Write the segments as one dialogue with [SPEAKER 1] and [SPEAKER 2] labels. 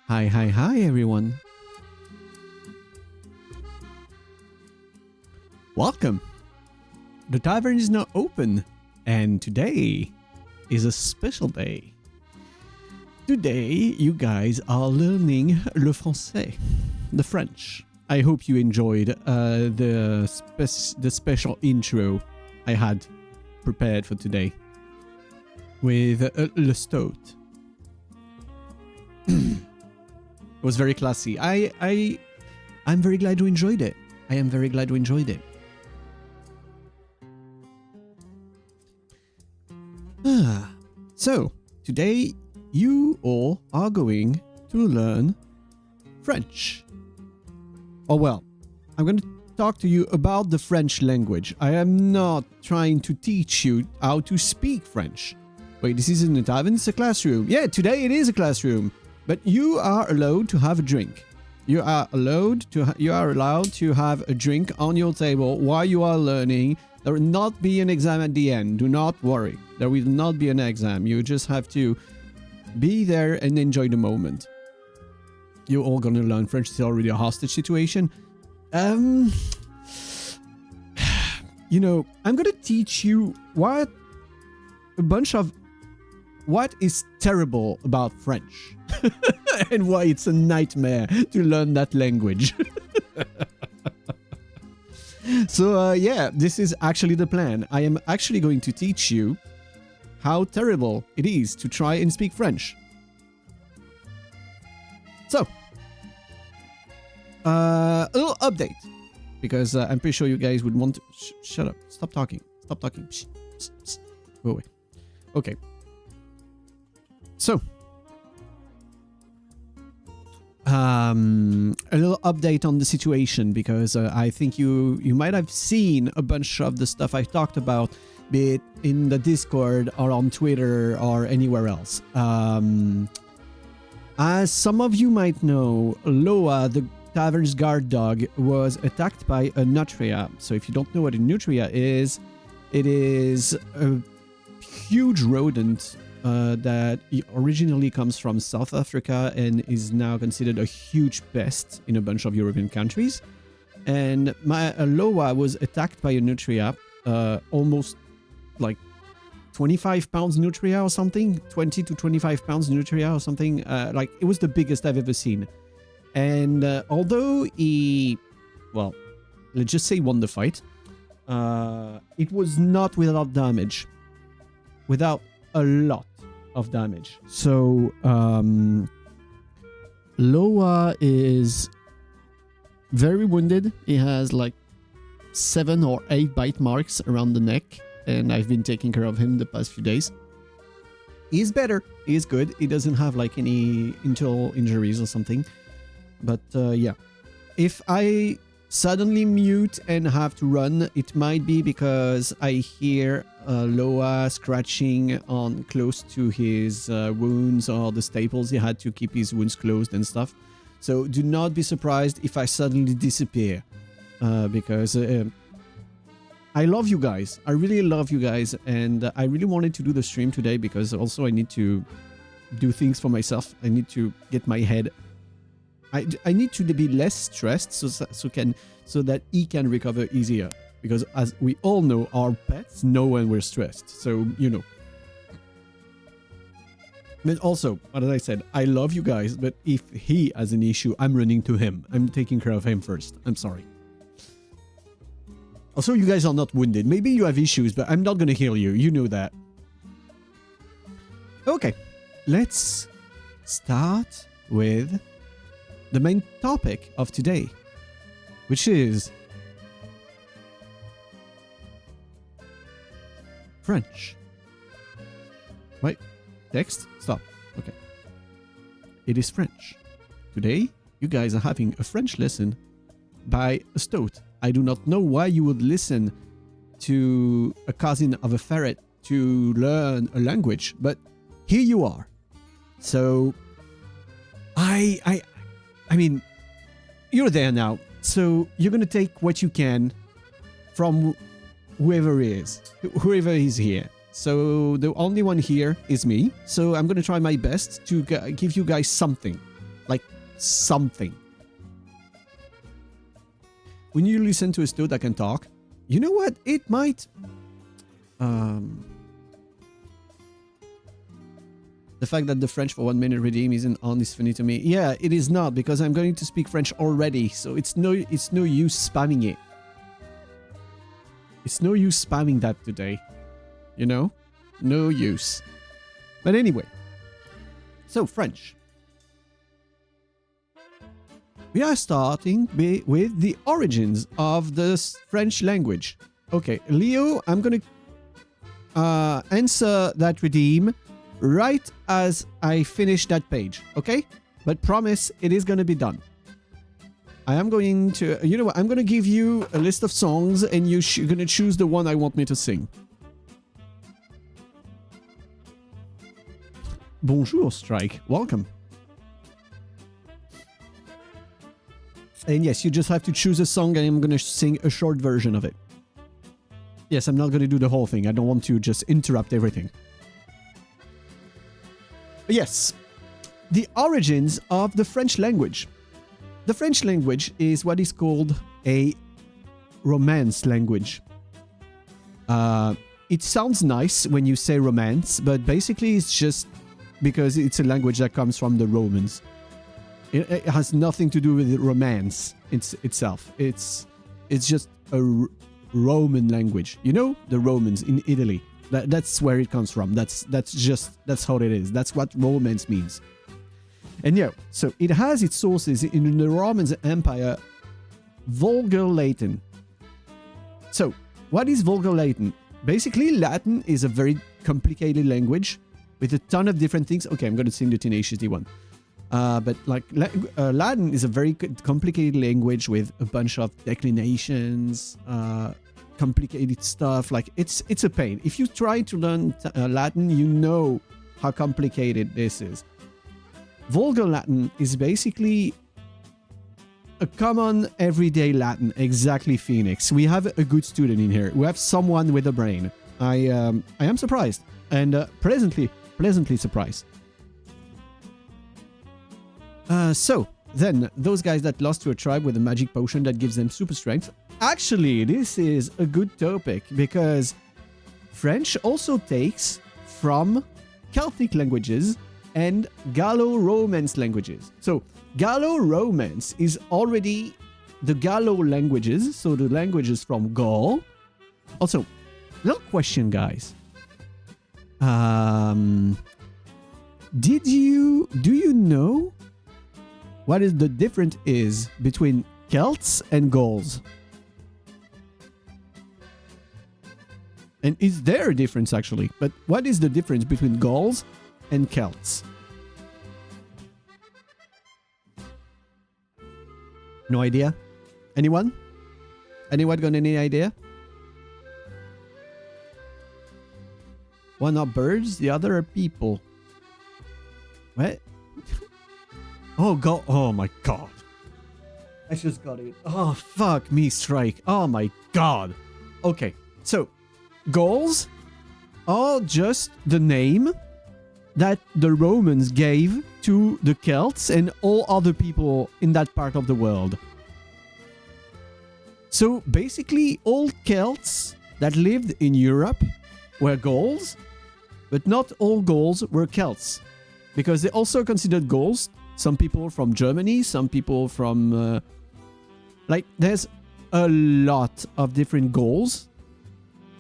[SPEAKER 1] Hi, everyone. Welcome. The tavern is now open, and today is a special day. Today, you guys are learning le français, the French. I hope you enjoyed the special intro I had prepared for today with Le Stout. It was very classy. I'm very glad you enjoyed it. I am very glad you enjoyed it. So, today you all are going to learn French. Oh well, I'm going to talk to you about the French language. I am not trying to teach you how to speak French. Wait, this isn't a tavern, it's a classroom. Yeah, today it is a classroom. But you are allowed to have a drink. You are allowed to have a drink on your table while you are learning. There will not be an exam at the end. Do not worry. There will not be an exam. You just have to be there and enjoy the moment. You're all gonna learn French. It's already a hostage situation. You know, I'm gonna teach you what is terrible about French and why it's a nightmare to learn that language. So yeah, this is actually the plan. I am actually going to teach you how terrible it is to try and speak French. So, a little update, because I'm pretty sure you guys would want to... shut up. Stop talking. Stop talking. Psst, psst, psst. Go away. Okay. So, a little update on the situation, because I think you might have seen a bunch of the stuff I talked about, be it in the Discord or on Twitter or anywhere else. As some of you might know, Loa, the tavern's guard dog, was attacked by a nutria. So if you don't know what a nutria is, it is a huge rodent that originally comes from South Africa and is now considered a huge pest in a bunch of European countries. And Loa was attacked by a nutria, almost like 25 pounds nutria or something, 20 to 25 pounds nutria or something. Like, it was the biggest I've ever seen. And although he, well, let's just say won the fight, it was not without damage. Without a lot of damage. So, Loa is very wounded. He has like 7 or 8 bite marks around the neck, and I've been taking care of him the past few days. He's better. He's good. He doesn't have like any internal injuries or something. But yeah, if I suddenly mute and have to run, it might be because I hear Loa scratching on close to his wounds or the staples. He had to keep his wounds closed and stuff. So do not be surprised if I suddenly disappear, because I love you guys. I really love you guys, and I really wanted to do the stream today because also I need to do things for myself. I need to get my head. I need to be less stressed so that he can recover easier. Because as we all know, our pets know when we're stressed. So, you know. But also, as I said, I love you guys, but if he has an issue, I'm running to him. I'm taking care of him first. I'm sorry. Also, you guys are not wounded. Maybe you have issues, but I'm not going to heal you. You know that. Okay. Let's start with the main topic of today, which is French. Wait, text? Stop. Okay. It is French. Today, you guys are having a French lesson by a stoat. I do not know why you would listen to a cousin of a ferret to learn a language, but here you are. So, I mean, you're there now. So you're gonna take what you can from whoever is here. So the only one here is me. So I'm gonna try my best to give you guys something, like something. When you listen to a stoat that can talk, you know what? It might. The fact that the French for 1 minute redeem isn't on is funny to me. Yeah, it is not, because I'm going to speak French already, so it's no use spamming it. It's no use spamming that today. You know? No use. But anyway. So, French. We are starting with the origins of the French language. Okay, Leo, I'm going to answer that redeem right as I finish that page, okay? But promise, it is going to be done. I am going to... You know what? I'm going to give you a list of songs and you're going to choose the one I want me to sing. Bonjour, Strike. Welcome. And yes, you just have to choose a song and I'm going to sing a short version of it. Yes, I'm not going to do the whole thing. I don't want to just interrupt everything. Yes, the origins of the French language. The French language is what is called a Romance language. It sounds nice when you say Romance, but basically it's just because it's a language that comes from the Romans. It has nothing to do with Romance itself. It's just a Roman language. You know, the Romans in Italy. That's where it comes from. That's how it is. That's what Romance means. And yeah, so it has its sources in the Roman Empire, Vulgar Latin. So, what is Vulgar Latin? Basically, Latin is a very complicated language with a ton of different things. Okay, I'm going to sing the Tenacious D one. But like Latin is a very complicated language with a bunch of declinations, complicated stuff. Like it's a pain. If you try to learn Latin, you know how complicated this is. Vulgar Latin is basically a common everyday Latin. Exactly, Phoenix. We have a good student in here. We have someone with a brain. I am surprised and pleasantly surprised. So, then, those guys that lost to a tribe with a magic potion that gives them super strength. Actually, this is a good topic because French also takes from Celtic languages and Gallo-Romance languages. So, Gallo-Romance is already the Gallo languages, so the languages from Gaul. Also, little question, guys. Do you know what is the difference is between Celts and Gauls? And is there a difference actually? But what is the difference between Gauls and Celts? No idea? Anyone? Anyone got any idea? One are birds, the other are people. What? Oh god! Oh my god! I just got it. Oh fuck me, Strike! Oh my god! Okay, so Gauls are just the name that the Romans gave to the Celts and all other people in that part of the world. So basically, all Celts that lived in Europe were Gauls, but not all Gauls were Celts, because they also considered Gauls. Some people from Germany, some people from... like, there's a lot of different Gauls,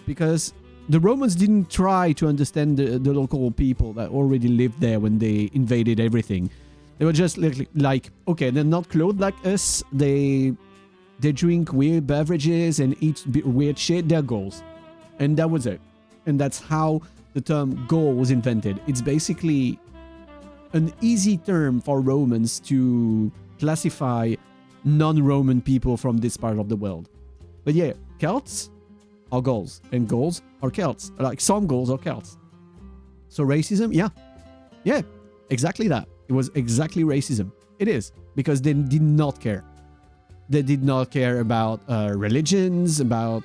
[SPEAKER 1] because the Romans didn't try to understand the local people that already lived there when they invaded everything. They were just like okay, they're not clothed like us, they drink weird beverages and eat weird shit, they're Gauls. And that was it. And that's how the term Gaul was invented. It's basically an easy term for Romans to classify non-Roman people from this part of the world. But yeah, Celts are Gauls, and Gauls are Celts. Like, some Gauls are Celts. So racism? Yeah, exactly that. It was exactly racism. It is, because they did not care. They did not care about religions, about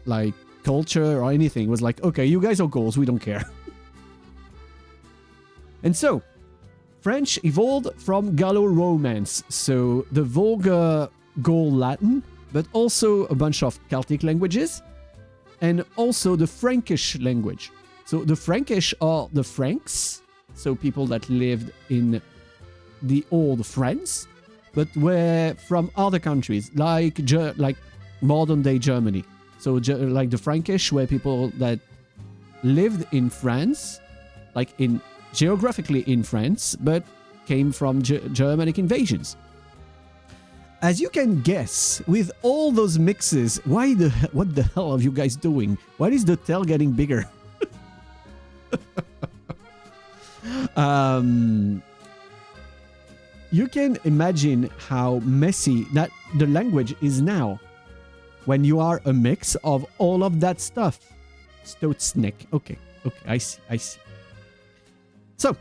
[SPEAKER 1] like culture or anything. It was like, okay, you guys are Gauls, we don't care. And so, French evolved from Gallo-Romance, so the vulgar Gaul Latin, but also a bunch of Celtic languages, and also the Frankish language. So the Frankish are the Franks, so people that lived in the old France, but were from other countries, like modern-day Germany. So like the Frankish were people that lived in France, like geographically in France, but came from Germanic invasions. As you can guess, with all those mixes, what the hell are you guys doing? Why is the tail getting bigger? you can imagine how messy that the language is now when you are a mix of all of that stuff. Stoatsnick. Okay, I see. So,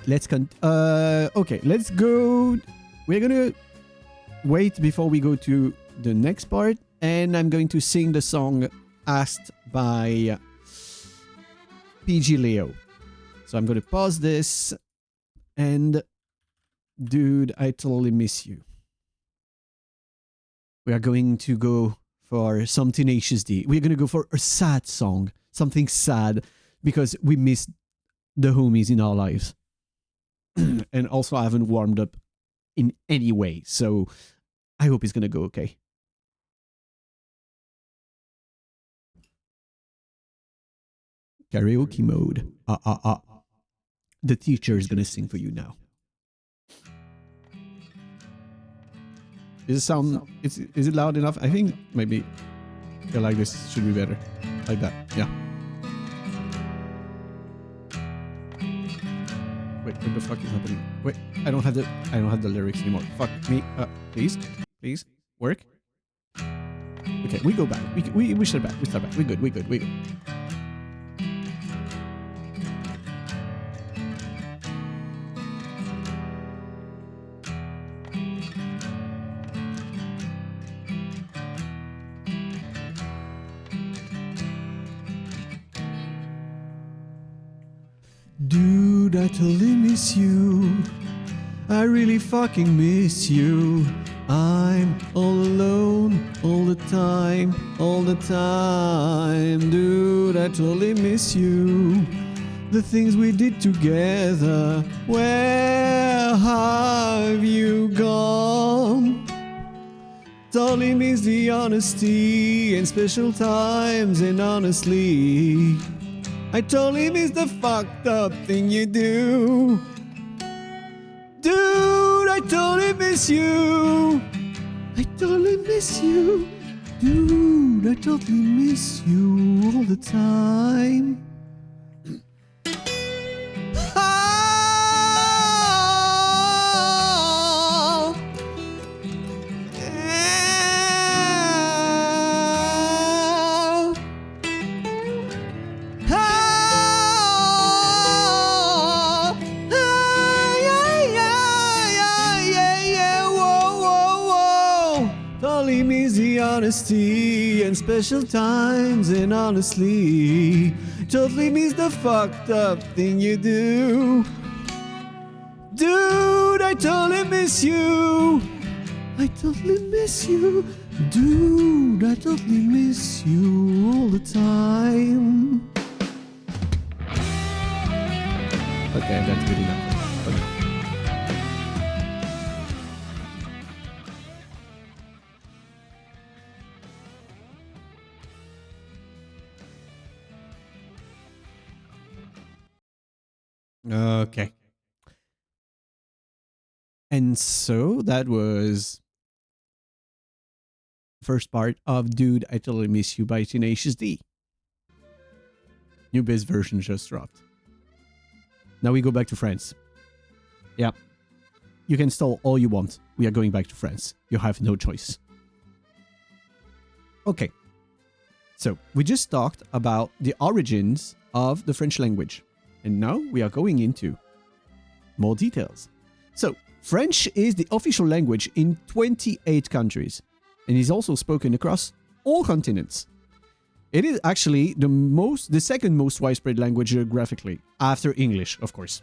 [SPEAKER 1] let's okay, let's go. We're gonna wait before we go to the next part, and I'm going to sing the song asked by PG Leo. So I'm gonna pause this, and dude, I totally miss you. We are going to go for some Tenacious D. We're going to go for a sad song, something sad, because we missed the homies in our lives. And also I haven't warmed up in any way, so I hope it's going to go okay. Karaoke mode. The teacher is going to sing for you now. Is it sound? Is it loud enough? I think maybe. Yeah, like this should be better. Like that. Yeah. Wait, what the fuck is happening? Wait, I don't have the lyrics anymore. Fuck me. Please work. Okay, we go back. We start back. We start back. We good. Dude, I totally miss you. I really fucking miss you. I'm all alone all the time. Dude, I totally miss you. The things we did together, where have you gone? Totally miss the honesty and special times, and honestly, I totally miss the fucked up thing you do. Dude, I totally miss you. I totally miss you. Dude, I totally miss you all the time. Honesty and special times, and honestly, totally miss the fucked up thing you do. Dude, I totally miss you. I totally miss you. Dude, I totally miss you all the time. Okay, that's good enough. Okay. Okay. And so that was first part of Dude, I Totally Miss You by Tenacious D. New bass version just dropped. Now we go back to France. Yeah. You can stall all you want. We are going back to France. You have no choice. Okay. So we just talked about the origins of the French language. And now we are going into more details. So, French is the official language in 28 countries and is also spoken across all continents. It is actually the second most widespread language geographically, after English, of course.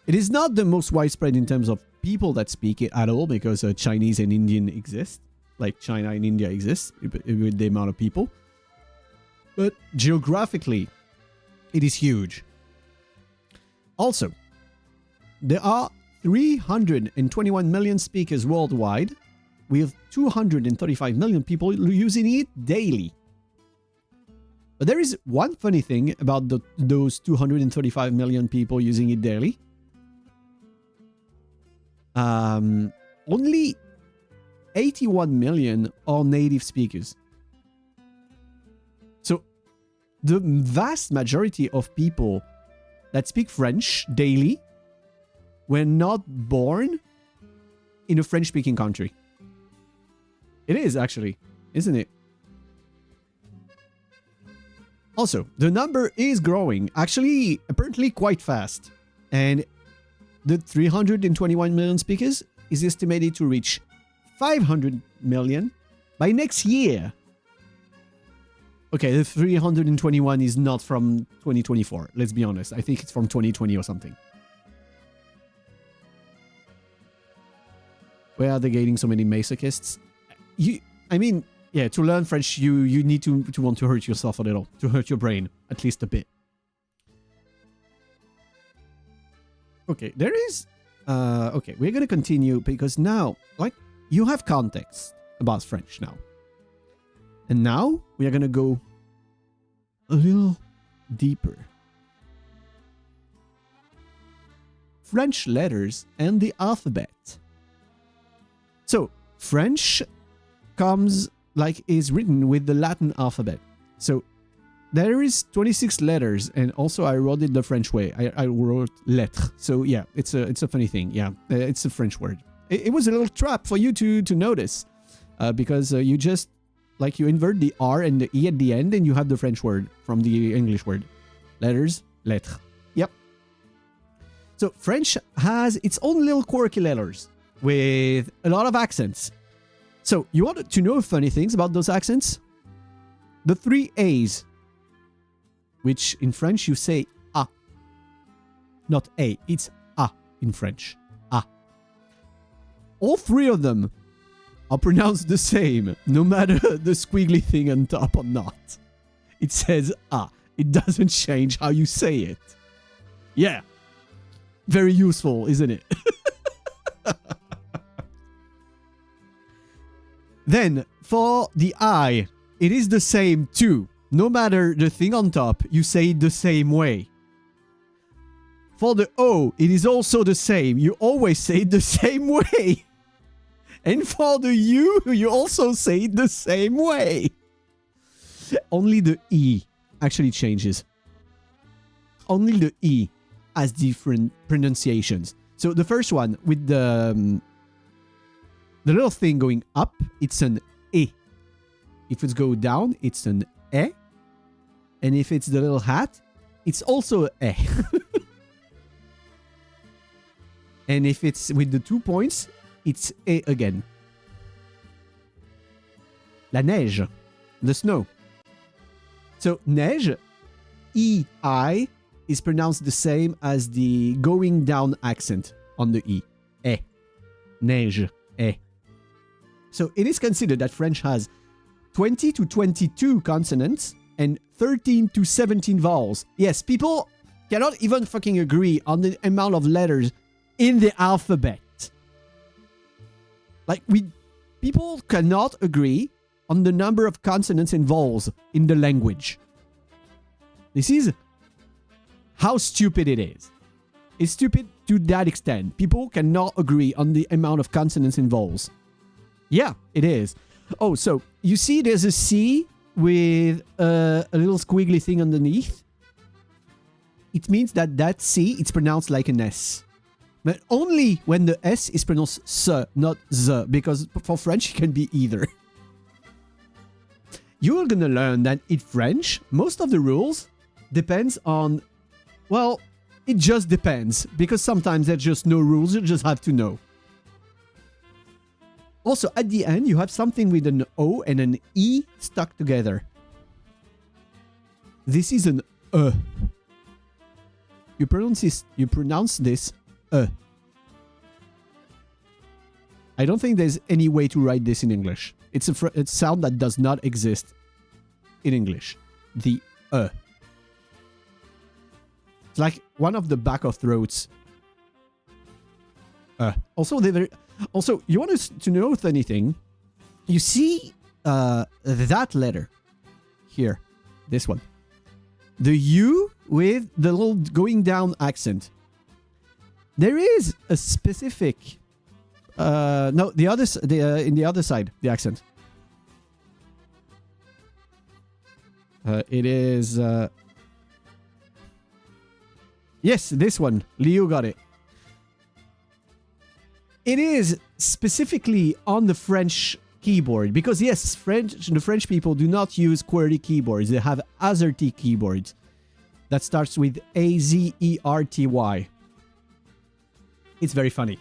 [SPEAKER 1] It is not the most widespread in terms of people that speak it at all, because Chinese and Indian exist, like China and India exist with the amount of people. But geographically, it is huge. Also, there are 321 million speakers worldwide, with 235 million people using it daily. But there is one funny thing about those 235 million people using it daily. Only 81 million are native speakers. So, the vast majority of people that speak French daily were not born in a French-speaking country. It is, actually, isn't it? Also, the number is growing, actually, apparently quite fast. And the 321 million speakers is estimated to reach 500 million by next year. Okay, the 321 is not from 2024, let's be honest. I think it's from 2020 or something. Where are they getting so many masochists? I mean, yeah, to learn French, you need to want to hurt yourself a little, to hurt your brain, at least a bit. Okay, there is... okay, we're gonna continue because now, like, you have context about French now. And now, we are gonna go a little deeper. French letters and the alphabet. So, French comes, like, is written with the Latin alphabet. So, there is 26 letters, and also I wrote it the French way. I wrote lettres. So, yeah, it's a funny thing. Yeah, it's a French word. It was a little trap for you to notice, because you just, like, you invert the R and the E at the end, and you have the French word from the English word. Letters, lettres. Yep. So, French has its own little quirky letters with a lot of accents. So, you want to know funny things about those accents? The 3 A's, which in French you say A. Not A, it's A in French. A. All 3 of them are pronounced the same, no matter the squiggly thing on top or not. It says A. It doesn't change how you say it. Yeah. Very useful, isn't it? Then, for the I, it is the same too. No matter the thing on top, you say it the same way. For the O, it is also the same. You always say it the same way. And for the U, you also say it the same way. Only the E actually changes. Only the E has different pronunciations. So the first one with the little thing going up, it's an E. If it's go down, it's an E. And if it's the little hat, it's also a E. And if it's with the 2 points, it's E again. La neige, the snow. So neige, E-I, is pronounced the same as the going down accent on the E. E. Neige, E. So it is considered that French has 20 to 22 consonants and 13 to 17 vowels. Yes, people cannot even fucking agree on the amount of letters in the alphabet. Like, people cannot agree on the number of consonants and vowels in the language. This is how stupid it is. It's stupid to that extent. People cannot agree on the amount of consonants and vowels. Yeah, it is. Oh, so you see there's a C with a little squiggly thing underneath. It means that that C, it's pronounced like an S. But only when the S is pronounced S, not Z, because for French it can be either. You're gonna learn that in French, most of the rules depends on, well, it just depends, because sometimes there's just no rules, you just have to know. Also, at the end, you have something with an O and an E stuck together. This is an E. You pronounce this E. I don't think there's any way to write this in English. It's a sound that does not exist in English. The E. It's like one of the back of throats. Also, you want to know anything? You see that letter here, this one, the U with the little going down accent. There is a specific, no, in the other side, the accent. It is, yes, this one. Liu got it. it is specifically on the French keyboard because yes, the French people do not use QWERTY keyboards. They have AZERTY keyboards that starts with AZERTY. It's very funny.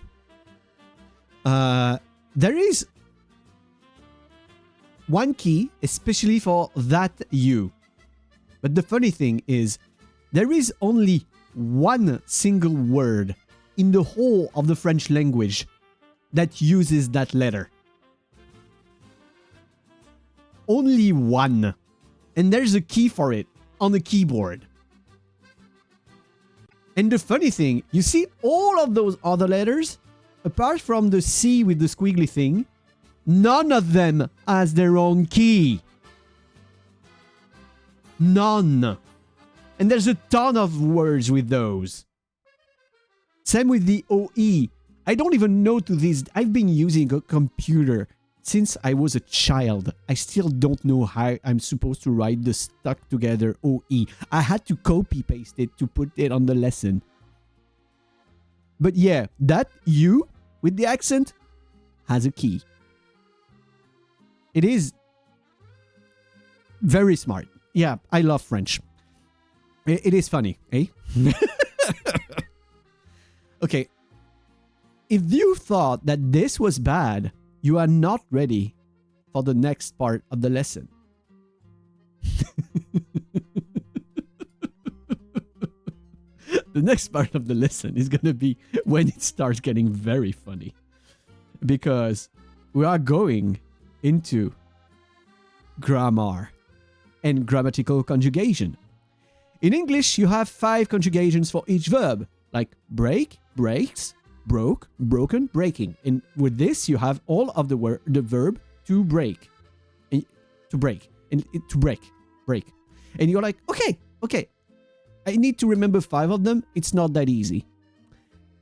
[SPEAKER 1] There is one key, especially for that U. But the funny thing is, there is only one single word in the whole of the French language that uses that letter. Only one. And there's a key for it on the keyboard. And the funny thing, you see all of those other letters, apart from the C with the squiggly thing, none of them has their own key. None. And there's a ton of words with those. Same with the OE. I don't even know to this. I've been using a computer since I was a child. I still don't know how I'm supposed to write the stuck together OE. I had to copy paste it to put it on the lesson. But yeah, that U with the accent has a key. It is very smart. Yeah, I love French. It is funny, eh? Okay. If you thought that this was bad, you are not ready for the next part of the lesson. The next part of the lesson is going to be when it starts getting very funny. Because we are going into grammar and grammatical conjugation. In English, you have 5 conjugations for each verb, like break, breaks, broke, broken, breaking. And with this, you have all of the verb to break. And to break. And to break. Break. And you're like, okay. I need to remember 5 of them. It's not that easy.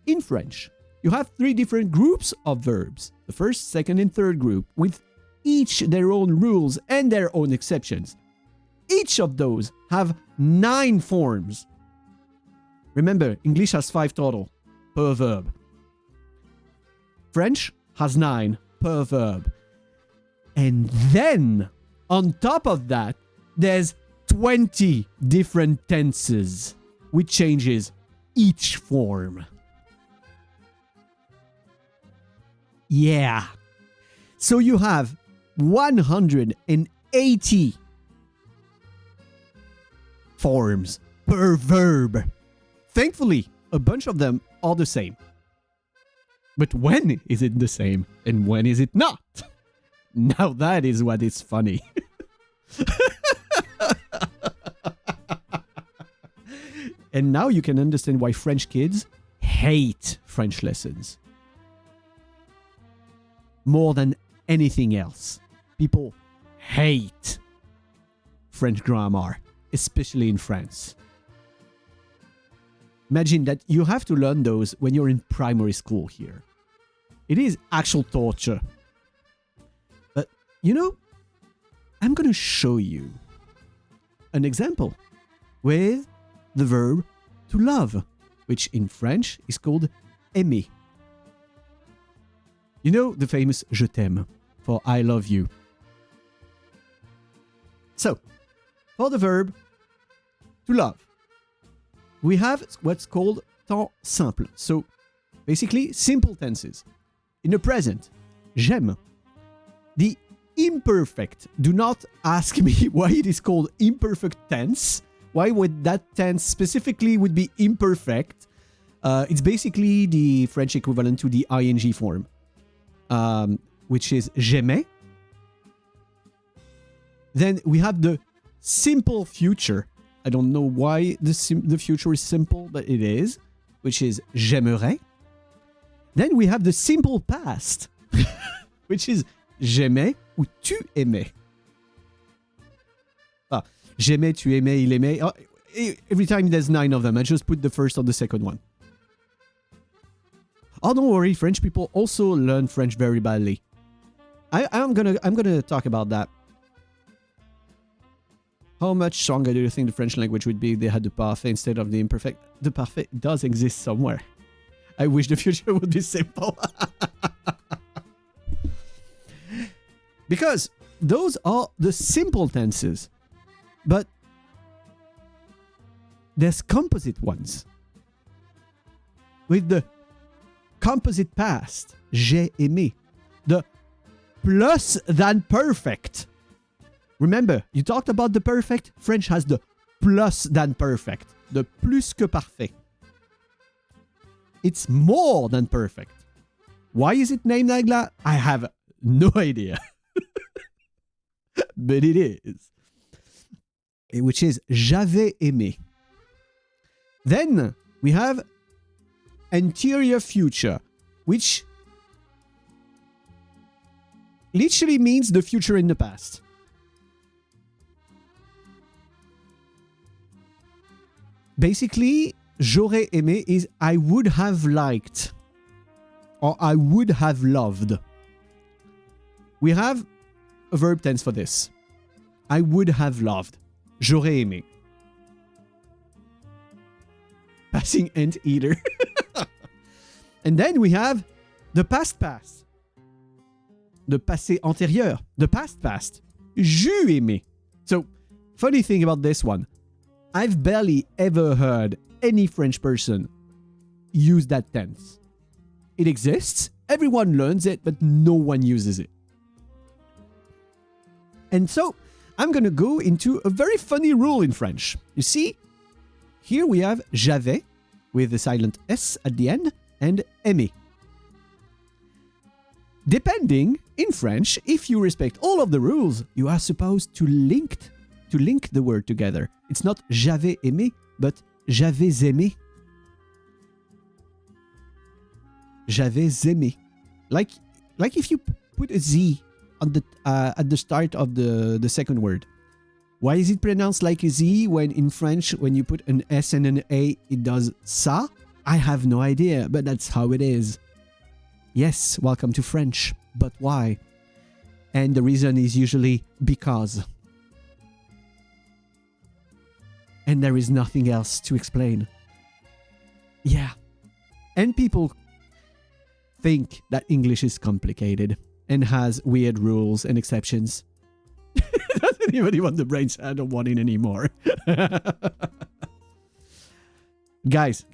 [SPEAKER 1] In French, you have 3 different groups of verbs. The first, second, and third group, with each their own rules and their own exceptions. Each of those have 9 forms. Remember, English has 5 total per verb. French has 9 per verb. And then, on top of that, there's 20 different tenses, which changes each form. Yeah. So you have 180 forms per verb. Thankfully, a bunch of them are the same. But when is it the same and when is it not? Now that is what is funny. And now you can understand why French kids hate French lessons. More than anything else. People hate French grammar, especially in France. Imagine that you have to learn those when you're in primary school here. It is actual torture. But, you know, I'm going to show you an example with the verb to love, which in French is called aimer. You know the famous je t'aime for I love you. So, for the verb to love, we have what's called temps simple. So, basically, simple tenses. In the present, j'aime. The imperfect, do not ask me why it is called imperfect tense. Why would that tense specifically would be imperfect? It's basically the French equivalent to the ing form, which is j'aimais. Then we have the simple future. I don't know why the future is simple, but it is, which is j'aimerais. Then we have the simple past, which is j'aimais ou tu aimais. J'aimais, tu aimais, il aimait. Every time there's 9 of them, I just put the first or the second one. Oh, don't worry, French people also learn French very badly. I'm gonna talk about that. How much stronger do you think the French language would be if they had the parfait instead of the imperfect? The parfait does exist somewhere. I wish the future would be simple. Because those are the simple tenses. But there's composite ones. With the composite past, j'ai aimé. The plus than perfect. Remember, you talked about the perfect. French has the plus than perfect. The plus que parfait. It's more than perfect. Why is it named like that? I have no idea. But it is. Which is j'avais aimé. Then we have anterior future, which literally means the future in the past. Basically, j'aurais aimé is I would have liked or I would have loved. We have a verb tense for this. I would have loved. J'aurais aimé. Passing anteater. And then we have the past past. The passé antérieur. The past past. J'eus aimé. So, funny thing about this one. I've barely ever heard any French person use that tense. It exists, everyone learns it, but no one uses it. And so, I'm gonna go into a very funny rule in French. You see, here we have j'avais, with the silent S at the end, and aimé. Depending, in French, if you respect all of the rules, you are supposed to link the word together. It's not j'avais aimé, but j'avais aimé. J'avais aimé. Like if you put a Z on the at the start of the second word. Why is it pronounced like a Z when in French, when you put an S and an A, it does ça? I have no idea, but that's how it is. Yes, welcome to French. But why? And the reason is usually because. And there is nothing else to explain. Yeah. And people think that English is complicated and has weird rules and exceptions. Doesn't even want the brains. I don't want it anymore. Guys.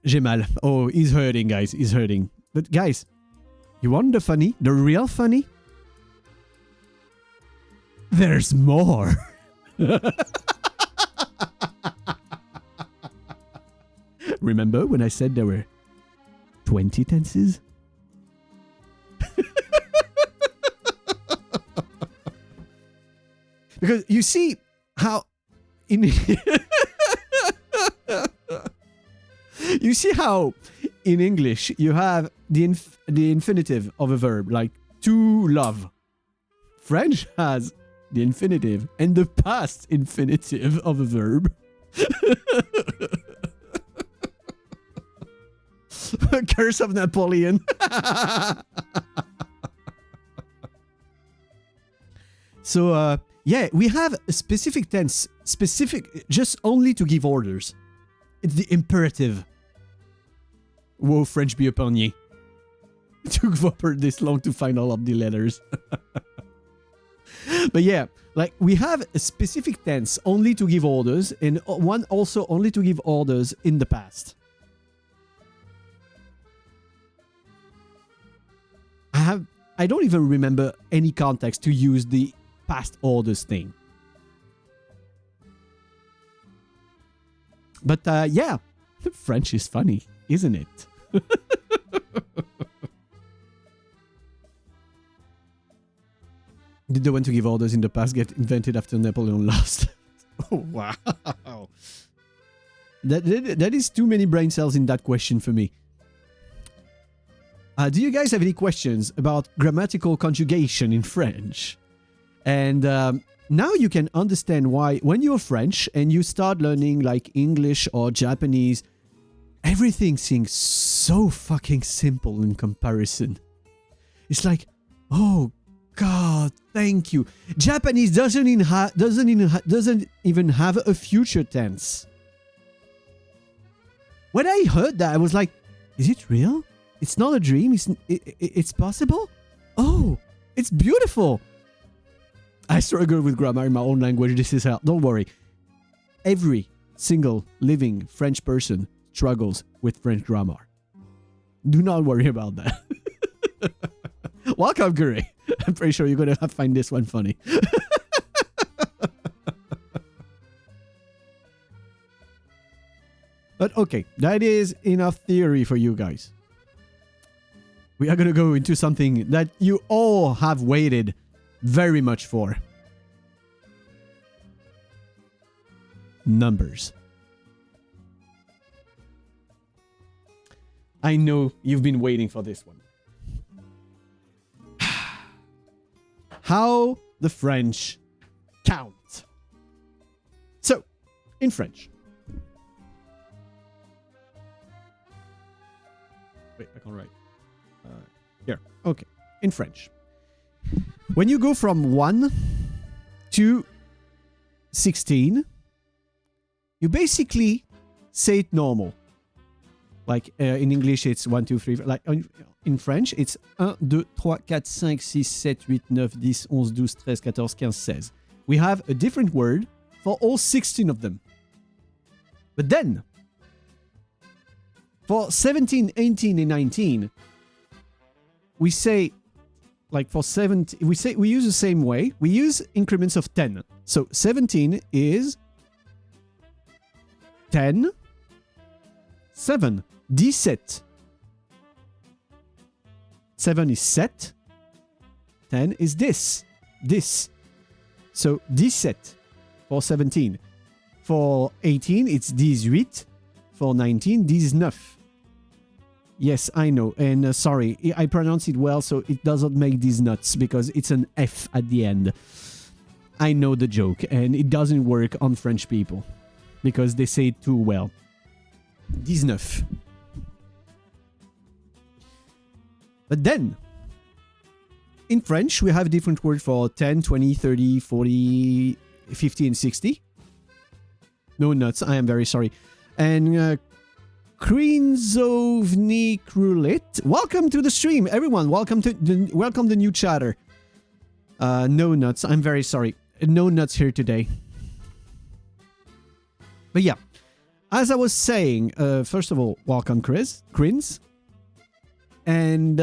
[SPEAKER 1] J'ai mal. Oh, he's hurting, guys. He's hurting. But guys, you want the funny? The real funny? There's more. Remember when I said there were 20 tenses? Because you see how in you see how in English you have the infinitive of a verb, like to love. French has the infinitive and the past infinitive of a verb. Curse of Napoleon. So, yeah, we have a specific tense, specific just only to give orders. It's the imperative. Whoa, French be upon ye. It took Vopper this long to find all of the letters. But yeah, like we have a specific tense only to give orders, and one also only to give orders in the past. I don't even remember any context to use the past orders thing. But yeah, French is funny, isn't it? Did the one to give orders in the past get invented after Napoleon lost? Oh, wow. That is too many brain cells in that question for me. Do you guys have any questions about grammatical conjugation in French? And now you can understand why when you're French and you start learning like English or Japanese, everything seems so fucking simple in comparison. It's like, oh God, thank you. Japanese doesn't even have a future tense. When I heard that, I was like, is it real? It's not a dream. It's possible? Oh, it's beautiful. I struggle with grammar in my own language. This is hell. Don't worry. Every single living French person struggles with French grammar. Do not worry about that. Welcome, Guri. I'm pretty sure you're going to find this one funny. But okay, that is enough theory for you guys. We are going to go into something that you all have waited very much for. Numbers. I know you've been waiting for this one. How the French count. So, in French. Wait, I can't write. Here. Okay. In French. When you go from 1 to 16, you basically say it normal. Like in English, it's 1, 2, 3. Like in French, it's 1, 2, 3, 4, 5, 6, 7, 8, 9, 10, 11, 12, 13, 14, 15, 16. We have a different word for all 16 of them. But then, for 17, 18, and 19, we say, like for 17, we use the same way. We use increments of 10. So 17 is 10, 7, 17. 7 is set. 10 is this. So 17 for 17. For 18, it's 18. For 19, 19. Yes, I know. And sorry, I pronounce it well, so it doesn't make these nuts because it's an F at the end. I know the joke, and it doesn't work on French people because they say it too well. 19. But then, in French, we have a different word for 10, 20, 30, 40, 50, and 60. No nuts, I am very sorry. And Krinzovnik Roulette. Welcome to the stream, everyone. Welcome the new chatter. No nuts. I'm very sorry. No nuts here today. But yeah, as I was saying, first of all, welcome, Krins. And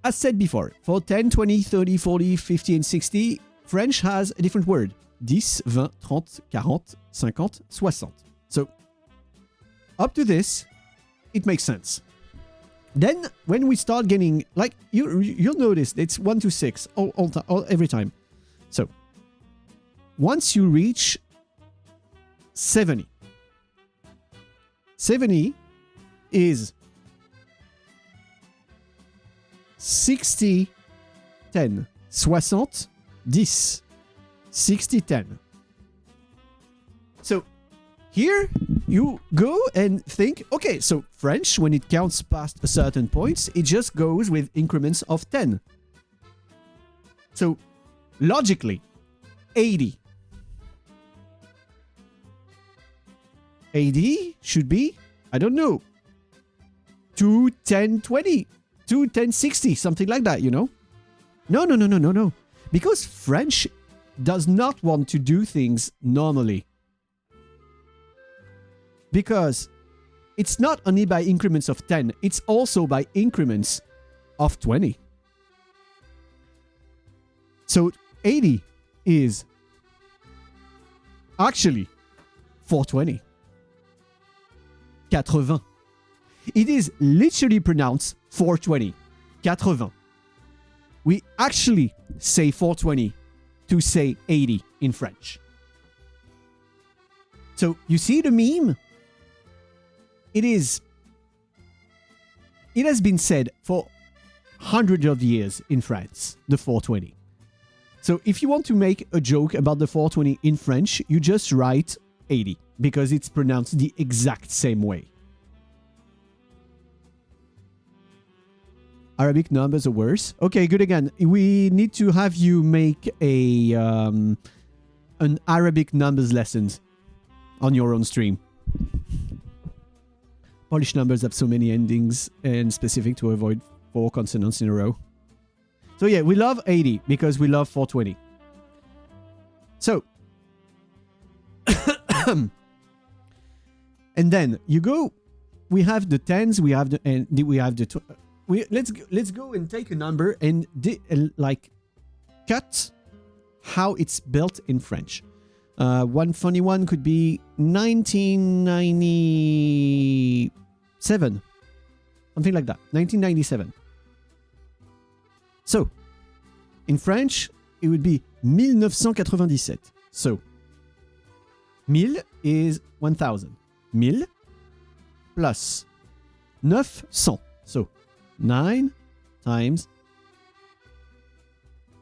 [SPEAKER 1] as said before, for 10, 20, 30, 40, 50, and 60, French has a different word. 10, 20, 30, 40, 50, 60. So, up to this, it makes sense. Then, when we start getting, like, you'll notice it's 1 to 6 every time. So, once you reach 70, 70 is 60, 10, 60, 10, 60, 10. So, here you go and think, okay, so French, when it counts past a certain point, it just goes with increments of 10. So, logically, 80. 80 should be, I don't know, 2, 10, 20, 2, 10, 60, something like that, you know? No. Because French does not want to do things normally. Because it's not only by increments of 10, it's also by increments of 20. So 80 is actually 420. 80. It is literally pronounced 420. 80. We actually say 420 to say 80 in French. So you see the meme? It has been said for hundreds of years in France, the 420. So if you want to make a joke about the 420 in French, you just write 80 because it's pronounced the exact same way. Arabic numbers are worse. Okay, good again. We need to have you make an Arabic numbers lesson on your own stream. Polish numbers have so many endings and specific to avoid 4 consonants in a row. So yeah, we love 80 because we love 420. So, and then you go. We have the tens. We have let's go and take a number and like cut how it's built in French. One funny one could be 1997, something like that. 1997. So, in French, it would be 1997. So, 1000 is 1000. 1000 plus 900. So, 9 times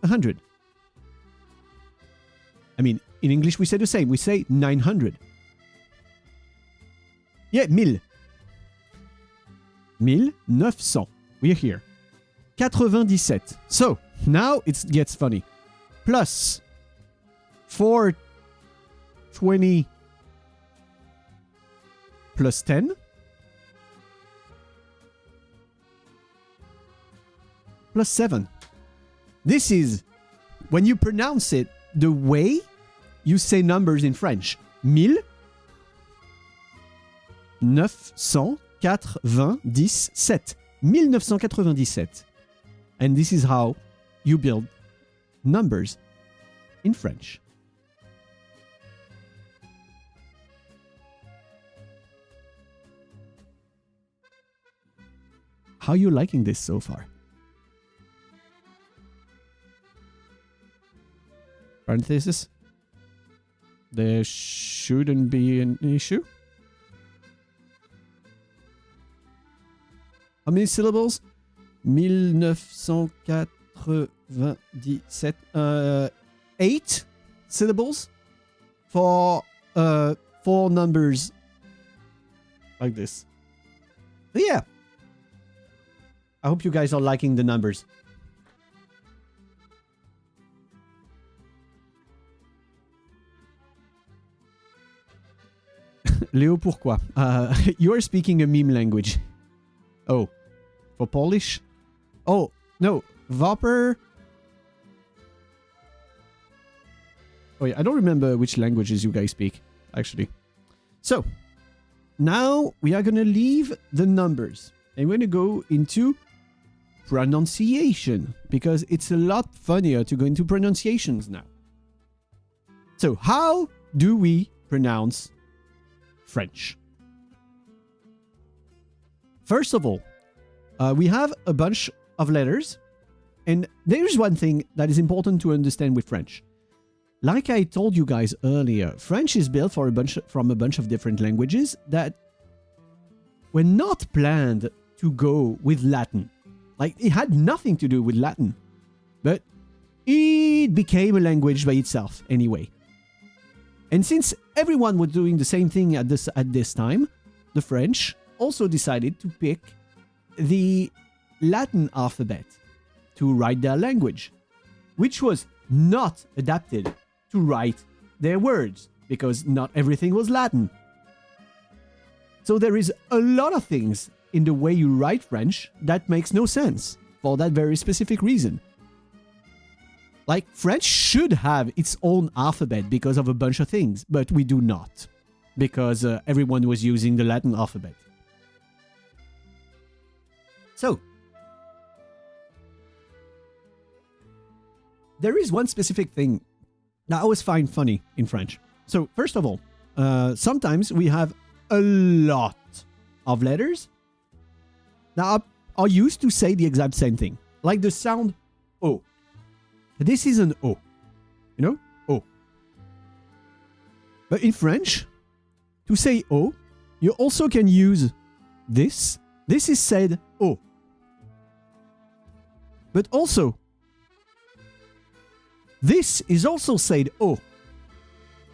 [SPEAKER 1] 100. I mean, in English, we say the same. We say 900. Yeah, 1000. 1900. We're here. 97. So, now it gets funny. Plus 420 plus 10 plus 7. This is, when you pronounce it, the way you say numbers in French. 1997. 1997. And this is how you build numbers in French. How are you liking this so far? Parenthesis. There shouldn't be an issue. How many syllables? 1997. 8 syllables for 4 numbers like this. But yeah. I hope you guys are liking the numbers. Léo, pourquoi? You are speaking a meme language. Oh, for Polish? Oh, no, Vapor. Oh yeah, I don't remember which languages you guys speak, actually. So, now we are going to leave the numbers. And we're going to go into pronunciation, because it's a lot funnier to go into pronunciations now. So, how do we pronounce French? First of all, we have a bunch of letters, and there's one thing that is important to understand with French. Like I told you guys earlier, French is built from a bunch of different languages that were not planned to go with Latin. Like, it had nothing to do with Latin, but it became a language by itself anyway. And since everyone was doing the same thing at this time, the French also decided to pick the Latin alphabet to write their language, which was not adapted to write their words, because not everything was Latin. So there is a lot of things in the way you write French that makes no sense for that very specific reason. Like, French should have its own alphabet because of a bunch of things, but we do not, because everyone was using the Latin alphabet. So, there is one specific thing that I always find funny in French. So, first of all, sometimes we have a lot of letters that are used to say the exact same thing. Like the sound O. This is an O. You know? O. But in French, to say O, you also can use this. This is said O. But also, this is also said O.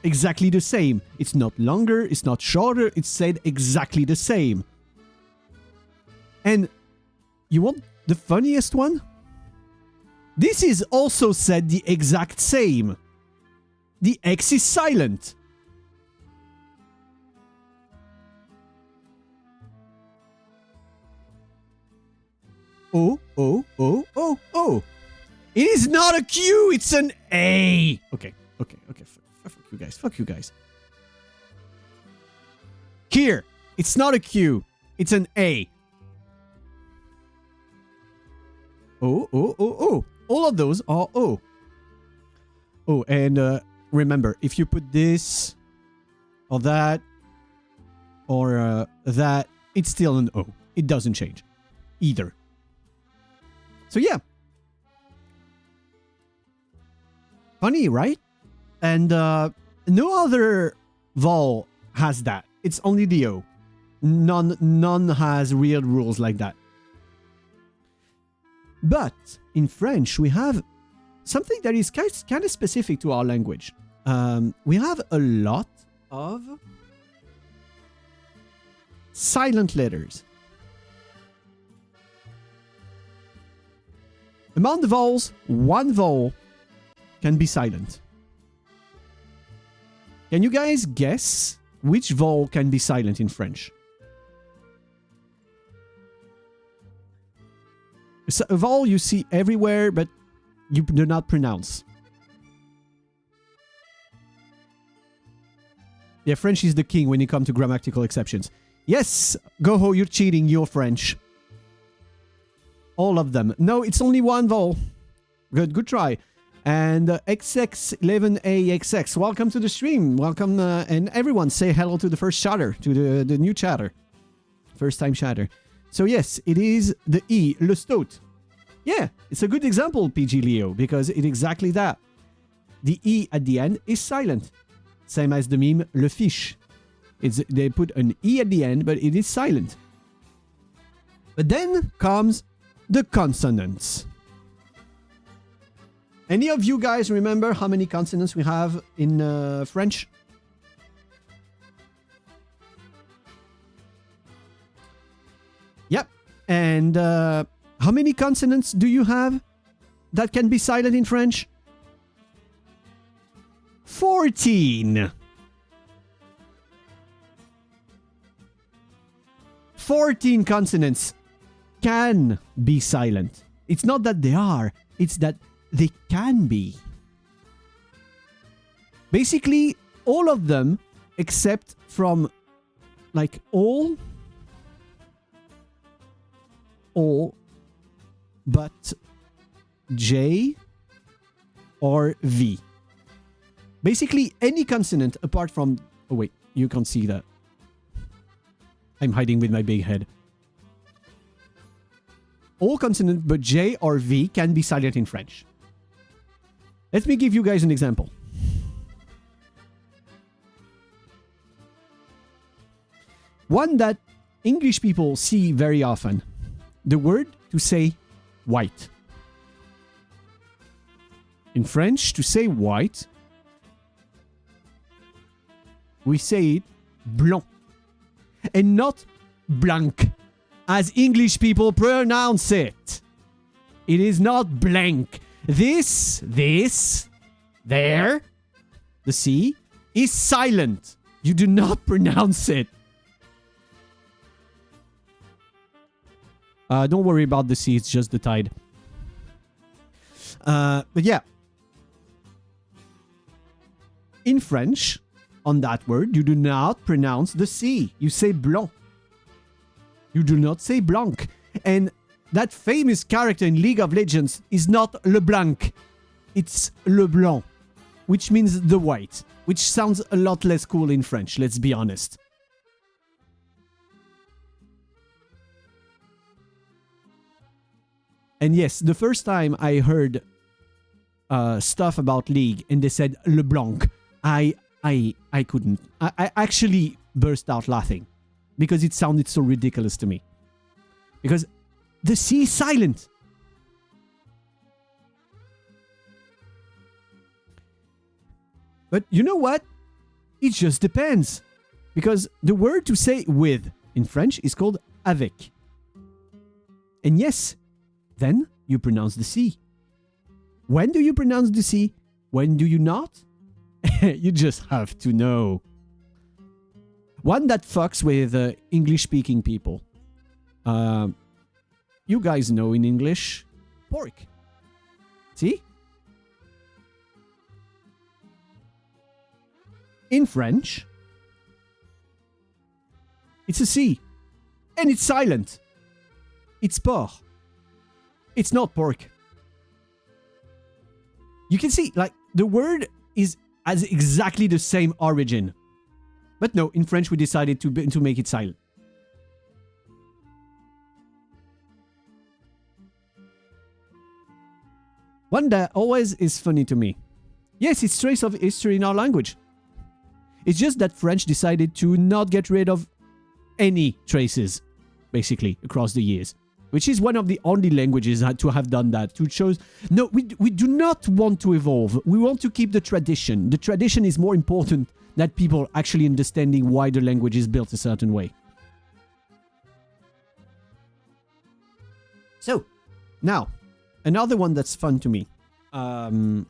[SPEAKER 1] Exactly the same. It's not longer, it's not shorter, it's said exactly the same. And you want the funniest one? This is also said the exact same. The X is silent. O, O, O, O, O. It is not a Q, it's an A. Okay. Fuck you guys. Fuck you guys. Here, it's not a Q, it's an A. O, O, O, O. All of those are O. Oh, and remember, if you put this or that or that, it's still an O. It doesn't change either. So yeah. Funny, right? And no other vowel has that. It's only the O. None has weird rules like that. But in French, we have something that is kind of specific to our language. We have a lot of silent letters. Among the vowels, one vowel can be silent. Can you guys guess which vowel can be silent in French? It's a vowel you see everywhere, but you do not pronounce. Yeah, French is the king when it comes to grammatical exceptions. Yes, Goho, you're cheating. You're French. All of them. No, it's only one vowel. Good try. And XX11AXX, welcome to the stream. Welcome, and everyone say hello to the first chatter, to the new chatter. First time chatter. So yes, it is the E, le stot. Yeah, it's a good example, PG Leo, because it's exactly that. The E at the end is silent. Same as the meme, le fiche. They put an E at the end, but it is silent. But then comes the consonants. Any of you guys remember how many consonants we have in French? Yep. And how many consonants do you have that can be silent in French? 14. 14 consonants can be silent. It's not that they are, it's that they can be. Basically, all of them except from like all, but J or V. Basically, any consonant apart from... Oh wait, you can't see that. I'm hiding with my big head. All consonants but J or V can be silent in French. Let me give you guys an example. One that English people see very often. The word to say white. In French, to say white, we say it blanc. And not blanc, as English people pronounce it. It is not blank. This, there, the C, is silent. You do not pronounce it. Don't worry about the C, it's just the tide. But yeah. In French, on that word, you do not pronounce the C. You say blanc. You do not say blanc. And that famous character in League of Legends is not LeBlanc. It's LeBlanc, which means the white, which sounds a lot less cool in French, let's be honest. And yes, the first time I heard stuff about League and they said LeBlanc, I couldn't. I actually burst out laughing because it sounded so ridiculous to me. Because the C is silent. But you know what? It just depends. Because the word to say with in French is called avec. And yes, then you pronounce the C. When do you pronounce the C? When do you not? You just have to know. One that fucks with English-speaking people. you guys know in English, pork. See? In French, it's a C. And it's silent. It's porc. It's not pork. You can see, like, the word has exactly the same origin. But no, in French we decided to make it silent. One that always is funny to me. Yes, it's trace of history in our language. It's just that French decided to not get rid of any traces, basically, across the years. Which is one of the only languages to have done that. To show, no, we do not want to evolve. We want to keep the tradition. The tradition is more important than people actually understanding why the language is built a certain way. So, now, another one that's fun to me. When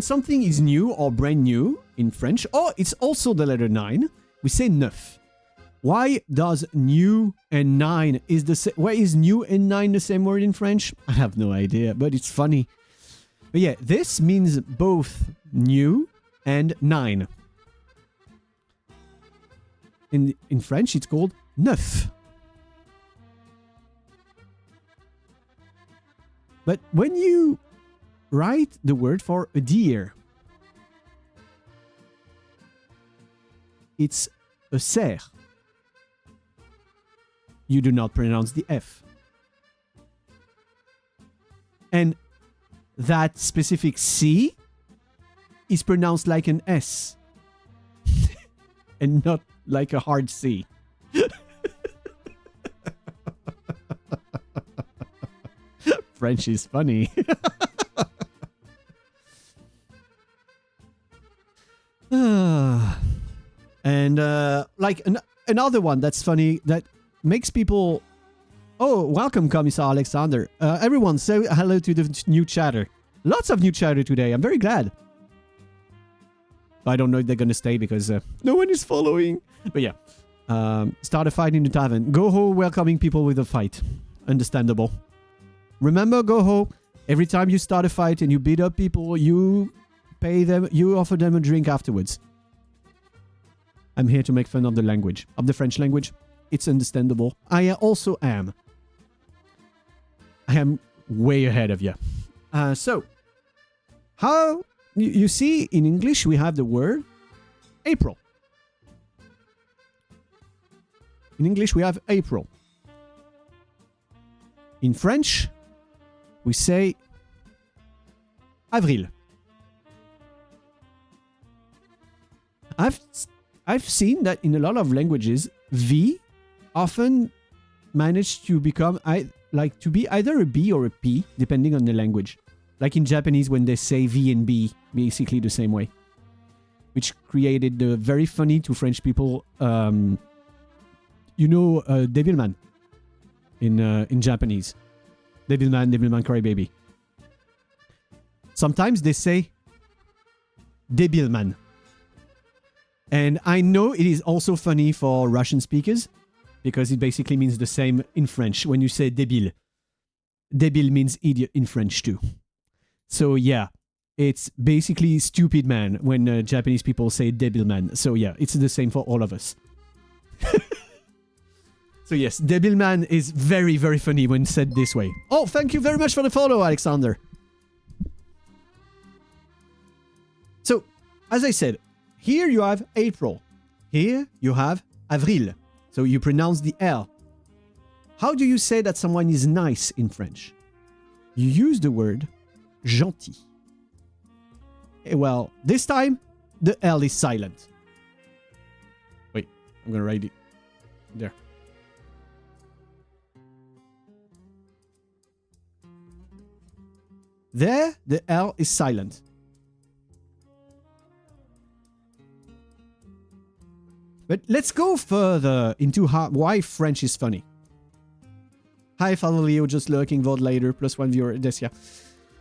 [SPEAKER 1] something is new or brand new in French, or it's also the letter 9, we say neuf. Why does new and 9 is the same? Why is new and 9 the same word in French? I have no idea, but it's funny. But yeah, this means both new and 9. In French, it's called neuf. But when you write the word for a deer, it's a cerf. You do not pronounce the F. And that specific C is pronounced like an S. And not like a hard C. French is funny. And like another one that's funny that makes people... Oh, welcome, Commissar Alexander. Everyone, say hello to the new chatter. Lots of new chatter today. I'm very glad. I don't know if they're going to stay because no one is following. But yeah. Start a fight in the tavern. Goho welcoming people with a fight. Understandable. Remember, Goho, every time you start a fight and you beat up people, you pay them, you offer them a drink afterwards. I'm here to make fun of the language, of the French language. It's understandable. I also am. I am way ahead of you. So, how you see in English we have the word April. In English we have April. In French, we say Avril. I've seen that in a lot of languages, V often manage to become to be either a B or a P, depending on the language. Like in Japanese, when they say V and B, basically the same way. Which created the very funny to French people, Devilman in Japanese. Devilman Crybaby. Sometimes they say Debilman. And I know it is also funny for Russian speakers because it basically means the same in French when you say débile. Débile means idiot in French too. So yeah, it's basically stupid man when Japanese people say débil man. So yeah, it's the same for all of us. So yes, débil man is very, very funny when said this way. Oh, thank you very much for the follow, Alexander. So, as I said, here you have April. Here you have Avril. So you pronounce the L. How do you say that someone is nice in French? You use the word gentil. Well, this time, the L is silent. Wait, I'm going to write it there. There, the L is silent. But let's go further into why French is funny. Hi, Father Leo, just lurking, vote later, +1 viewer, Desia.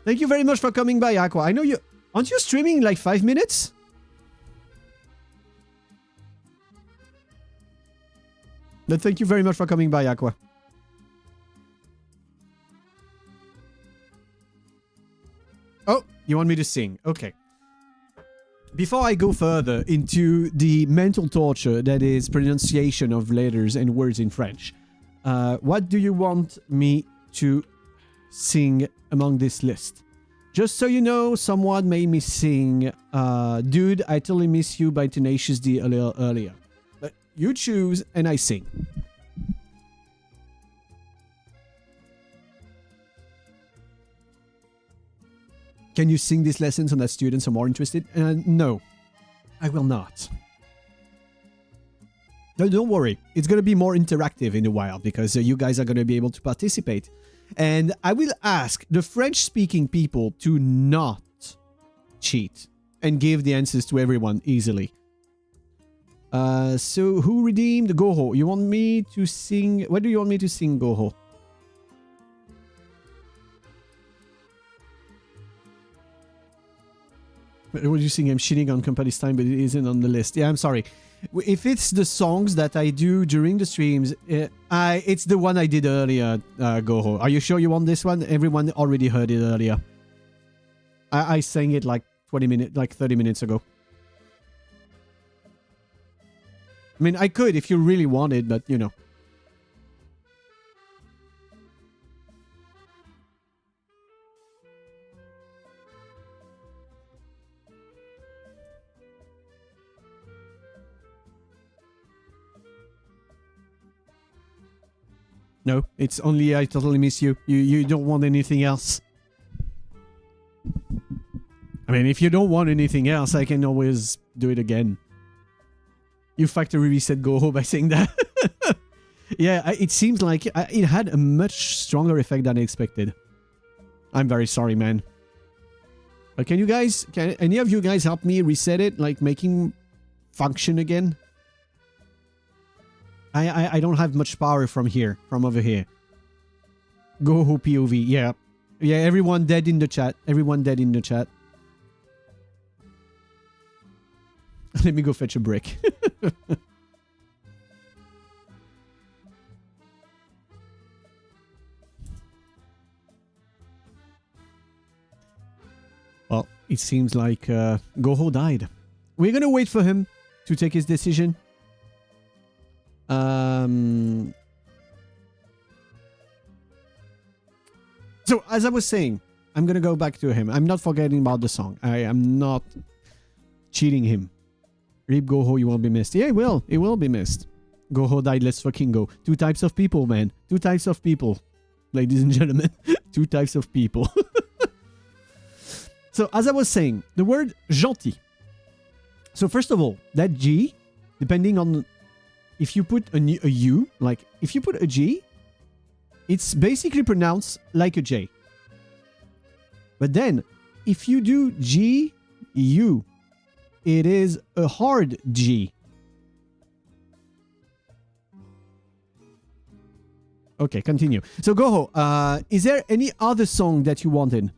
[SPEAKER 1] Thank you very much for coming by, Aqua. I know you... Aren't you streaming in like 5 minutes? But thank you very much for coming by, Aqua. Oh, you want me to sing? Okay. Before I go further into the mental torture that is pronunciation of letters and words in French, what do you want me to sing among this list? Just so you know, someone made me sing Dude, I Totally Miss You by Tenacious D a little earlier. But you choose and I sing. Can you sing these lessons so that students are more interested? No, I will not. No, don't worry. It's going to be more interactive in a while because you guys are going to be able to participate. And I will ask the French-speaking people to not cheat and give the answers to everyone easily. So who redeemed Goho? You want me to sing... What do you want me to sing, Goho? What do you sing? I'm shitting on Company's Time, but it isn't on the list. Yeah, I'm sorry. If it's the songs that I do during the streams, it's the one I did earlier, Goho. Are you sure you want this one? Everyone already heard it earlier. I sang it like 20 minutes, like 30 minutes ago. I mean, I could if you really wanted, but you know. No, it's only I Totally Miss You. You don't want anything else. I mean, if you don't want anything else, I can always do it again. You factory reset Goho by saying that. Yeah, it seems like it had a much stronger effect than I expected. I'm very sorry, man. But can any of you guys help me reset it? Like making function again? I don't have much power from here, from over here. Goho POV, yeah. Yeah, everyone dead in the chat. Everyone dead in the chat. Let me go fetch a brick. Well, it seems like Goho died. We're gonna wait for him to take his decision. So, as I was saying, I'm gonna go back to him. I'm not forgetting about the song. I am not cheating him. Rip Goho, you won't be missed. Yeah, it will. It will be missed. Goho died, let's fucking go. Two types of people, man. Two types of people. Ladies and gentlemen. Two types of people. So, as I was saying, the word gentil. So, first of all, that G, depending on... If you put a U, like, if you put a G, it's basically pronounced like a J. But then, if you do G, U, it is a hard G. Okay, continue. So, Goho, is there any other song that you wanted?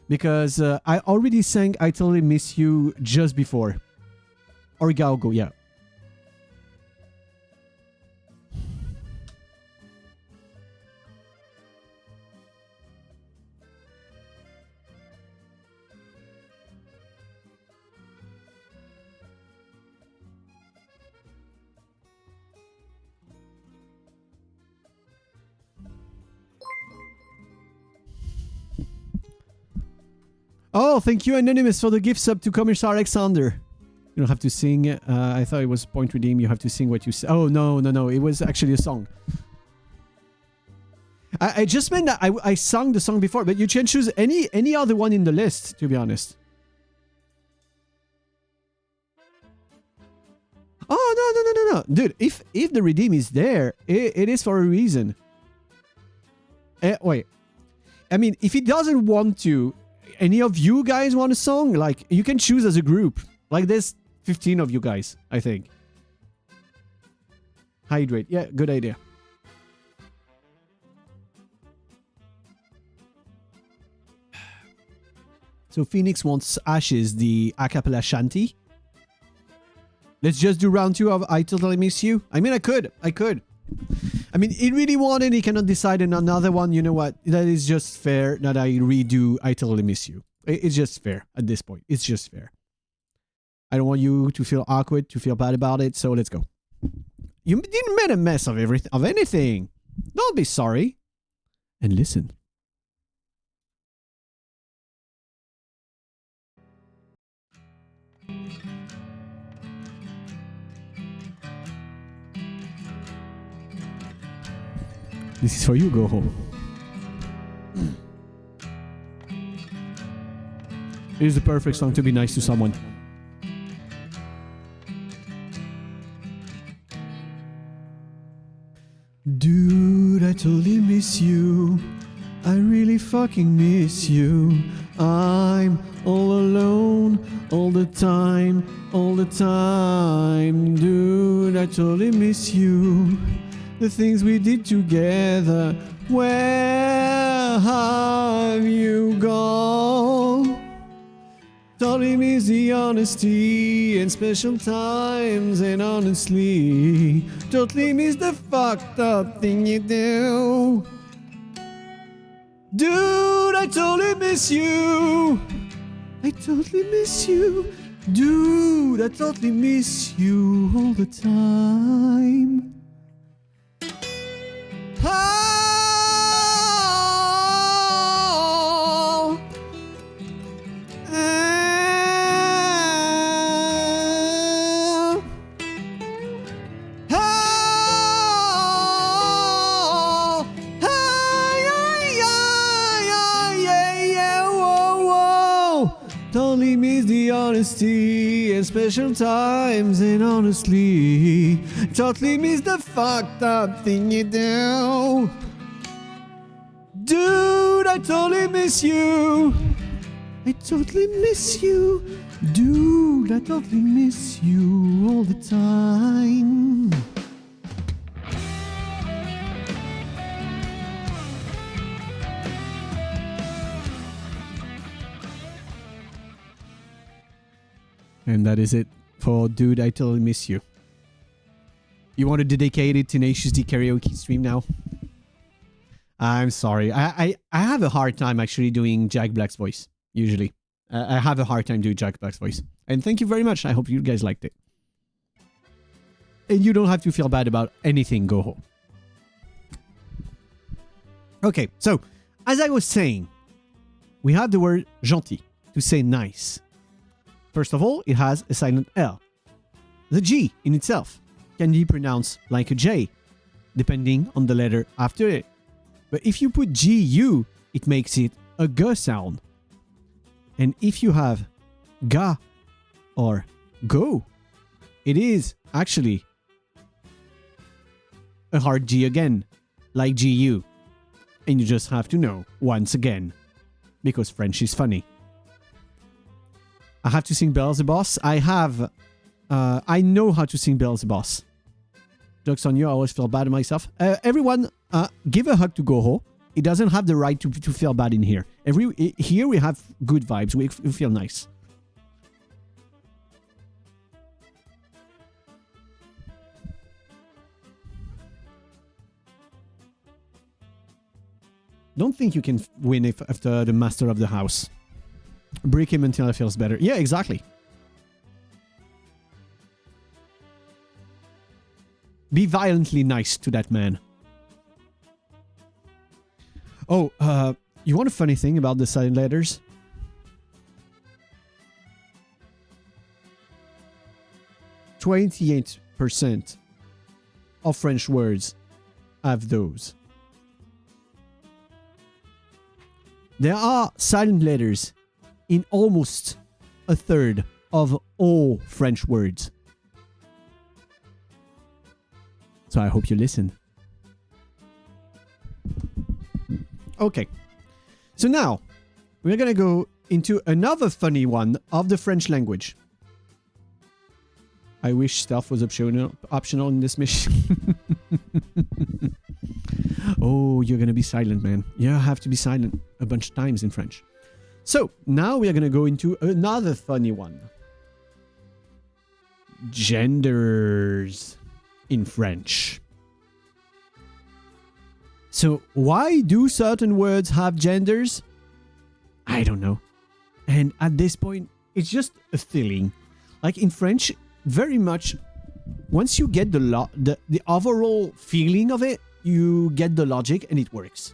[SPEAKER 1] Because I already sang I Totally Miss You just before. Or Gaogo, yeah. Oh, thank you, Anonymous, for the gift sub to Commissar Alexander. You don't have to sing. I thought it was point redeem. You have to sing what you say. Oh, no. It was actually a song. I just meant that I sang the song before, but you can choose any other one in the list, to be honest. Oh, no. Dude, if the redeem is there, it is for a reason. Wait. I mean, if he doesn't want to... Any of you guys want a song? Like, you can choose as a group. Like, there's 15 of you guys, I think. Hydrate. Yeah, good idea. So, Phoenix wants Ashes, the a cappella shanty. Let's just do round 2 of I Totally Miss You. I mean, I could. I mean, he really wanted, he cannot decide on another one. You know what? That is just fair that I redo I Totally Miss You. It's just fair at this point. It's just fair. I don't want you to feel awkward, to feel bad about it, so let's go. You didn't make a mess of anything. Don't be sorry. And listen. This is for you, go home. It is the perfect song to be nice to someone. Dude, I totally miss you. I really fucking miss you. I'm all alone all the time, all the time. Dude, I totally miss you. The things we did together. Where have you gone? Totally miss the honesty and special times, and honestly, totally miss the fucked up thing you do. Dude, I totally miss you. I totally miss you. Dude, I totally miss you all the time. Totally miss the honesty and special times, and honestly, totally miss the fucked up thing you do. Dude, I totally miss you. I totally miss you. Dude, I totally miss you all the time. And that is it for Dude, I Totally Miss You. You want to dedicate it to Tenacious D karaoke stream now? I'm sorry. I have a hard time actually doing Jack Black's voice, usually. I have a hard time doing Jack Black's voice. And thank you very much. I hope you guys liked it. And you don't have to feel bad about anything, go home. Okay, so, as I was saying, we have the word gentil, to say nice. First of all, it has a silent L. The G in itself can be pronounced like a J, depending on the letter after it. But if you put GU, it makes it a G sound. And if you have ga or go, it is actually a hard G again, like GU. And you just have to know once again, because French is funny. I have to sing Belle's the Boss. I know how to sing Belle's the Boss. Joke's on you, I always feel bad at myself. Everyone, give a hug to Goho. He doesn't have the right to feel bad in here. Here we have good vibes. We feel nice. Don't think you can win after the master of the house. Break him until it feels better. Yeah, exactly. Be violently nice to that man. Oh, you want a funny thing about the silent letters? %28% of French words have those. There are silent letters in almost a third of all French words. So I hope you listen. Okay. So now, we're gonna go into another funny one of the French language. I wish stealth was optional in this mission. Oh, you're gonna be silent, man. You have to be silent a bunch of times in French. So, now we are going to go into another funny one. Genders in French. So, why do certain words have genders? I don't know. And at this point, it's just a feeling. Like in French, very much, once you get the overall feeling of it, you get the logic and it works.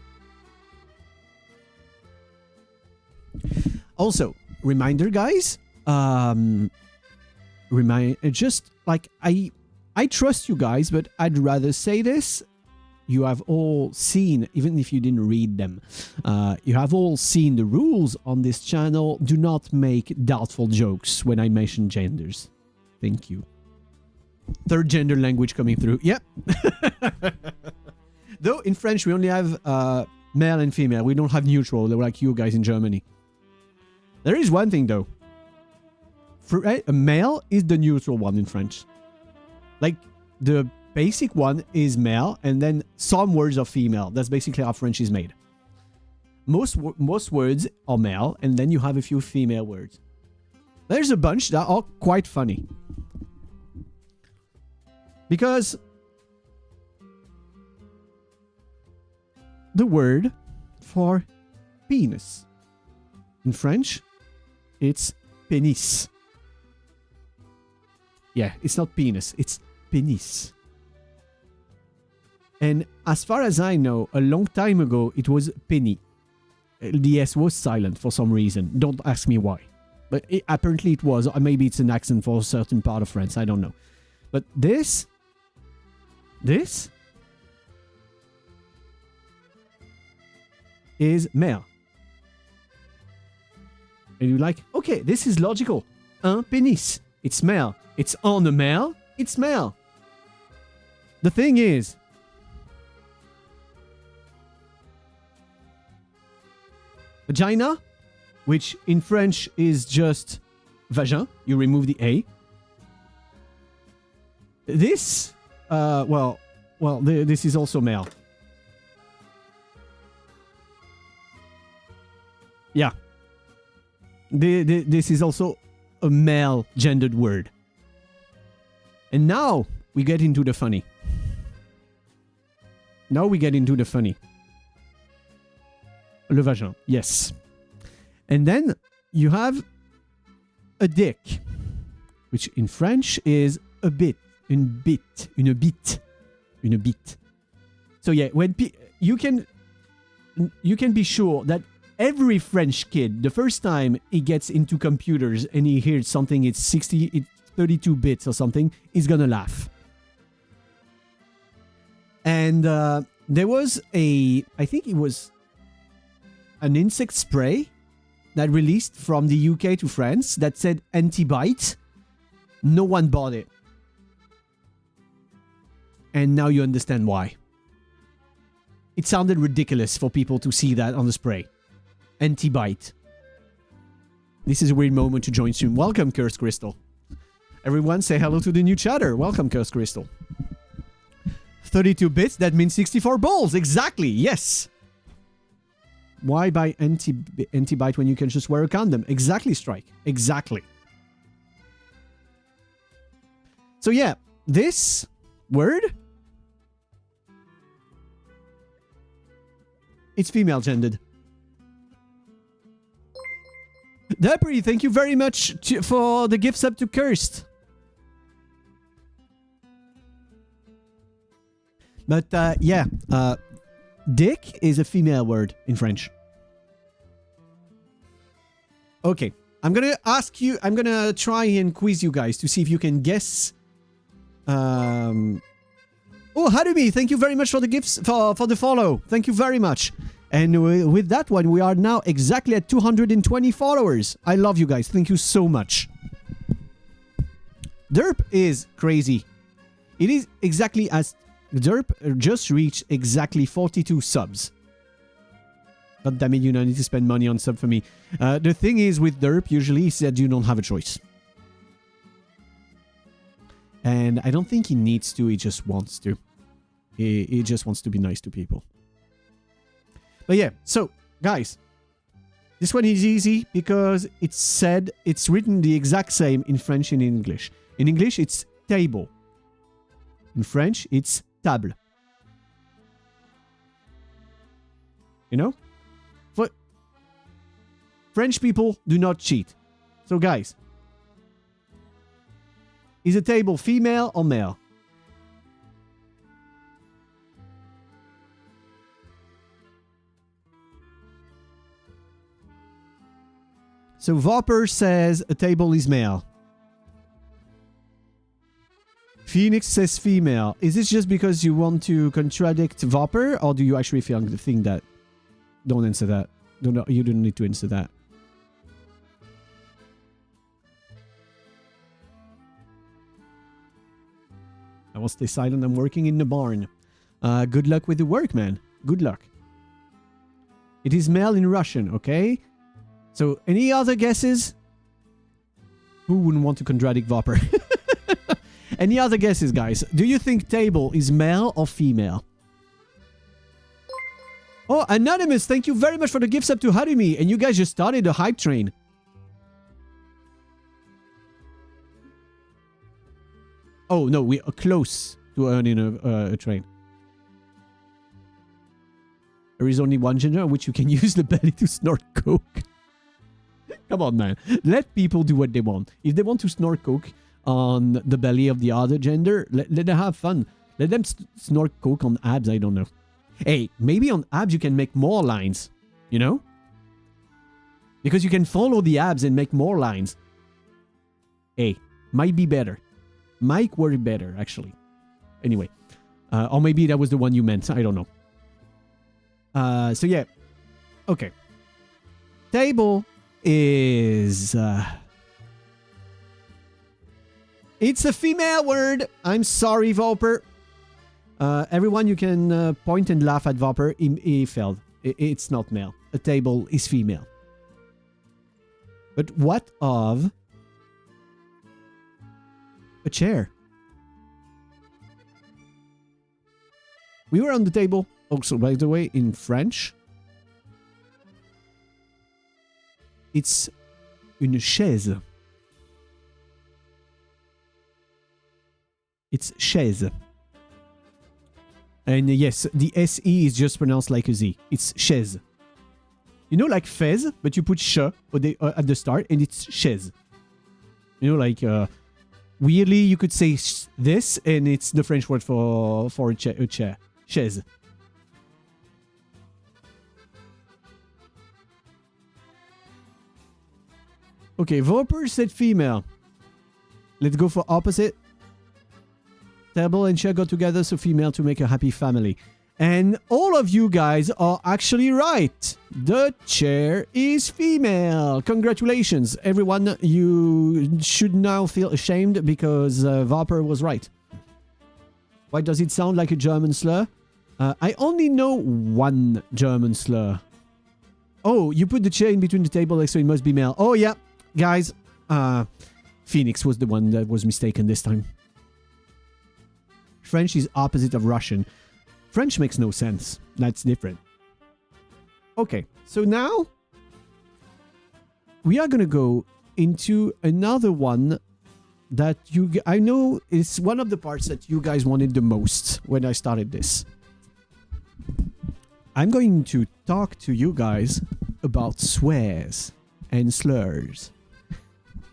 [SPEAKER 1] Also, reminder, guys, just like I trust you guys, but I'd rather say this. You have all seen, even if you didn't read them, you have all seen the rules on this channel. Do not make doubtful jokes when I mention genders. Thank you. Third gender language coming through. Yep. Though in French, we only have male and female. We don't have neutral, like you guys in Germany. There is one thing, though. A male is the neutral one in French. Like, the basic one is male, and then some words are female. That's basically how French is made. Most words are male, and then you have a few female words. There's a bunch that are quite funny. Because the word for penis in French, it's pénis. Yeah, it's not penis, it's pénis. And as far as I know, a long time ago, it was penny. The S was silent for some reason. Don't ask me why. But apparently it was. Or maybe it's an accent for a certain part of France. I don't know. But this is male. And you're like, okay, this is logical. Un pénis. It's male. It's on a male. It's male. The thing is, vagina, which in French is just vagin. You remove the A. This, this is also male. Yeah. This is also a male gendered word. And now we get into the funny. Le vagin, yes. And then you have a dick, which in French is a bit, une bite. So yeah, when you can be sure that every French kid, the first time he gets into computers and he hears something, it's 32 bits or something, he's gonna laugh. And there was I think it was an insect spray that released from the UK to France that said anti-bite. No one bought it. And now you understand why. It sounded ridiculous for people to see that on the spray. Anti-bite. This is a weird moment to join soon. Welcome, Cursed Crystal. Everyone say hello to the new chatter. Welcome, Cursed Crystal. 32 bits, that means 64 balls. Exactly, yes. Why buy anti-bite when you can just wear a condom? Exactly, Strike. Exactly. So yeah, this word, it's female gendered. Dapri, thank you very much for the gift sub to Cursed. But yeah, dick is a female word in French. Okay, I'm gonna ask you, I'm gonna try and quiz you guys to see if you can guess. Oh, Harumi, thank you very much for the gifts, for the follow. Thank you very much. And with that one, we are now exactly at 220 followers. I love you guys. Thank you so much. Derp is crazy. It is exactly as... Derp just reached exactly 42 subs. God damn it, you don't need to spend money on sub for me. The thing is with Derp, usually is that you don't have a choice. And I don't think he needs to, he just wants to. He just wants to be nice to people. But yeah, so, guys. This one is easy because it's written the exact same in French and in English. In English, it's table. In French, it's table. You know? French people do not cheat. So guys, is a table female or male? So Vopper says a table is male. Phoenix says female. Is this just because you want to contradict Vopper, or do you actually think that? Don't answer that. You don't need to answer that. I will stay silent. I'm working in the barn. Good luck with the work, man. Good luck. It is male in Russian, okay? So, any other guesses? Who wouldn't want to contradict Vopper? Any other guesses, guys? Do you think table is male or female? Oh, Anonymous, thank you very much for the gift sub to Harumi. And you guys just started a hype train. Oh, no, we are close to earning a train. There is only one gender on which you can use the belly to snort coke. Come on, man. Let people do what they want. If they want to snort coke on the belly of the other gender, let them have fun. Let them snort coke on abs, I don't know. Hey, maybe on abs you can make more lines, you know? Because you can follow the abs and make more lines. Hey, might be better. Might work better, actually. Anyway. Or maybe that was the one you meant. I don't know. So yeah. Okay. Table is... it's a female word. I'm sorry, Vopper. Everyone, you can point and laugh at Vopper. He failed. It's not male. A table is female. But what of a chair? We were on the table. Also, by the way, in French, it's une chaise. It's chaise. And yes, the SE is just pronounced like a Z. It's chaise. You know, like fez, but you put sh at the start, and it's chaise. You know, like, weirdly, you could say this, and it's the French word for a chair. Chaise. Okay, Vopper said female. Let's go for opposite. Table and chair go together, so female to make a happy family. And all of you guys are actually right. The chair is female. Congratulations, everyone. You should now feel ashamed because Vopper was right. Why does it sound like a German slur? I only know one German slur. Oh, you put the chair in between the table, so it must be male. Oh, yeah. Guys, Phoenix was the one that was mistaken this time. French is opposite of Russian. French makes no sense. That's different. Okay, so now we are going to go into another one that I know is one of the parts that you guys wanted the most when I started this. I'm going to talk to you guys about swears and slurs.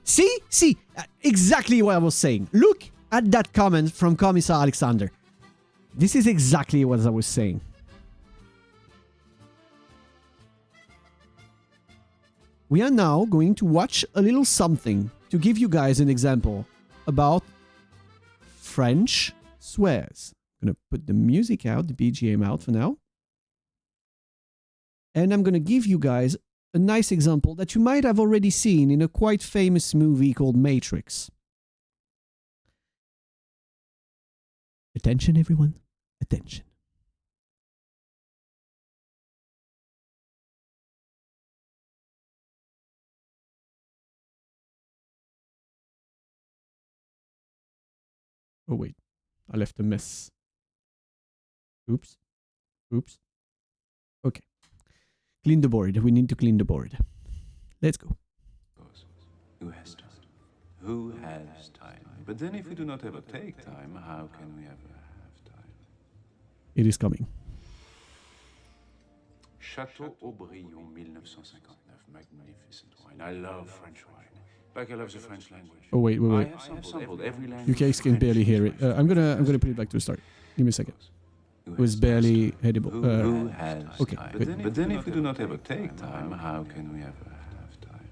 [SPEAKER 1] See, exactly what I was saying. Look at that comment from Commissar Alexander. This is exactly what I was saying. We are now going to watch a little something to give you guys an example about French swears. I'm going to put the music out, the BGM out for now. And I'm going to give you guys a nice example that you might have already seen in a quite famous movie called Matrix. Attention, everyone. Attention. Oh, wait. I left a mess. Oops. Okay. Clean the board. We need to clean the board. Let's go.
[SPEAKER 2] Who has time? Who has time? But then if we do not ever take time, how can we ever have time?
[SPEAKER 1] It is coming.
[SPEAKER 2] Château Aubryon, 1959. magnificent wine. I love French wine. Like I love the French language.
[SPEAKER 1] Oh wait.
[SPEAKER 2] I have sampled every language.
[SPEAKER 1] You guys can barely hear it. I'm gonna put it back to the start. Give me a second. It was barely edible.
[SPEAKER 2] Who has
[SPEAKER 1] okay,
[SPEAKER 2] time?
[SPEAKER 1] good.
[SPEAKER 2] But then if we do not ever take time, how can we ever have time?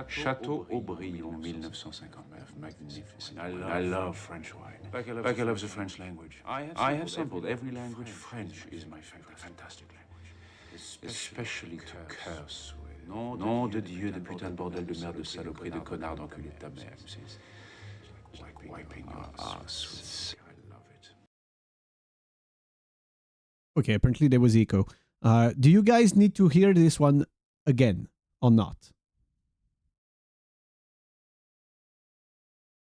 [SPEAKER 2] Château Aubryon, 1959. Magnificent. I love French wine. Like I love the French language. I have sampled every language. French is my favorite. Fantastic language. Especially to curse with. Nom de Dieu, de putain de bordel de merde de saloperie de connard d'enculé de ta mère. It's like wiping your ass with. I love it.
[SPEAKER 1] Okay, apparently there was echo. Do you guys need to hear this one again or not?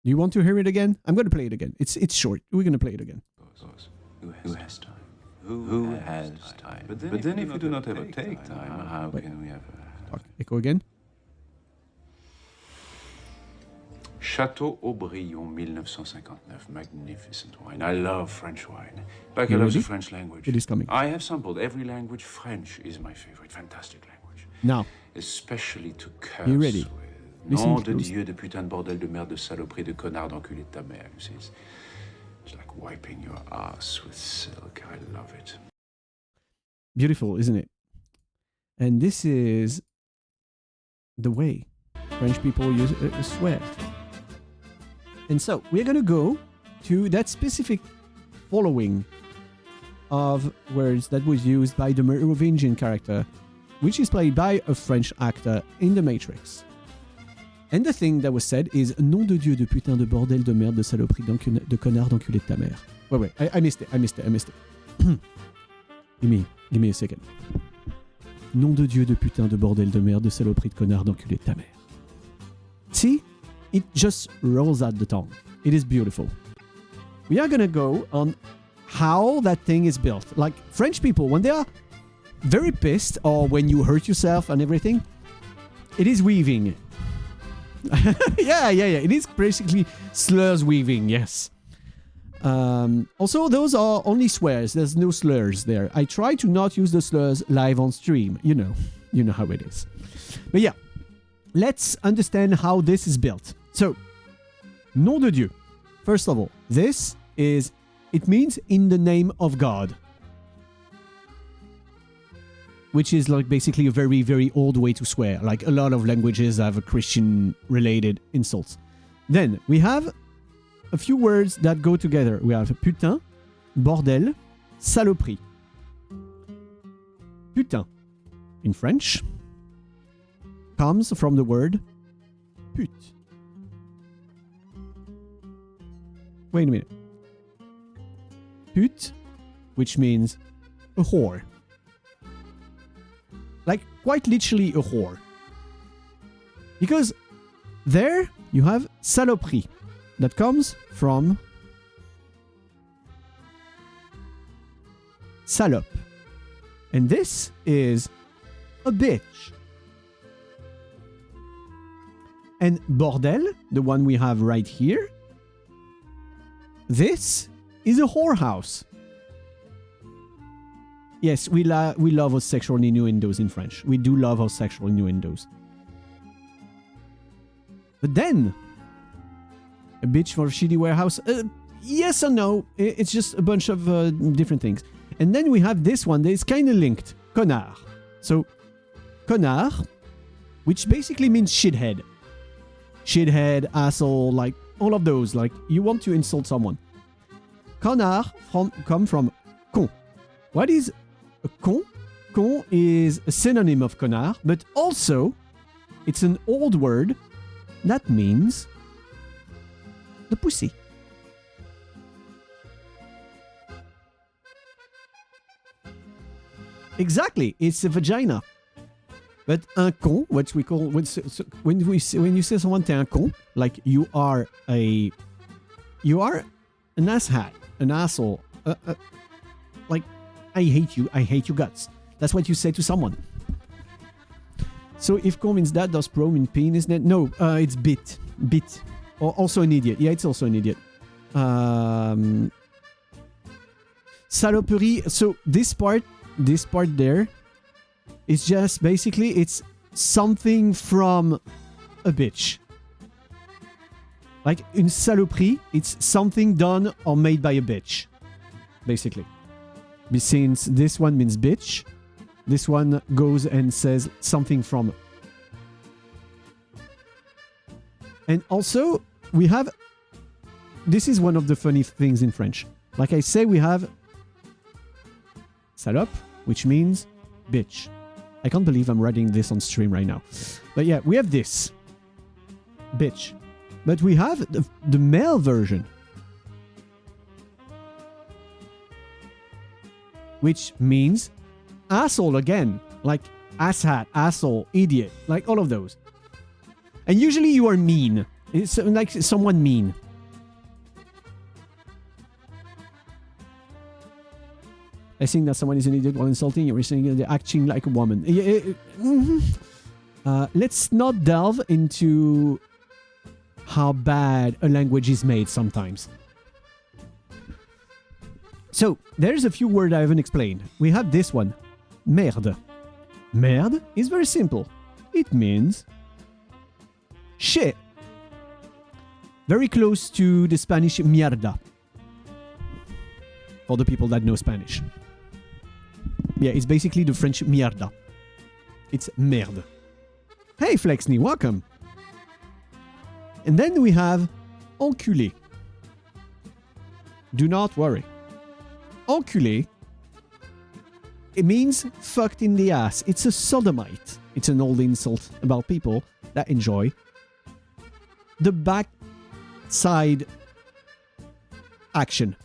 [SPEAKER 1] Do you want to hear it again? I'm going to play it again. It's short. We're going to play it again.
[SPEAKER 2] Who has time? Who has time? But then if we do not ever take time, how can we ever have time?
[SPEAKER 1] Echo again.
[SPEAKER 2] Château Aubryon, 1959. Magnificent wine. I love French wine. Like I love the French language.
[SPEAKER 1] It is coming.
[SPEAKER 2] I have sampled every language. French is my favorite. Fantastic language.
[SPEAKER 1] Now.
[SPEAKER 2] Especially to curse
[SPEAKER 1] you ready?
[SPEAKER 2] with.
[SPEAKER 1] Listen
[SPEAKER 2] Nom de Dieu, de putain de bordel de merde de saloperie de connard d'enculé de ta mère. It's like wiping your ass with silk. I love it.
[SPEAKER 1] Beautiful, isn't it? And this is the way French people use swear. And so we're going to go to that specific following of words that was used by the Merovingian character, which is played by a French actor in The Matrix. And the thing that was said is nom de Dieu, de putain de bordel de merde de saloperie de connard d'enculé de ta mère. Wait, I missed it. Give me a second. Nom de Dieu, de putain de bordel de merde de saloperie de connard d'enculé de ta mère. See? It just rolls out the tongue. It is beautiful. We are gonna go on how that thing is built. Like French people, when they are very pissed or when you hurt yourself and everything, it is weaving. yeah. It is basically slurs weaving, yes. Also, those are only swears. There's no slurs there. I try to not use the slurs live on stream. You know how it is. But yeah, let's understand how this is built. So, nom de Dieu. First of all, it means in the name of God. Which is like basically a very, very old way to swear. Like a lot of languages have Christian-related insults. Then we have a few words that go together. We have putain, bordel, saloperie. Putain, in French, comes from the word pute. Wait a minute. Pute, which means a whore. Like, quite literally a whore. Because there you have saloperie. That comes from salope. And this is a bitch. And bordel, the one we have right here, this is a whorehouse. Yes, we love our sexual innuendos in French. We do love our sexual innuendos. But then, a bitch for a shitty warehouse? Yes or no. It's just a bunch of different things. And then we have this one that is kind of linked. Connard. So, connard, which basically means shithead. Shithead, asshole, like all of those. Like, you want to insult someone. Connard come from con. What is a con? Con is a synonym of connard, but also it's an old word that means the pussy. Exactly, it's a vagina. But un con, what we call when you say someone t'es un con, like you are an asshat, an asshole, like I hate you guts. That's what you say to someone. So if con means that, does pro mean penis? No, it's bit, or also an idiot. Yeah, it's also an idiot. Saloperie. So this part this part there is just basically it's something from a bitch. Like une saloperie, it's something done or made by a bitch, basically. Since this one means bitch, this one goes and says something from. And also, we have... This is one of the funny things in French. Like I say, we have salope, which means bitch. I can't believe I'm writing this on stream right now. But yeah, we have this. Bitch. But we have the male version. Which means asshole again. Like asshat, asshole, idiot. Like all of those. And usually you are mean. It's like someone mean. I think that someone is an idiot while insulting you. You're saying they're acting like a woman. Let's not delve into how bad a language is made sometimes. So, there's a few words I haven't explained. We have this one. Merde. Merde is very simple. It means shit. Very close to the Spanish mierda. For the people that know Spanish. Yeah, it's basically the French mierda. It's merde. Hey Flexney, welcome. And then we have enculé. Do not worry. Enculé, it means fucked in the ass. It's a sodomite. It's an old insult about people that enjoy the backside action.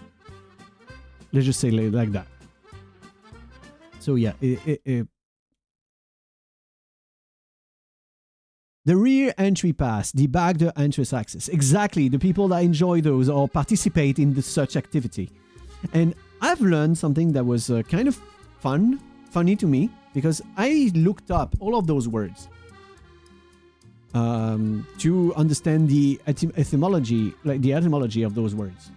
[SPEAKER 1] Let's just say like that. So yeah, the rear entry pass, the back door entrance access. Exactly, the people that enjoy those or participate in such activity. And I've learned something that was kind of funny to me, because I looked up all of those words to understand the etymology, like the etymology of those words.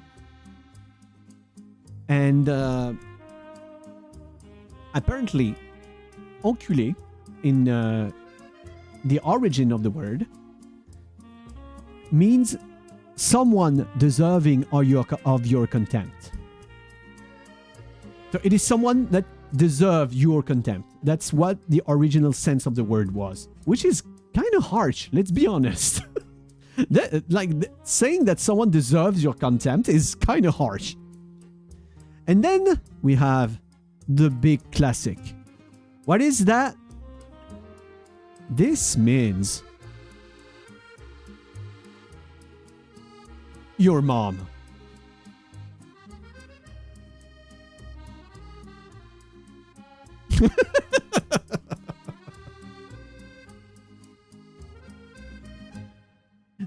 [SPEAKER 1] And apparently, enculé in the origin of the word means someone deserving of your contempt. So it is someone that deserves your contempt. That's what the original sense of the word was, which is kind of harsh, let's be honest. Saying that someone deserves your contempt is kind of harsh. And then we have the big classic. What is that? This means your mom.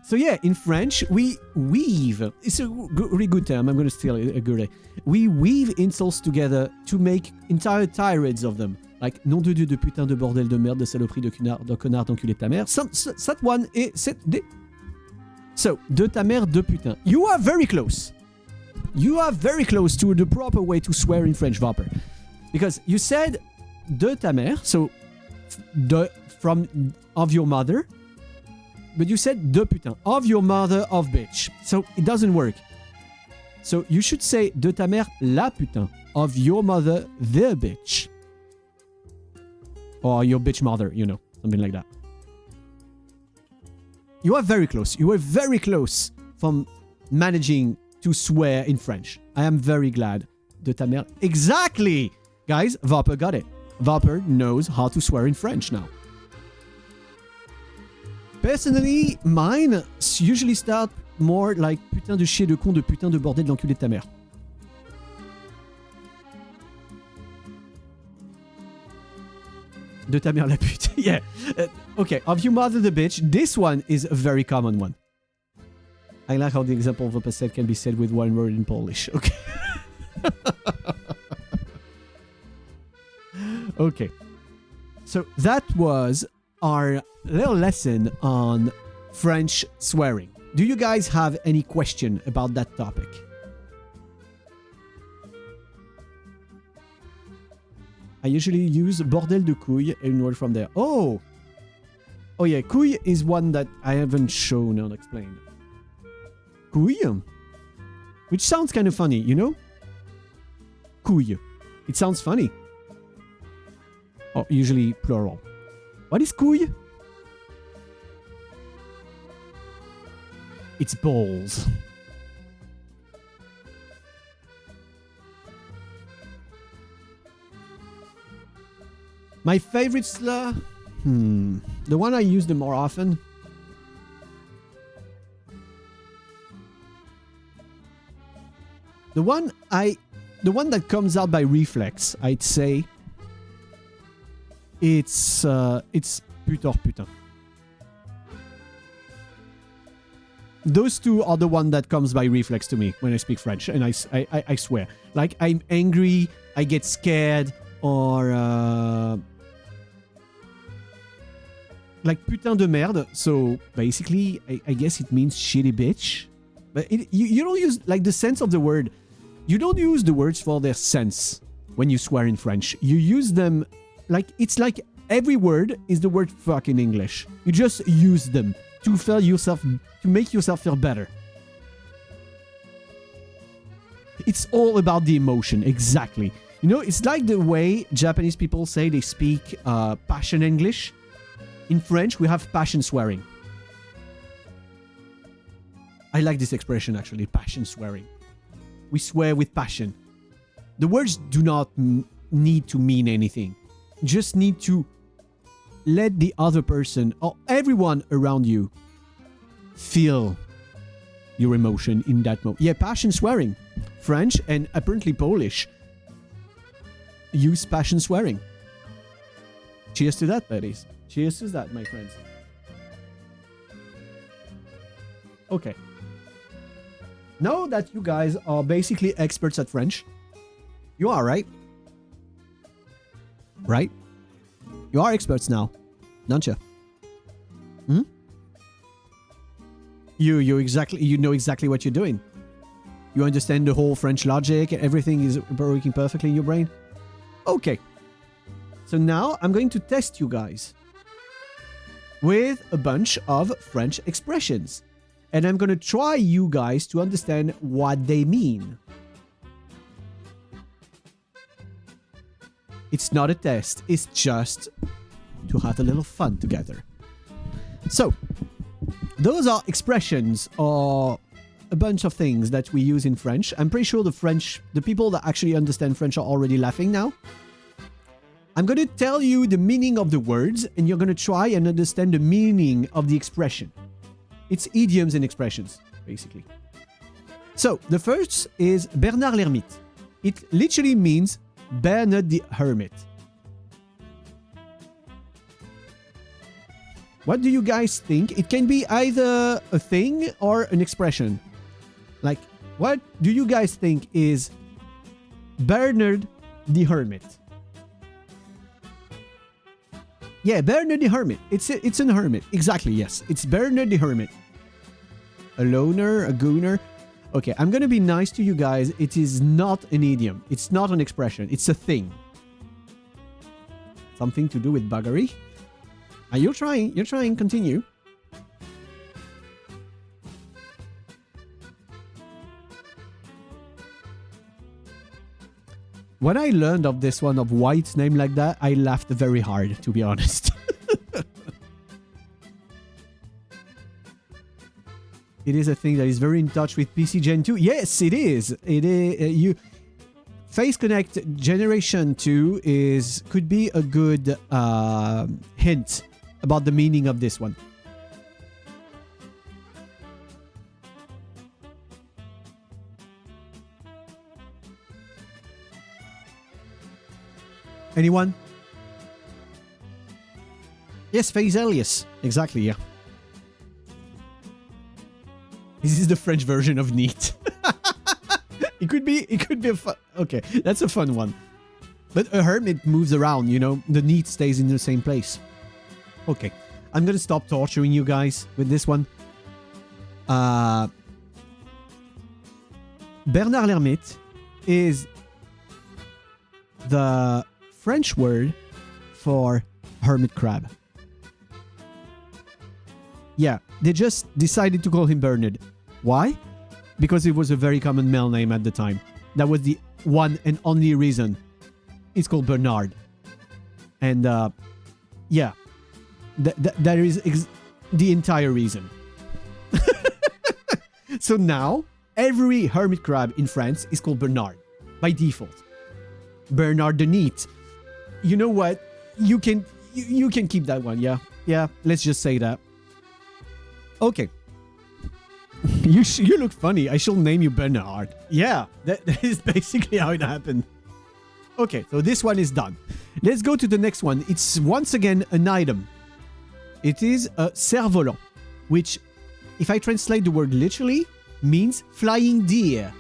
[SPEAKER 1] So yeah, in French, we weave. It's a really good term. I'm going to steal a good. We weave insults together to make entire tirades of them. Like, nom de Dieu, de putain, de bordel, de merde, de saloperie, de connard, d'enculé de ta mère. That one is... So, de ta mère, de putain. You are very close. You are very close to the proper way to swear in French, Vapor. Because you said de ta mère, so of your mother, but you said de putain, of your mother of bitch. So it doesn't work. So you should say de ta mère la putain, of your mother the bitch. Or your bitch mother, you know, something like that. You are very close. You were very close from managing to swear in French. I am very glad. De ta mère. Exactly! Guys, Vapor got it. Vapor knows how to swear in French now. Personally, mine usually start more like putain de chier de con de putain de bordel de l'enculé de ta mère. De ta mère la pute. Yeah. Okay, of your mother the bitch. This one is a very common one. I like how the example of a pastel can be said with one word in Polish. Okay. Okay. So that was our little lesson on French swearing. Do you guys have any question about that topic? I usually use bordel de couille and word from there. Oh! Oh yeah, couille is one that I haven't shown or explained. Couille? Which sounds kind of funny, you know? Couille. It sounds funny. Or usually plural. What is couille? It's balls. My favorite slur? The one I use the more often? The one that comes out by reflex, I'd say, it's putain putain. Those two are the one that comes by reflex to me when I speak French, and I swear. Like, I'm angry, I get scared, or like putain de merde. So basically, I guess it means shitty bitch. But you don't use, like, the sense of the word. You don't use the words for their sense when you swear in French. You use them like, it's like every word is the word fuck in English. You just use them to make yourself feel better. It's all about the emotion, exactly. You know, it's like the way Japanese people say they speak passion English. In French, we have passion swearing. I like this expression, actually, passion swearing. We swear with passion. The words do not need to mean anything. Just need to let the other person or everyone around you feel your emotion in that moment. Yeah, passion swearing. French and apparently Polish use passion swearing. Cheers to that, buddies. Cheers to that, my friends. Okay. Now that you guys are basically experts at French, you are, right? Right? You are experts now, don't you? Hmm? You know exactly what you're doing. You understand the whole French logic, everything is working perfectly in your brain. Okay. So now I'm going to test you guys with a bunch of French expressions. And I'm going to try you guys to understand what they mean. It's not a test. It's just to have a little fun together. So, those are expressions or a bunch of things that we use in French. I'm pretty sure the people that actually understand French are already laughing now. I'm going to tell you the meaning of the words, and you're going to try and understand the meaning of the expression. It's idioms and expressions, basically. So, the first is Bernard l'Ermite. It literally means Bernard the Hermit. What do you guys think? It can be either a thing or an expression. Like, what do you guys think is Bernard the Hermit? Yeah, Bernard the Hermit. It's an hermit. Exactly, yes. It's Bernard the Hermit. A loner, a gooner. Okay, I'm gonna be nice to you guys. It is not an idiom. It's not an expression. It's a thing. Something to do with buggery. You're trying. Continue. When I learned of this one, of White's name like that, I laughed very hard, to be honest. It is a thing that is very in touch with PC Gen 2. Yes, it is. It is. Face Connect Generation 2 could be a good hint about the meaning of this one. Anyone? Yes, Phase Elias. Exactly, yeah. This is the French version of neat. It could be a fun... Okay, that's a fun one. But a hermit moves around, you know? The neat stays in the same place. Okay. I'm gonna stop torturing you guys with this one. Bernard l'Ermite is the French word for hermit crab. Yeah, they just decided to call him Bernard. Why? Because it was a very common male name at the time. That was the one and only reason. It's called Bernard. And yeah, that is the entire reason. So now, every hermit crab in France is called Bernard by default. Bernard the Neat. You know what? You can keep that one, yeah? Yeah, let's just say that. Okay. You look funny. I shall name you Bernard. Yeah, that is basically how it happened. Okay, so this one is done. Let's go to the next one. It's once again an item. It is a cerf-volant, which, if I translate the word literally, means flying deer.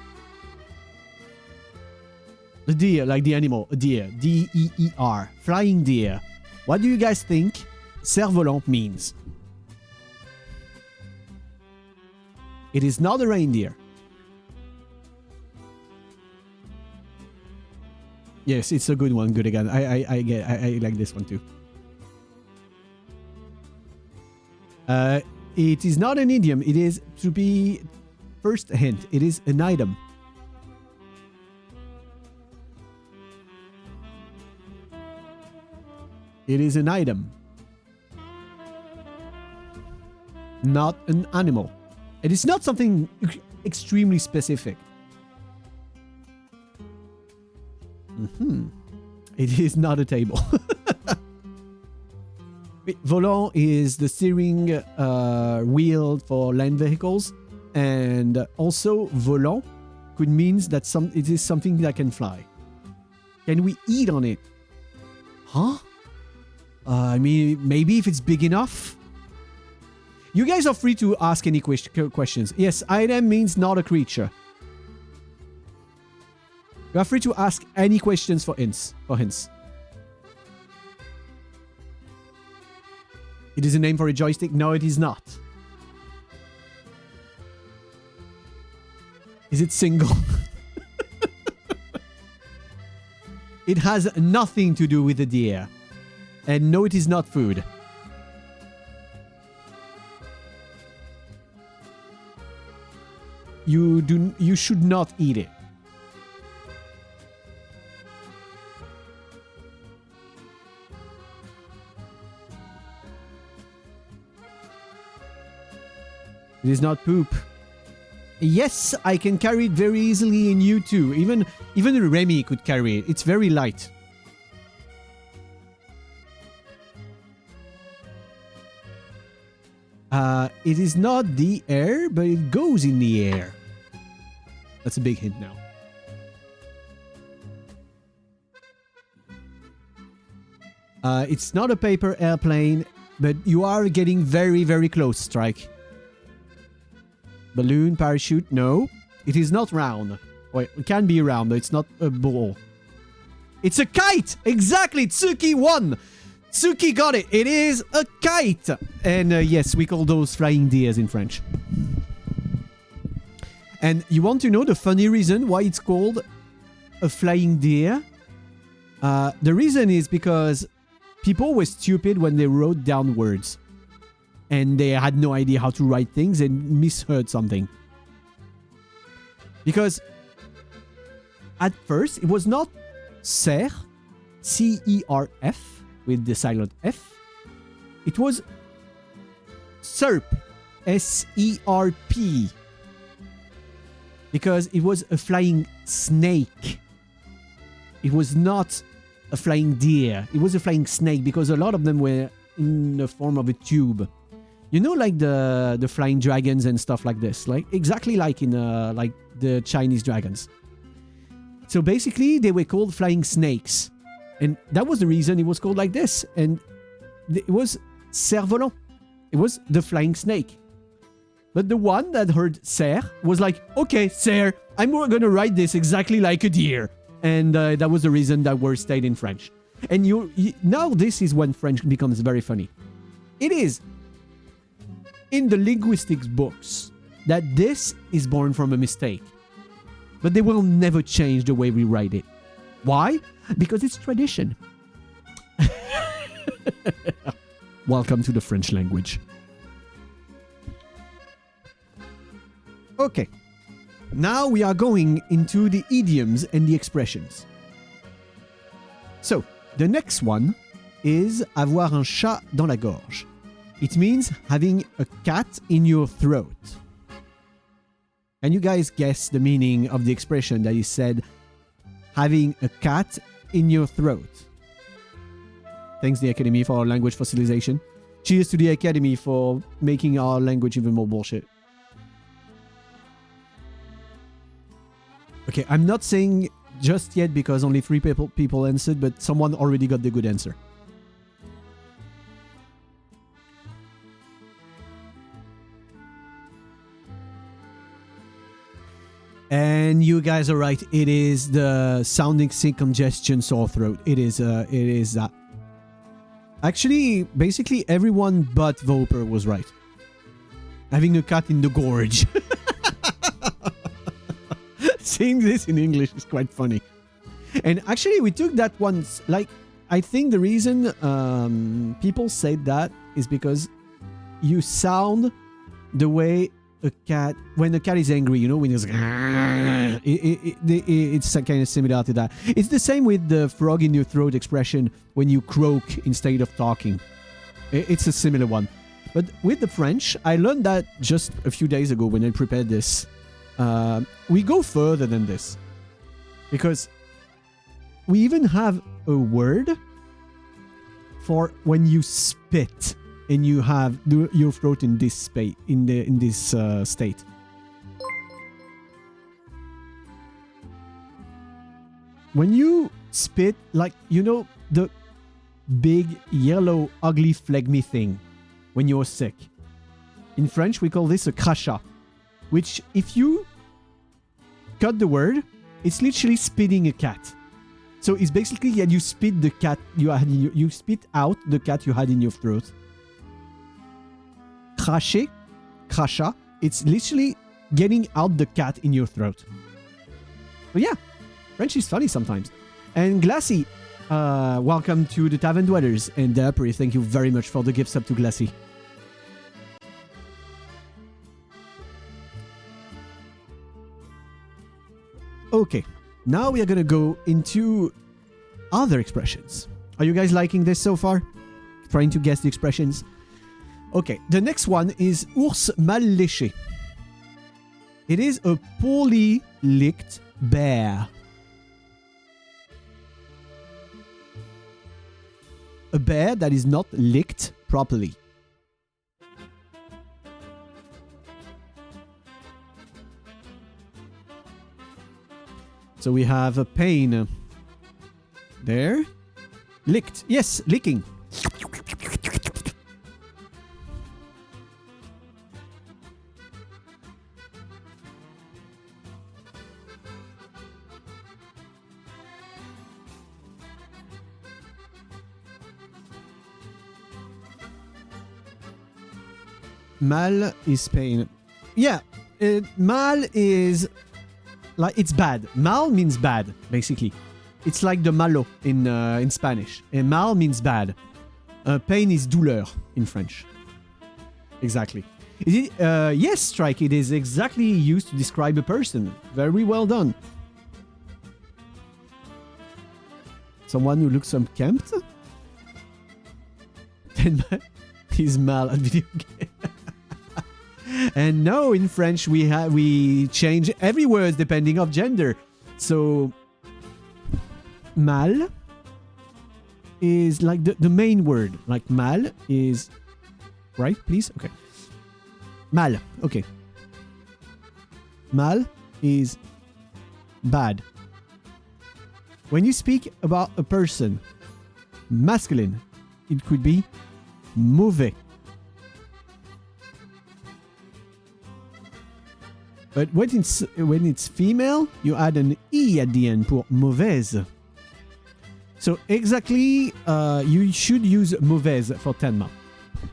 [SPEAKER 1] The deer, like the animal, a deer. D-E-E-R. Flying deer. What do you guys think cerf-volant means? It is not a reindeer. Yes, it's a good one. Good again. I like this one too. It is not an idiom. It is, to be first hint, it is an item. It is an item. Not an animal. It is not something extremely specific. It is not a table. Volant is the steering wheel for land vehicles, and also volant could mean that it is something that can fly. Can we eat on it? Huh? I mean, maybe if it's big enough. You guys are free to ask any questions. Yes, item means not a creature. You are free to ask any questions for hints. It is a name for a joystick? No, it is not. Is it single? It has nothing to do with the deer. And no, it is not food. You should not eat it. It is not poop. Yes, I can carry it very easily, and you too. Even Remy could carry it. It's very light. It is not the air, but it goes in the air. That's a big hint now. It's not a paper airplane, but you are getting very, very close, Strike. Balloon, parachute, no. It is not round. Wait, it can be round, but it's not a ball. It's a kite! Exactly! Tsuki won! Tsuki got it! It is a kite! And yes, we call those flying deers in French. And you want to know the funny reason why it's called a flying deer? The reason is because people were stupid when they wrote down words. And they had no idea how to write things and misheard something. Because at first, it was not cerf, C-E-R-F, with the silent F. It was serp, S-E-R-P. Because it was a flying snake. It was not a flying deer. It was a flying snake because a lot of them were in the form of a tube. You know, like the flying dragons and stuff like this, like exactly like in like the Chinese dragons. So basically, they were called flying snakes, and that was the reason it was called like this. And it was cerf-volant. It was the flying snake. But the one that heard cerf was like, okay, cerf, I'm going to write this exactly like a deer. And that was the reason that word stayed in French. And now this is when French becomes very funny. It is in the linguistics books that this is born from a mistake. But they will never change the way we write it. Why? Because it's tradition. Welcome to the French language. Okay. Now we are going into the idioms and the expressions. So, the next one is avoir un chat dans la gorge. It means having a cat in your throat. Can you guys guess the meaning of the expression that is said, having a cat in your throat? Thanks the Academy for our language fossilization. Cheers to the Academy for making our language even more bullshit. Okay, I'm not saying just yet because only 3 people answered, but someone already got the good answer. And you guys are right. It is the sounding sick, congestion, sore throat. It is that. Actually, basically everyone but Voper was right. Having a cat in the gorge. Saying this in English is quite funny. And actually, we took that once. Like, I think the reason people said that is because you sound the way a cat, when a cat is angry, you know, when it's like, it's kind of similar to that. It's the same with the frog in your throat expression when you croak instead of talking. It's a similar one. But with the French, I learned that just a few days ago when I prepared this. We go further than this. Because we even have a word for when you spit and you have your throat in this state. When you spit, like, you know, the big yellow ugly phlegmy thing when you're sick. In French, we call this a crachat, which if you cut the word, it's literally spitting a cat. So it's basically you spit the cat you spit out the cat you had in your throat. Cracher, crachat, it's literally getting out the cat in your throat. But yeah, French is funny sometimes. And Glassy, welcome to the Tavern Dwellers. And Dapri, thank you very much for the gift sub to Glassy. Okay, now we are gonna go into other expressions. Are you guys liking this so far? Trying to guess the expressions? Okay, the next one is ours mal léché. It is a poorly licked bear. A bear that is not licked properly. So we have a pain there. Licked. Yes, licking. Mal is pain. Yeah, mal is like it's bad. Mal means bad, basically. It's like the malo in Spanish. And mal means bad. Pain is douleur in French. Exactly. Yes, Strike, it is exactly used to describe a person. Very well done. Someone who looks unkempt? Then he's mal at video game. And no, in French we change every word depending of gender. So mal is like the main word. Like mal is right, please? Okay. Mal, okay. Mal is bad. When you speak about a person, masculine, it could be mauvais. But when it's female, you add an E at the end pour mauvaise. So exactly, you should use mauvaise for Tenma.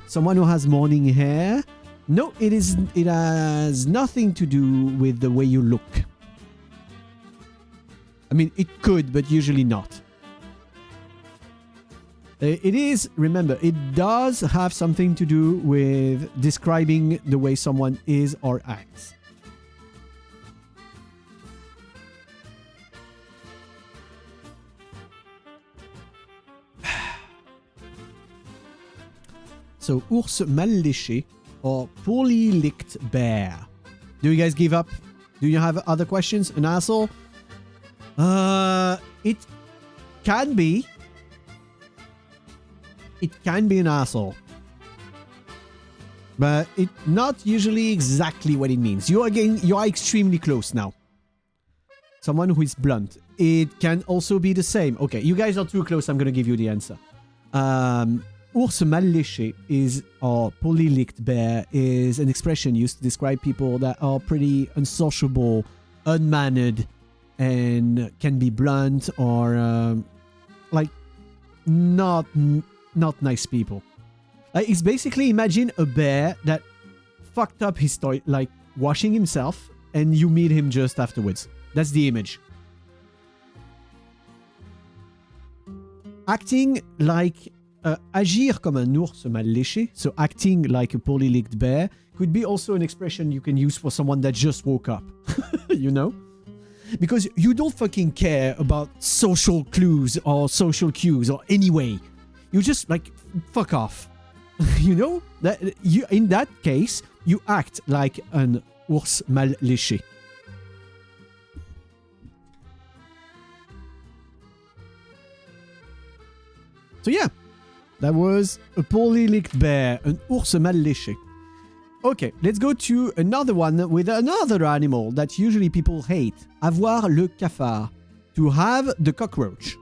[SPEAKER 1] Someone who has morning hair. No, it has nothing to do with the way you look. I mean, it could, but usually not. It is, remember, it does have something to do with describing the way someone is or acts. So, ours mal léché or poorly licked bear. Do you guys give up? Do you have other questions? An asshole? It can be. It can be an asshole. But it's not usually exactly what it means. You are extremely close now. Someone who is blunt. It can also be the same. Okay, you guys are too close. I'm going to give you the answer. Ours mal léché is, or poorly licked bear, is an expression used to describe people that are pretty unsociable, unmannered, and can be blunt or like not nice people. It's basically, imagine a bear that fucked up his toy, like washing himself, and you meet him just afterwards. That's the image. Acting like agir comme un ours mal léché, so acting like a poorly licked bear, could be also an expression you can use for someone that just woke up. You know? Because you don't fucking care about social clues or social cues or anyway. You just like fuck off. You know? That you, in that case, you act like an ours mal léché. So yeah, that was a poorly licked bear, an ours mal léché. Okay, let's go to another one with another animal that usually people hate. Avoir le cafard. To have the cockroach.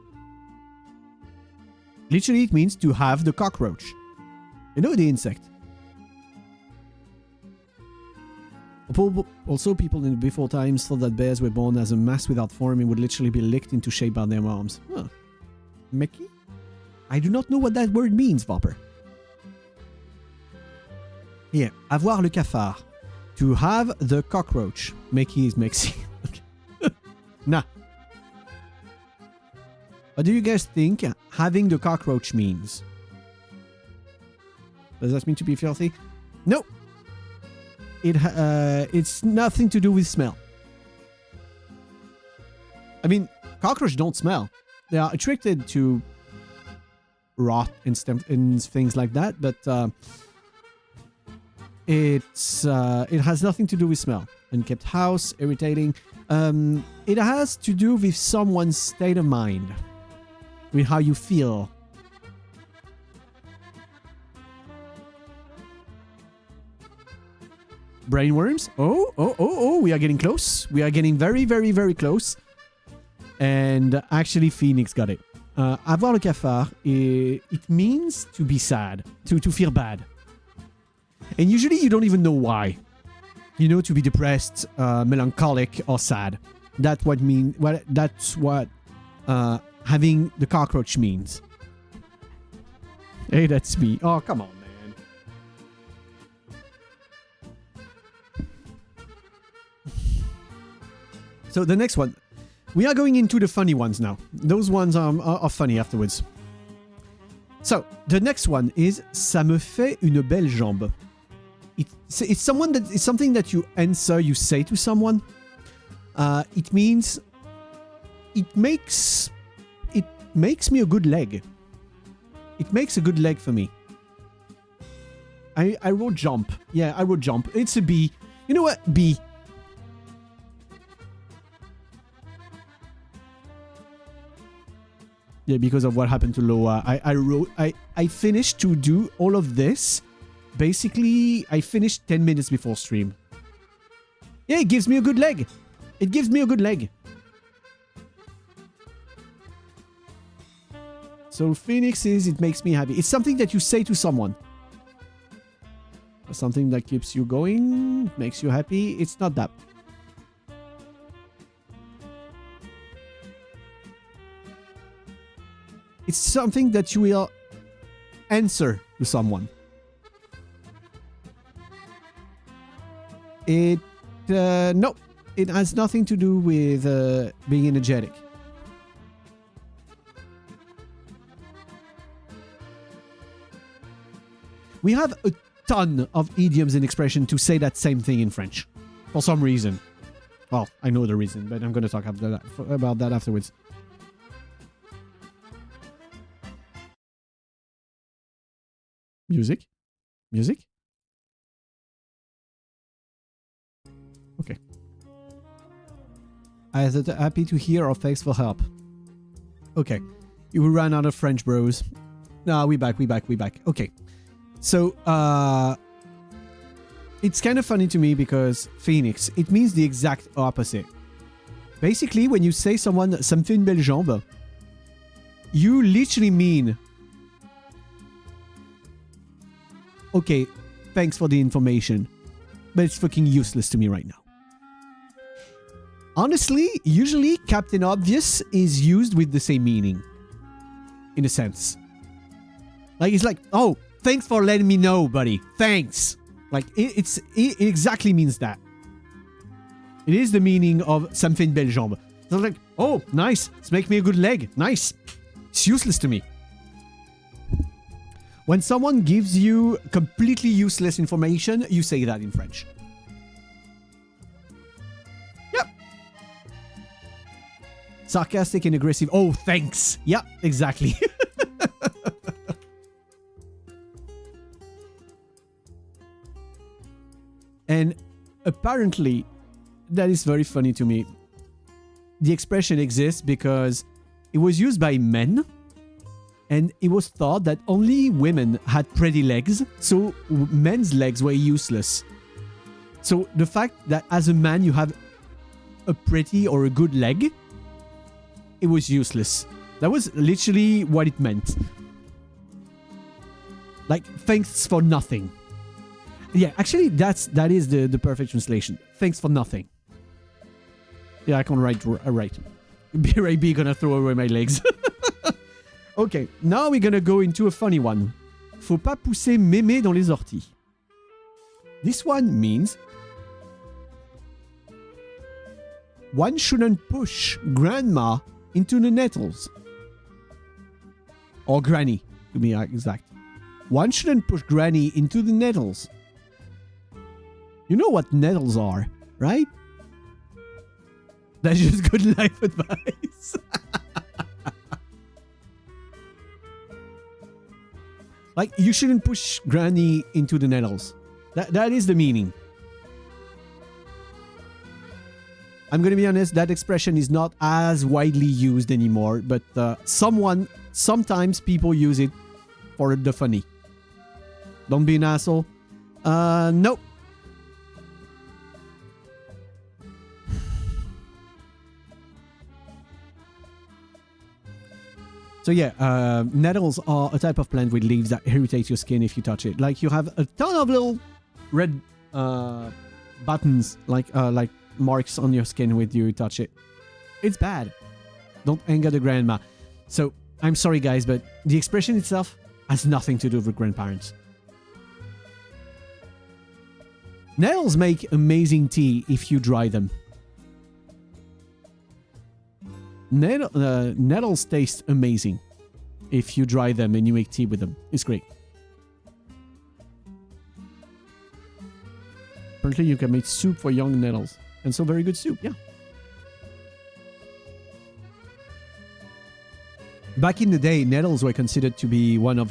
[SPEAKER 1] Literally, it means to have the cockroach. You know, the insect. Also, people in before times thought that bears were born as a mass without form and would literally be licked into shape by their arms. Huh. Mickey? I do not know what that word means, Vopper. Here, avoir le cafard. To have the cockroach. Mickey is Mexi. Nah. What do you guys think having the cockroach means? Does that mean to be filthy? No. It's nothing to do with smell. I mean, cockroaches don't smell. They are attracted to rot and things like that, but it has nothing to do with smell. Unkept house, irritating. It has to do with someone's state of mind, with how you feel. Brainworms. Oh, we are getting close. We are getting very, very, very close. And actually, Phoenix got it. Avoir le cafard, it means to be sad, to feel bad. And usually you don't even know why. You know, to be depressed, melancholic, or sad. That's what having the cockroach means. Hey, that's me. Oh, come on, man. So the next one. We are going into the funny ones now. Those ones are funny afterwards. So, the next one is ça me fait une belle jambe. It's something that you answer, you say to someone. It means it makes me a good leg. It makes a good leg for me. I wrote jump. Yeah, I wrote jump. It's a B. You know what? B. Yeah, because of what happened to Loa. I finished to do all of this. Basically, I finished 10 minutes before stream. Yeah, it gives me a good leg. It gives me a good leg. So Phoenix is, it makes me happy. It's something that you say to someone. Something that keeps you going, makes you happy. It's not that. It's something that you will answer to someone. No, it has nothing to do with being energetic. We have a ton of idioms and expression to say that same thing in French. For some reason. Well, I know the reason, but I'm going to talk about that afterwards. Music? Music? Okay. I was happy to hear, or thanks for help. Okay. You ran out of French, bros. No, we back. Okay. So, it's kind of funny to me because Phoenix, it means the exact opposite. Basically, when you say someone, ça me fait une belle jambe, you literally mean, okay, thanks for the information, but it's fucking useless to me right now. Honestly, usually Captain Obvious is used with the same meaning. In a sense. Like, it's like, oh, thanks for letting me know, buddy. Thanks. Like, it exactly means that. It is the meaning of ça me fait une belle jambe. So like, oh, nice. Let's make me a good leg. Nice. It's useless to me. When someone gives you completely useless information, you say that in French. Yep. Sarcastic and aggressive. Oh, thanks. Yep, exactly. And apparently, that is very funny to me. The expression exists because it was used by men, and it was thought that only women had pretty legs, so men's legs were useless. So the fact that as a man you have a pretty or a good leg, it was useless. That was literally what it meant. Like, thanks for nothing. Yeah, actually, that is the perfect translation. Thanks for nothing. Yeah, I can write. B gonna throw away my legs. Okay, now we're gonna go into a funny one. Faut pas pousser mémé dans les orties. This one means one shouldn't push grandma into the nettles. Or granny, to be exact. One shouldn't push granny into the nettles. You know what nettles are, right? That's just good life advice. Like, you shouldn't push granny into the nettles. That is the meaning. I'm gonna be honest, that expression is not as widely used anymore, but sometimes people use it for the funny. Don't be an asshole. Nope. So yeah, nettles are a type of plant with leaves that irritate your skin if you touch it. Like, you have a ton of little red buttons, like marks on your skin when you touch it. It's bad. Don't anger the grandma. So, I'm sorry guys, but the expression itself has nothing to do with grandparents. Nettles make amazing tea if you dry them. Nettles taste amazing if you dry them and you make tea with them. It's great. Apparently you can make soup for young nettles. And so very good soup, yeah. Back in the day, nettles were considered to be one of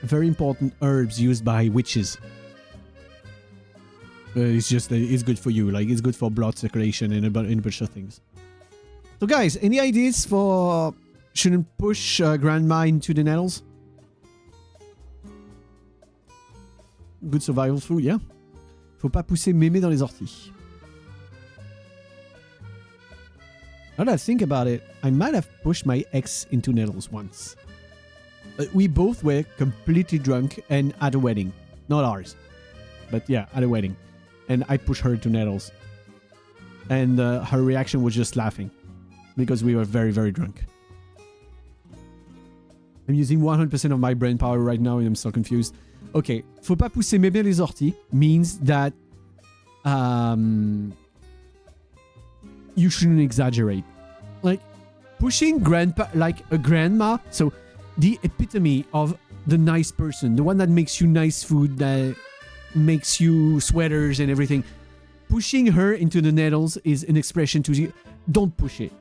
[SPEAKER 1] very important herbs used by witches. It's good for you. Like, it's good for blood circulation and a bunch of things. So guys, any ideas for shouldn't push grandma into the nettles? Good survival food, yeah. Faut pas pousser mémé dans les orties. Now that I think about it, I might have pushed my ex into nettles once. We both were completely drunk and at a wedding. Not ours. But yeah, at a wedding. And I pushed her into nettles. And her reaction was just laughing. Because we were very, very drunk. I'm using 100% of my brain power right now and I'm so confused. Okay, faut pas pousser mémé les orties means that you shouldn't exaggerate. Like, pushing like a grandma, so the epitome of the nice person, the one that makes you nice food, that makes you sweaters and everything. Pushing her into the nettles is an expression to you. Don't push it.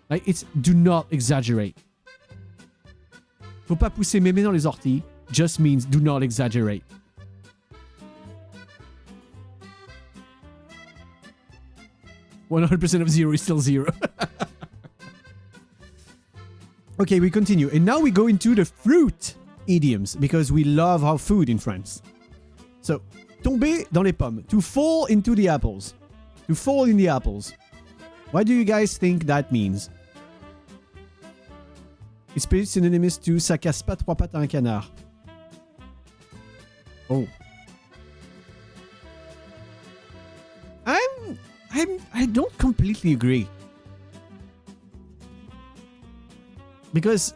[SPEAKER 1] Like, it's do not exaggerate. Faut pas pousser mémé dans les orties just means do not exaggerate. %100% of 0 is still 0. Okay, we continue. And now we go into the fruit idioms because we love our food in France. So, tomber dans les pommes. To fall into the apples. To fall in the apples. What do you guys think that means? It's pretty synonymous to ça casse pas trois pattes à un canard. Oh. I don't completely agree. Because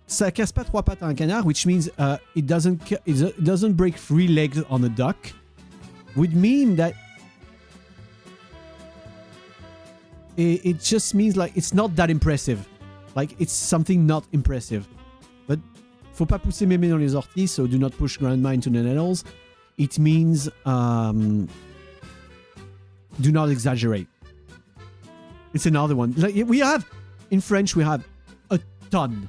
[SPEAKER 1] ça casse pas trois pattes à un canard, which means it doesn't break 3 legs on a duck, would mean that it just means like it's not that impressive. Like it's something not impressive. But faut pas pousser mémé dans les orties, so do not push grandma into the nettles. It means do not exaggerate. It's another one. Like we have in French, we have a ton,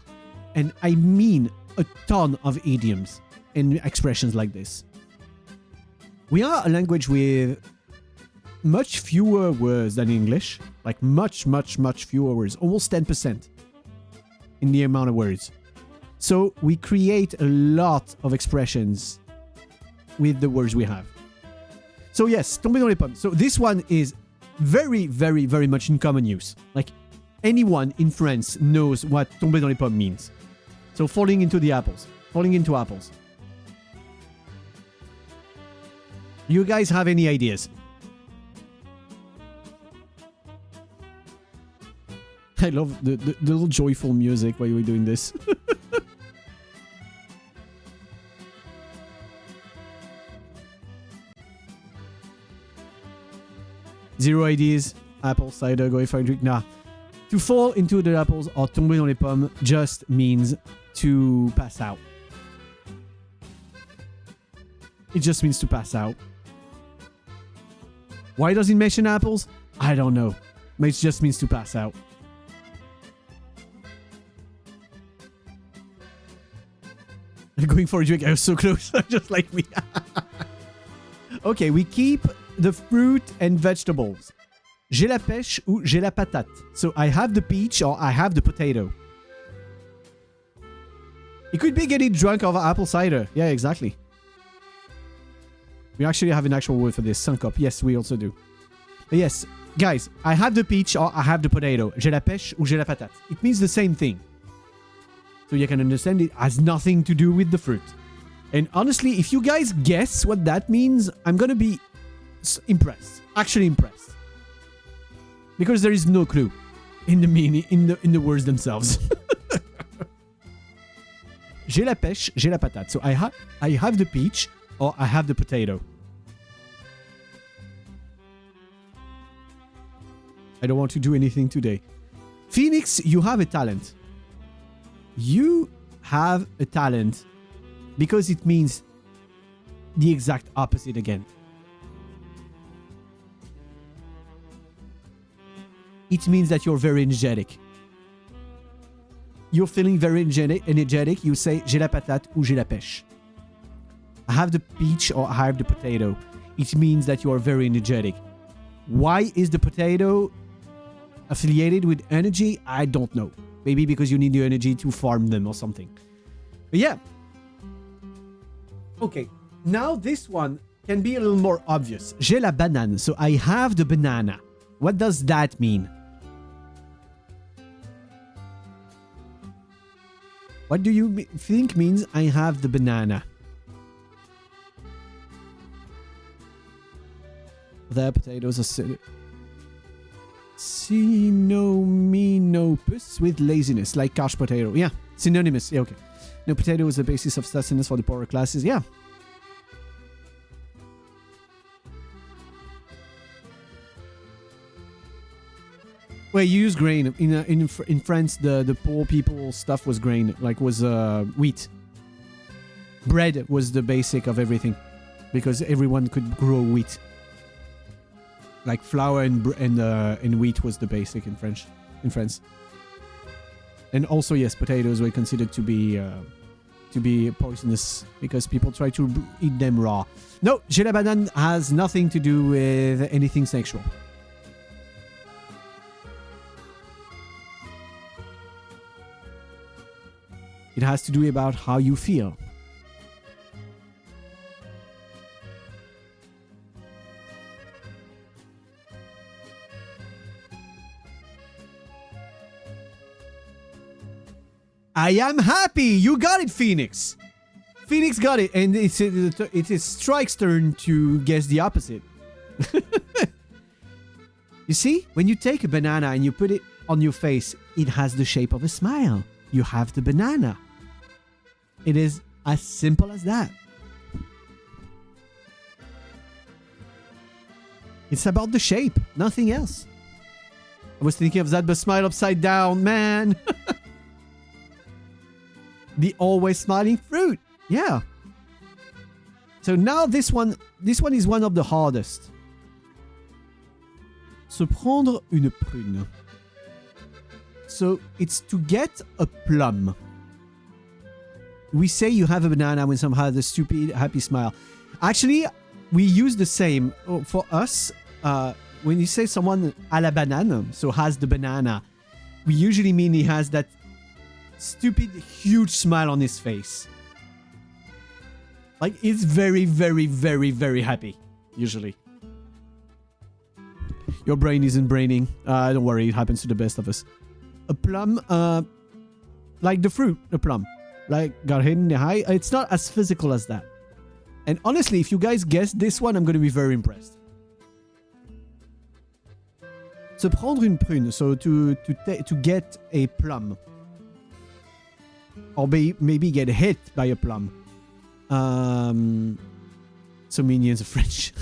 [SPEAKER 1] and I mean a ton of idioms and expressions like this. We are a language with much fewer words than English, like much fewer words, almost 10% in the amount of words. So we create a lot of expressions with the words we have. So yes, tomber dans les pommes. So this one is very much in common use. Like anyone in France knows what tomber dans les pommes means. So falling into the apples, falling into apples. You guys have any ideas? I love the little joyful music while we're doing this. Zero ideas. Apple cider, going for a drink. Nah. To fall into the apples or tomber dans les pommes just means to pass out. It just means to pass out. Why does it mention apples? I don't know. But it just means to pass out. Going for a drink. I was so close. Just like me. Okay, we keep the fruit and vegetables. J'ai la pêche ou j'ai la patate. So I have the peach or I have the potato. It could be getting drunk over apple cider. Yeah, exactly. We actually have an actual word for this. Syncope. Yes, we also do. But yes, guys, I have the peach or I have the potato. J'ai la pêche ou j'ai la patate. It means the same thing. So you can understand it has nothing to do with the fruit. And honestly, if you guys guess what that means, I'm gonna be impressed. Actually impressed. Because there is no clue in the meaning, in the words themselves. J'ai la pêche, j'ai la patate. So I have the peach or I have the potato. I don't want to do anything today. Phoenix, you have a talent. You have a talent because it means the exact opposite again. It means that you're very energetic. You're feeling very energetic. You say, j'ai la patate ou j'ai la pêche. I have the peach or I have the potato. It means that you are very energetic. Why is the potato affiliated with energy? I don't know. Maybe because you need the energy to farm them or something. But yeah. Okay. Now this one can be a little more obvious. J'ai la banane. So I have the banana. What does that mean? What do you think means I have the banana? The potatoes are synonymous with laziness, like couch potato. Yeah, synonymous. Yeah, okay. No, potato is the basis of sustenance for the poorer classes. Yeah. Well, you use grain. In France, the poor people stuff was grain, like was wheat. Bread was the basic of everything because everyone could grow wheat. Like flour and wheat was the basic in France. And also, yes, potatoes were considered to be poisonous because people try to eat them raw. No, J'ai la banane has nothing to do with anything sexual. It has to do about how you feel. I am happy. You got it, Phoenix. Phoenix got it, and it is Strike's turn to guess the opposite. You see, when you take a banana and you put it on your face, it has the shape of a smile. You have the banana. It is as simple as that. It's about the shape, nothing else. I was thinking of that, but smile upside down, man. The always smiling fruit. Yeah. So now this one is one of the hardest. Se prendre une prune. So it's to get a plum. We say you have a banana when someone has a stupid happy smile. Actually, we use the same. For us, when you say someone a la banane, so has the banana, we usually mean he has that stupid huge smile on his face. Like, he's very, very, very, very happy, usually. Your brain isn't braining. Don't worry, it happens to the best of us. A plum, like the fruit, a plum. Like, got hit in the eye. It's not as physical as that. And honestly, if you guys guess this one, I'm going to be very impressed. Se prendre une prune, so to get a plum. Or maybe get hit by a plum. So minions are French.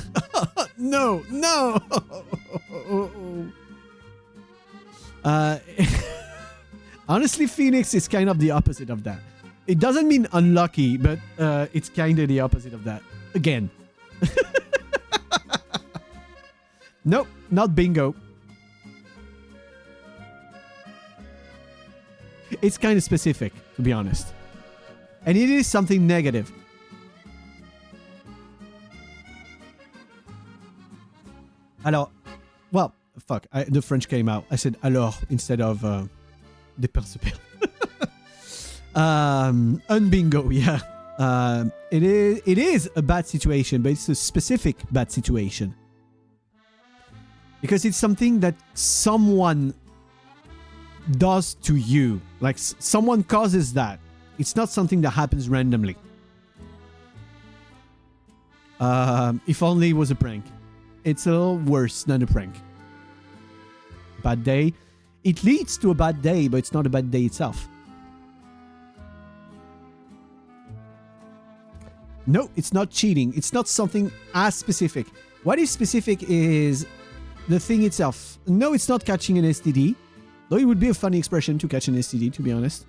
[SPEAKER 1] No. Honestly, Phoenix is kind of the opposite of that. It doesn't mean unlucky, but it's kind of the opposite of that. Again. Nope, not bingo. It's kind of specific, to be honest. And it is something negative. Alors, well, fuck, the French came out. I said alors instead of des pains se perdent. Unbingo, yeah. It is a bad situation, but it's a specific bad situation. Because it's something that someone does to you. Like, someone causes that. It's not something that happens randomly. If only it was a prank. It's a little worse than a prank. Bad day. It leads to a bad day, but it's not a bad day itself. No, it's not cheating. It's not something as specific. What is specific is the thing itself. No, it's not catching an STD. Though it would be a funny expression to catch an STD, to be honest.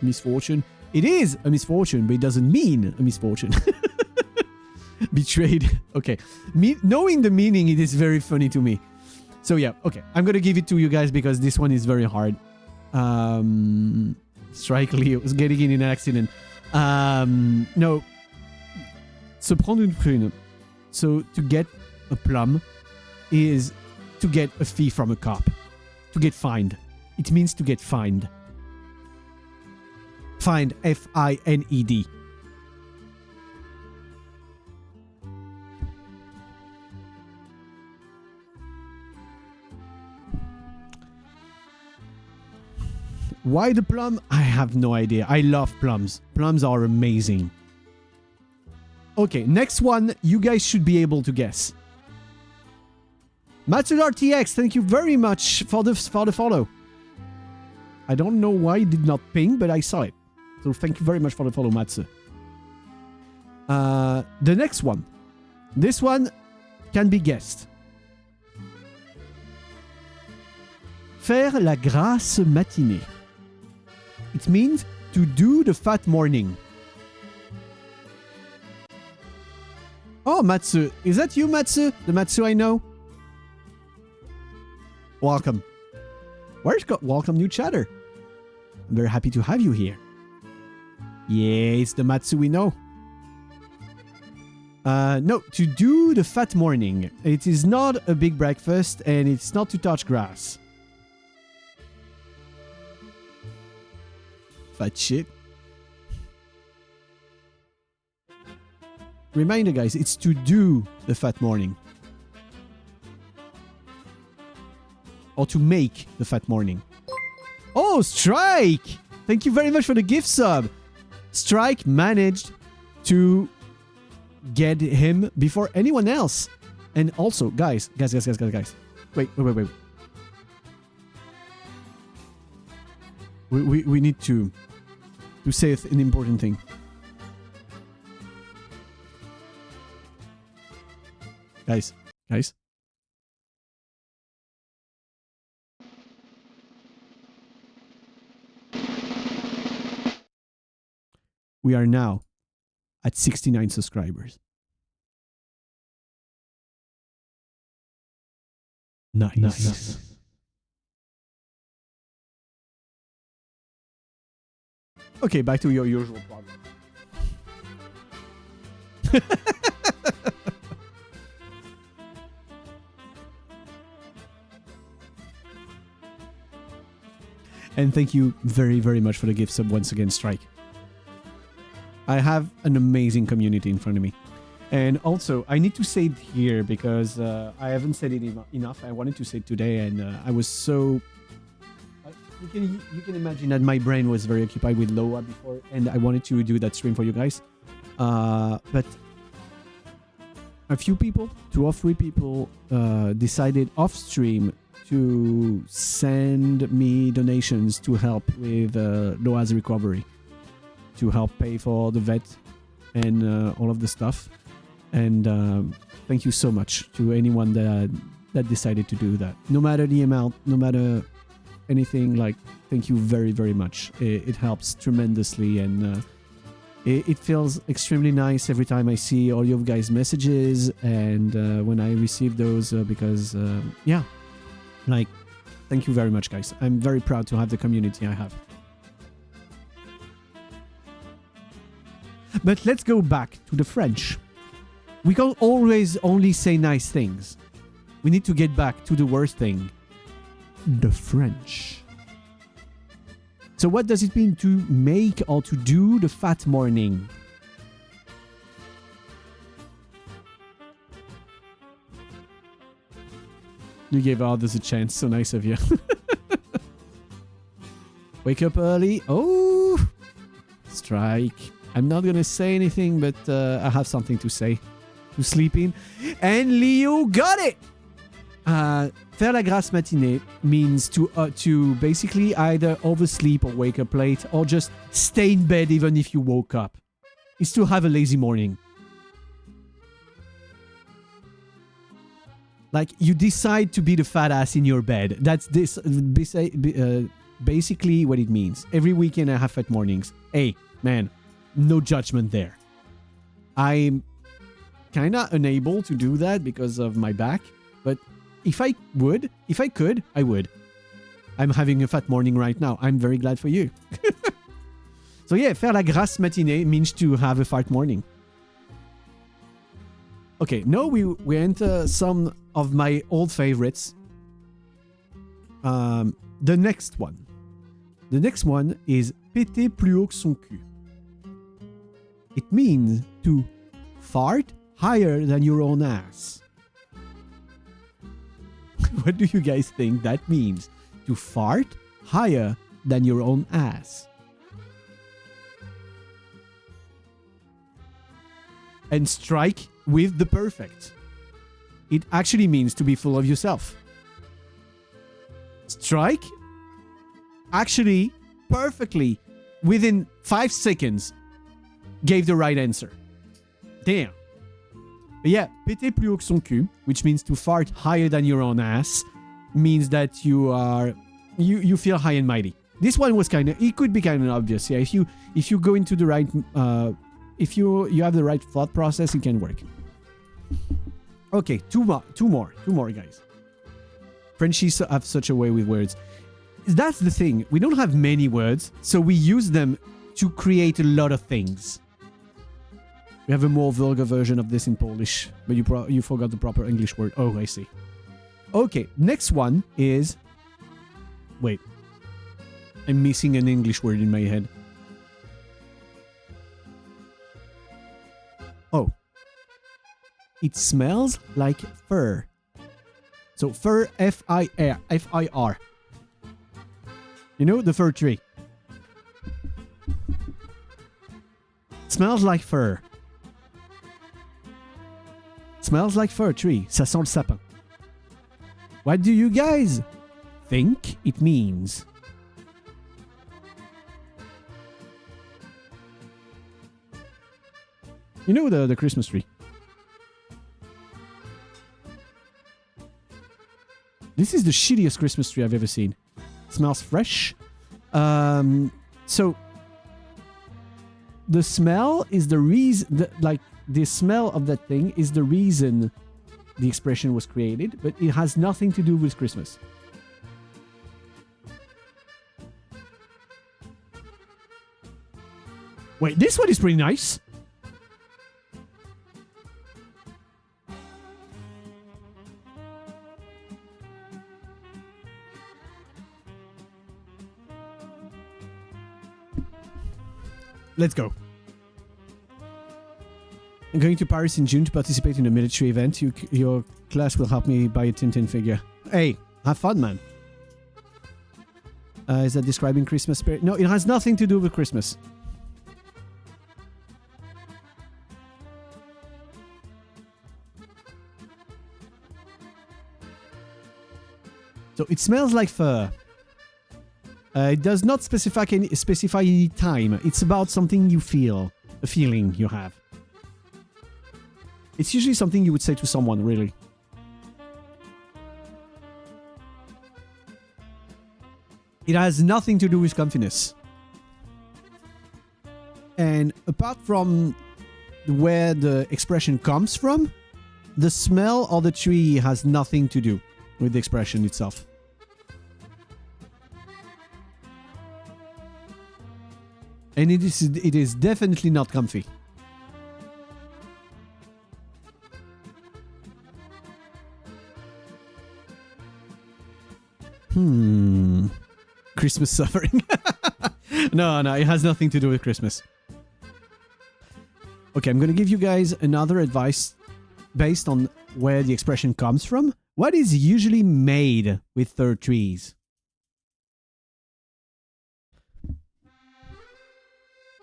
[SPEAKER 1] Misfortune. It is a misfortune, but it doesn't mean a misfortune. Betrayed. Okay. Knowing the meaning, it is very funny to me. So yeah, okay. I'm going to give it to you guys because this one is very hard. Strike Leo was getting in an accident. No. Se prendre une prune. So to get a plum is to get a fee from a cop. To get fined. It means to get fined. Fined. F-I-N-E-D. Why the plum? I have no idea. I love plums. Plums are amazing. Okay, next one you guys should be able to guess. MatsuRTX, thank you very much for the follow. I don't know why it did not ping, but I saw it. So thank you very much for the follow, Matsu. The next one. This one can be guessed. Faire la grasse matinée. It means to do the fat morning. Oh, Matsu. Is that you, Matsu? The Matsu I know? Welcome. Welcome, new chatter. I'm very happy to have you here. Yeah, it's the Matsu we know. No, to do the fat morning. It is not a big breakfast and it's not to touch grass. Fat shit. Reminder, guys, it's to do the fat morning. Or to make the fat morning. Oh, Strike! Thank you very much for the gift sub. Strike managed to get him before anyone else. And also, guys. Wait. We need to say an important thing. Guys. We are now at 69 subscribers. Nice. Okay, back to your usual problem. And thank you very, very much for the gift sub once again, Strike. I have an amazing community in front of me. And also, I need to say it here because I haven't said it enough. I wanted to say it today, and I was so... You can imagine that my brain was very occupied with Loa before, and I wanted to do that stream for you guys. But a few people, 2 or 3 people, decided off stream to send me donations to help with Loa's recovery, to help pay for the vet and all of the stuff. And thank you so much to anyone that decided to do that. No matter the amount, no matter anything, like, thank you very, very much. It helps tremendously, and it feels extremely nice every time I see all of guys' messages and when I receive those because, yeah, like, thank you very much, guys. I'm very proud to have the community I have. But let's go back to the French. We can't always only say nice things. We need to get back to the worst thing. The French. So what does it mean to make or to do the fat morning? You gave others a chance. So nice of you. Wake up early. Oh, Strike. I'm not going to say anything, but I have something to say. To sleep in. And Leo got it! Faire la grasse matinée means to basically either oversleep or wake up late or just stay in bed even if you woke up. It's to have a lazy morning. Like, you decide to be the fat ass in your bed. That's this basically what it means. Every weekend I have fat mornings. Hey, man, no judgment there. I'm kind of unable to do that because of my back, but if I could, I would. I'm having a fat morning right now. I'm very glad for you. So yeah, faire la grasse matinée means to have a fat morning. Okay, now we enter some of my old favorites. The next one. The next one is péter plus haut que son cul. It means to fart higher than your own ass. What do you guys think that means? To fart higher than your own ass. And Strike with the perfect. It actually means to be full of yourself. Strike actually perfectly within 5 seconds gave the right answer. Damn. But yeah, péter plus haut que son cul, which means to fart higher than your own ass, means that you feel high and mighty. This one was it could be kind of obvious. Yeah, if you go into the right, if you have the right thought process, it can work. Okay, two more, guys. Frenchies have such a way with words. That's the thing. We don't have many words, so we use them to create a lot of things. We have a more vulgar version of this in Polish, but you forgot the proper English word. Oh, I see. Okay, next one is... Wait. I'm missing an English word in my head. Oh. It smells like fur. So fur, F-I-R. F-I-R. You know, the fir tree. It smells like fur. Smells like fir tree. Ça sent le sapin. What do you guys think it means? You know the Christmas tree. This is the shittiest Christmas tree I've ever seen. It smells fresh. So the smell is the reason, the smell of that thing is the reason the expression was created, but it has nothing to do with Christmas. Wait, this one is pretty nice. Let's go. I'm going to Paris in June to participate in a military event. Your class will help me buy a Tintin figure. Hey, have fun, man. Is that describing Christmas spirit? No, it has nothing to do with Christmas. So it smells like fur. It does not specify any time. It's about something you feel, a feeling you have. It's usually something you would say to someone, really. It has nothing to do with comfiness. And apart from where the expression comes from, the smell of the tree has nothing to do with the expression itself. And it is definitely not comfy. Christmas suffering. No, it has nothing to do with Christmas. Okay, I'm going to give you guys another advice based on where the expression comes from. What is usually made with fir trees?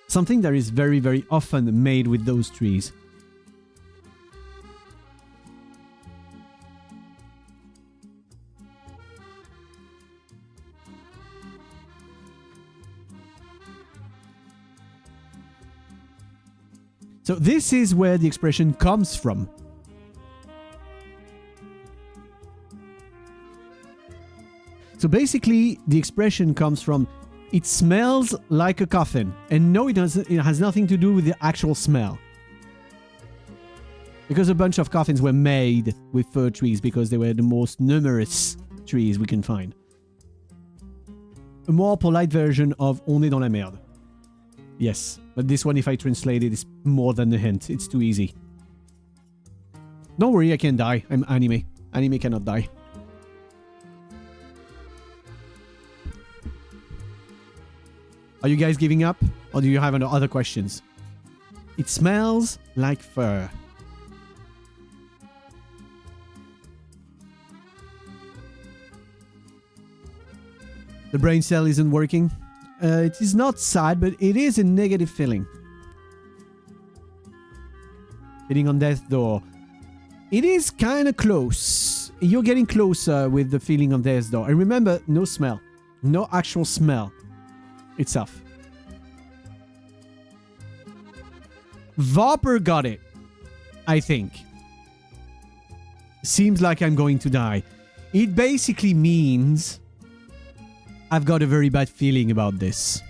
[SPEAKER 1] Something that is very, very often made with those trees. So this is where the expression comes from. So basically, the expression comes from, it smells like a coffin. And no, it has nothing to do with the actual smell. Because a bunch of coffins were made with fir trees because they were the most numerous trees we can find. A more polite version of On est dans la merde. Yes, but this one, if I translate it, is more than a hint. It's too easy. Don't worry, I can die. I'm anime. Anime cannot die. Are you guys giving up? Or do you have other questions? It smells like fur. The brain cell isn't working. It is not sad, but it is a negative feeling. Hitting on death's door. It is kind of close. You're getting closer with the feeling of death's door. And remember, no smell. No actual smell itself. Vapor got it, I think. Seems like I'm going to die. It basically means I've got a very bad feeling about this.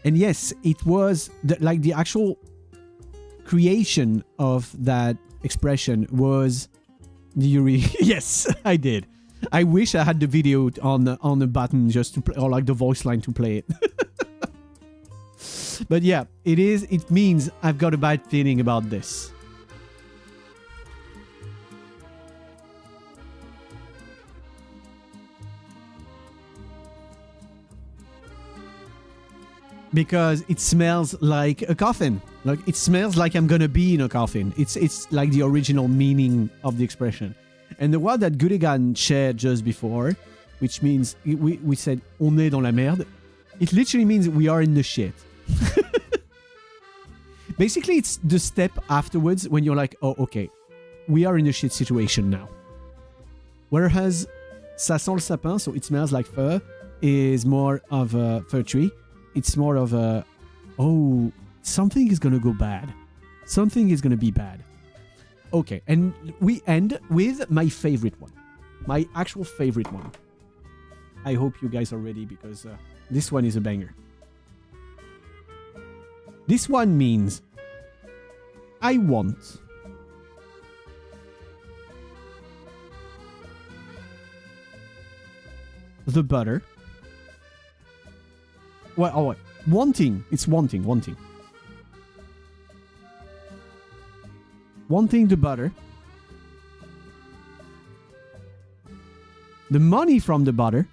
[SPEAKER 1] And yes, it was like the actual creation of that expression was the Yuri. Yes, I did. I wish I had the video on the button just to play, or like the voice line to play it. But yeah, it means I've got a bad feeling about this. Because it smells like a coffin. Like it smells like I'm gonna be in a coffin. It's like the original meaning of the expression. And the word that Gulligan shared just before, which means we said on est dans la merde, it literally means we are in the shit. Basically, it's the step afterwards when you're like, oh, okay, we are in a shit situation now. Whereas ça sent le sapin, so it smells like fir, is more of a fir tree. It's more of a, oh, something is going to go bad. Something is going to be bad. Okay, and we end with my favorite one. My actual favorite one. I hope you guys are ready because this one is a banger. This one means I want the butter. Well, oh, wait. Wanting. It's wanting. Wanting the butter. The money from the butter.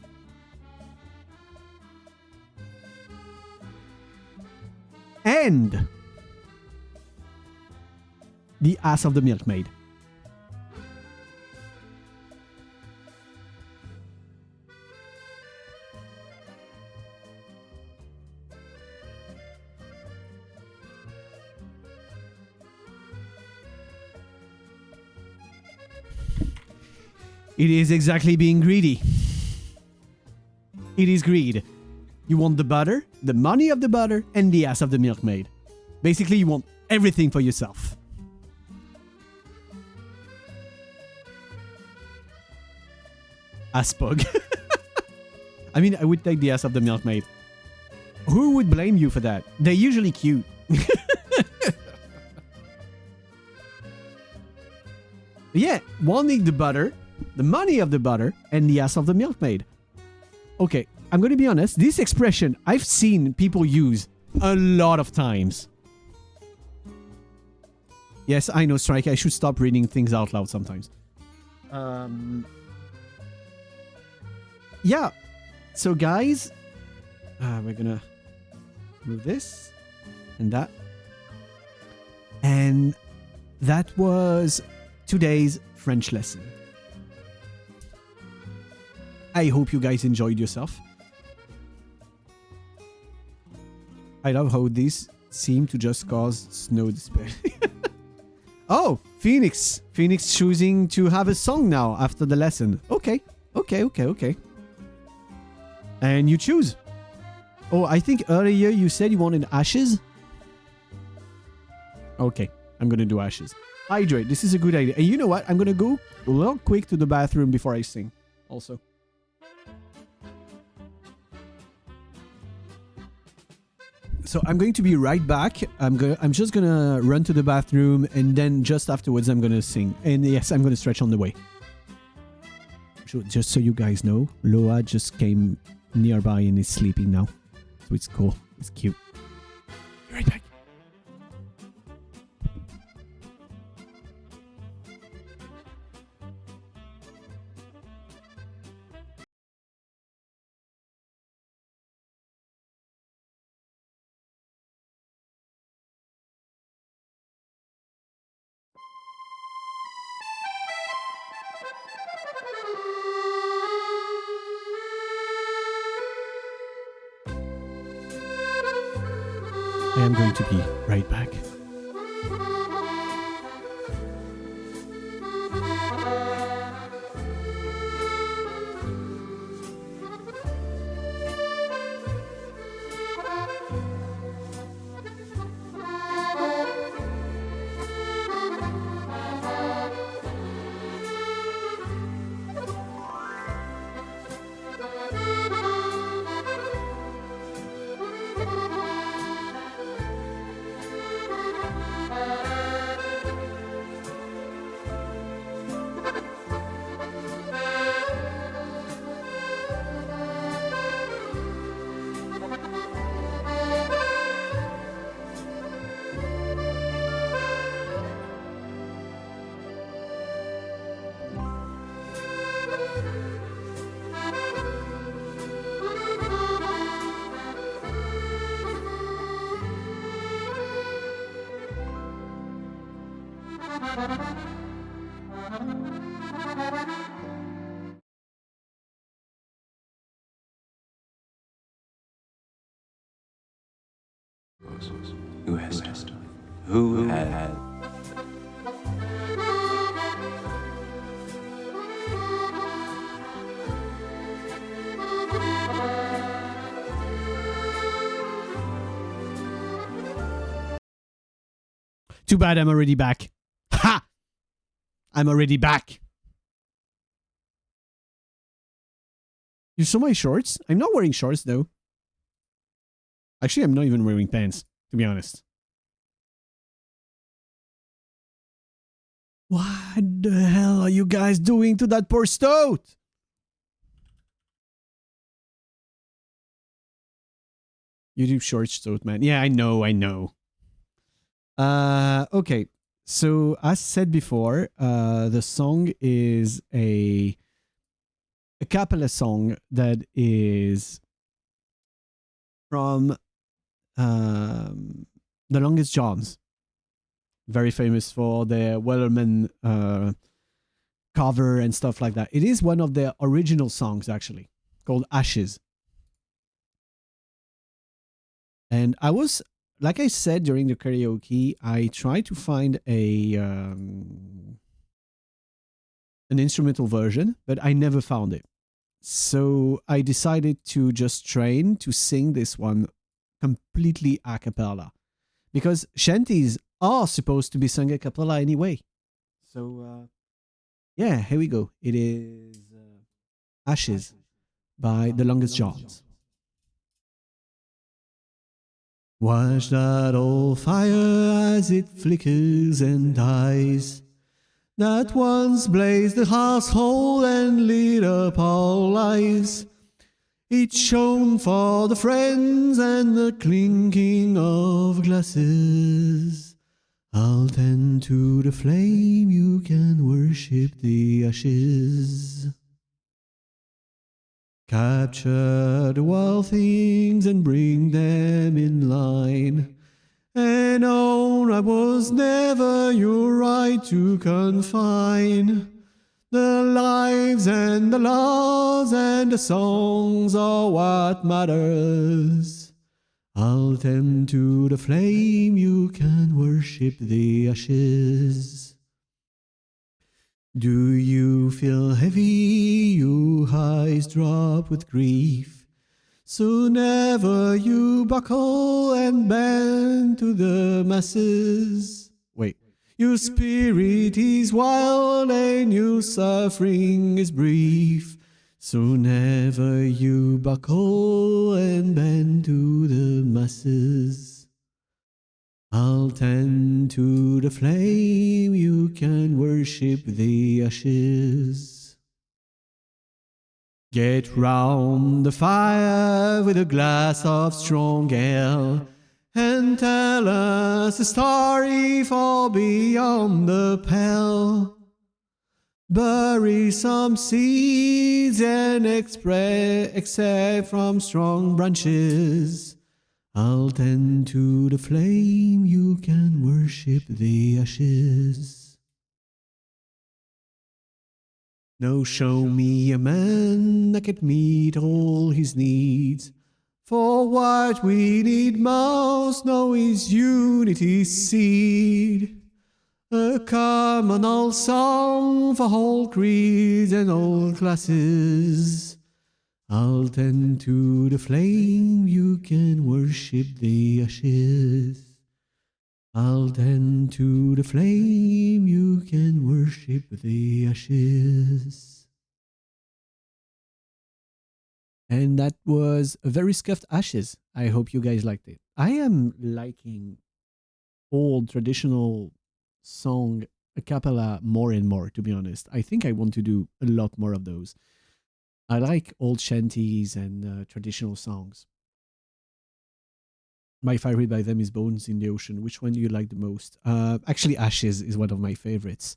[SPEAKER 1] And the ass of the milkmaid. It is exactly being greedy. It is greed. You want the butter, the money of the butter, and the ass of the milkmaid. Basically, you want everything for yourself. Asspog. I mean, I would take the ass of the milkmaid. Who would blame you for that? They're usually cute. Yeah, wanting the butter, the money of the butter, and the ass of the milkmaid. Okay, I'm going to be honest. This expression I've seen people use a lot of times. Yes, I know, Strike. I should stop reading things out loud sometimes. Yeah. So, guys, we're going to move this and that. And that was today's French lesson. I hope you guys enjoyed yourself. I love how this seemed to just cause snow despair. Oh, Phoenix. Phoenix choosing to have a song now after the lesson. Okay. And you choose. Oh, I think earlier you said you wanted Ashes. Okay, I'm going to do Ashes. Hydrate. This is a good idea. And you know what? I'm going to go a little quick to the bathroom before I sing. Also. So I'm going to be right back. I'm just gonna run to the bathroom, and then just afterwards I'm gonna sing. And yes, I'm gonna stretch on the way. Just so you guys know, Loa just came nearby and is sleeping now. So it's cool. It's cute. Be right back. I am going to be right back.
[SPEAKER 2] Who has done? Who has?
[SPEAKER 1] Too bad I'm already back. Ha! I'm already back. You saw my shorts? I'm not wearing shorts though. Actually, I'm not even wearing pants, to be honest. What the hell are you guys doing to that poor stoat? YouTube shorts stoat, man. Yeah, I know. Okay. So as said before, the song is a cappella song that is from The Longest Johns. Very famous for their Wellerman cover and stuff like that. It is one of their original songs, actually, called Ashes. And I was, like I said during the karaoke, I tried to find an instrumental version, but I never found it. So I decided to just train to sing this one completely a cappella, because shanties are supposed to be sung a cappella anyway. So yeah, here we go. It is Ashes by The Longest Johns. Watch that old fire as it flickers and dies, that once blazed the household and lit up our lives. It shone for the friends and the clinking of glasses. I'll tend to the flame, you can worship the ashes. Capture the wild things and bring them in line, and own I was never your right to confine. The lives and the laws and the songs are what matters. I'll tend to the flame, you can worship the ashes. Do you feel heavy, your eyes drop with grief? So never you buckle and bend to the masses. Wait. Your spirit is wild and your suffering is brief. So never you buckle and bend to the masses. I'll tend to the flame, you can worship the ashes. Get round the fire with a glass of strong ale, and tell us a story for beyond the pale. Bury some seeds and extract from strong branches. I'll tend to the flame, you can worship the ashes. Now show me a man that can meet all his needs. For what we need most now is unity's seed. A communal song for all creeds and all classes. I'll tend to the flame, you can worship the ashes. I'll tend to the flame, you can worship the ashes. And that was a very scuffed Ashes. I hope you guys liked it. I am liking old traditional song a cappella more and more, to be honest. I think I want to do a lot more of those. I like old shanties and traditional songs. My favorite by them is Bones in the Ocean. Which one do you like the most? Actually, Ashes is one of my favorites.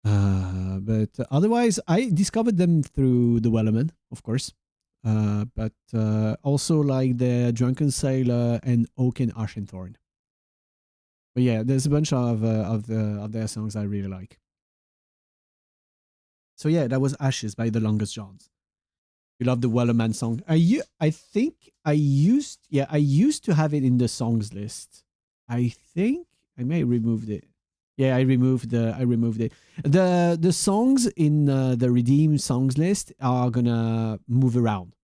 [SPEAKER 1] But otherwise, I discovered them through the Wellerman, of course. But also like the Drunken Sailor and Oak and Ashenthorn. But yeah, there's a bunch of their songs I really like. So yeah, that was Ashes by The Longest Johns. You love the Wellerman song. I think I used to have it in the songs list. I think I may have removed it. Yeah, I removed it. The songs in the redeemed songs list are gonna move around.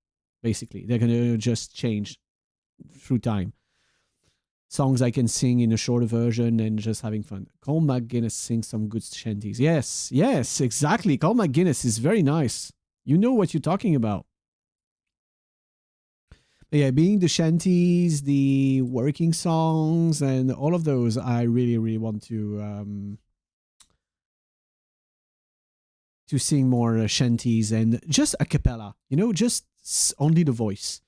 [SPEAKER 1] Basically, they're gonna just change through time. Songs I can sing in a shorter version and just having fun. Carl McGuinness sings some good shanties. Yes, exactly. Carl McGuinness is very nice. You know what you're talking about. But yeah, being the shanties, the working songs, and all of those, I really, really want to sing more shanties and just a cappella. You know, just only the voice.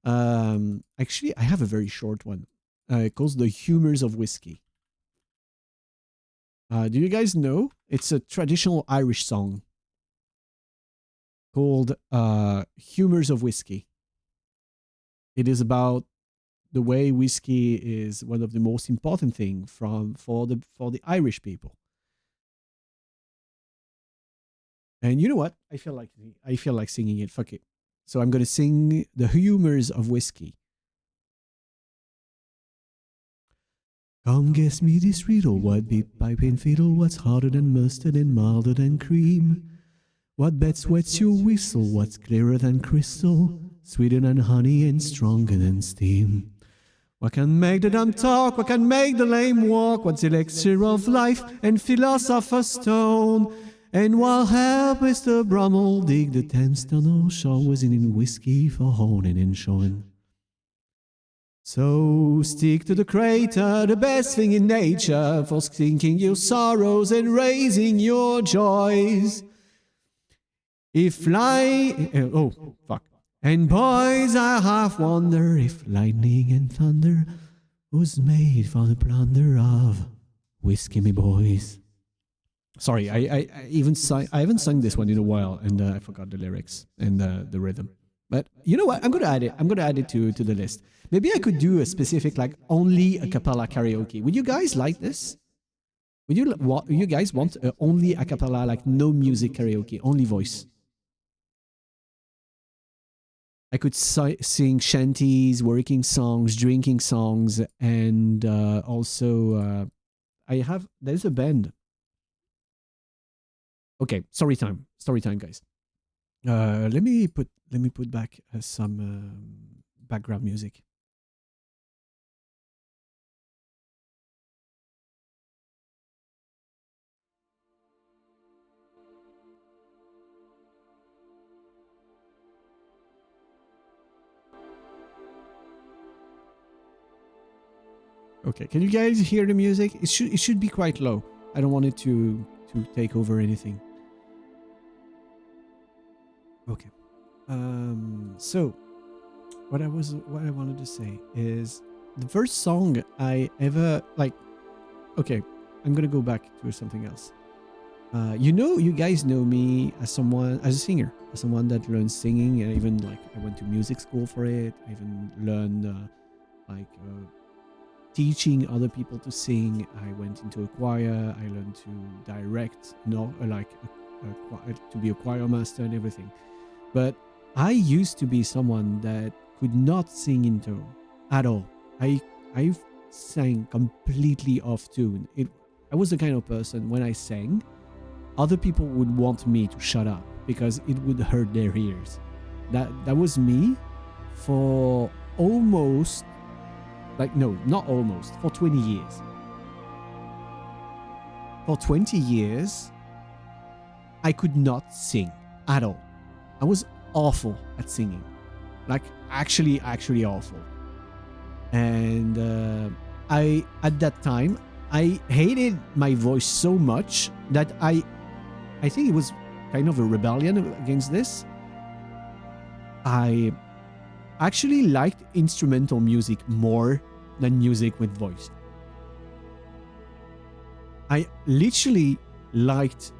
[SPEAKER 1] Actually, I have a very short one. It calls The Humors of Whiskey. Do you guys know? It's a traditional Irish song called Humors of Whiskey. It is about the way whiskey is one of the most important things for the Irish people. And you know what? I feel like singing it. Fuck it. So I'm gonna sing The Humors of Whiskey. Come guess me this riddle, what beat pipe and fiddle, what's harder than mustard and milder than cream? What bets wets your whistle, what's clearer than crystal, sweeter than honey and stronger than steam? What can make the dumb talk, what can make the lame walk, what's elixir of life and philosopher's stone? And while help Mr. Brummel dig the Thames tunnel, Shaw was in whiskey for honing and showing. So stick to the crater, the best thing in nature, for sinking your sorrows and raising your joys. And boys, I half wonder if lightning and thunder was made for the plunder of whiskey, me boys. Sorry, I haven't sung this one in a while, and I forgot the lyrics and the rhythm. But you know what? I'm gonna add it to the list. Maybe I could do a specific only a cappella karaoke. Would you guys like this? Would you guys want only a cappella, no music karaoke, only voice? I could sing shanties, working songs, drinking songs, and also there's a band. Okay, story time, guys. Let me put back some background music. Okay, can you guys hear the music? It should be quite low. I don't want it to take over anything. Okay. So what I wanted to say is the first song I ever okay, I'm gonna go back to something else. You guys know me as a singer, as someone that learned singing, and even I went to music school for it. I even learned teaching other people to sing. I went into a choir. I learned to direct, to be a choir master and everything. But I used to be someone that could not sing in tone at all. I sang completely off tune. I was the kind of person, when I sang, other people would want me to shut up because it would hurt their ears. That was me for almost, not almost, for 20 years. For 20 years, I could not sing at all. I was awful at singing. Actually awful. And at that time, I hated my voice so much that I think it was kind of a rebellion against this. I actually liked instrumental music more than music with voice. I literally liked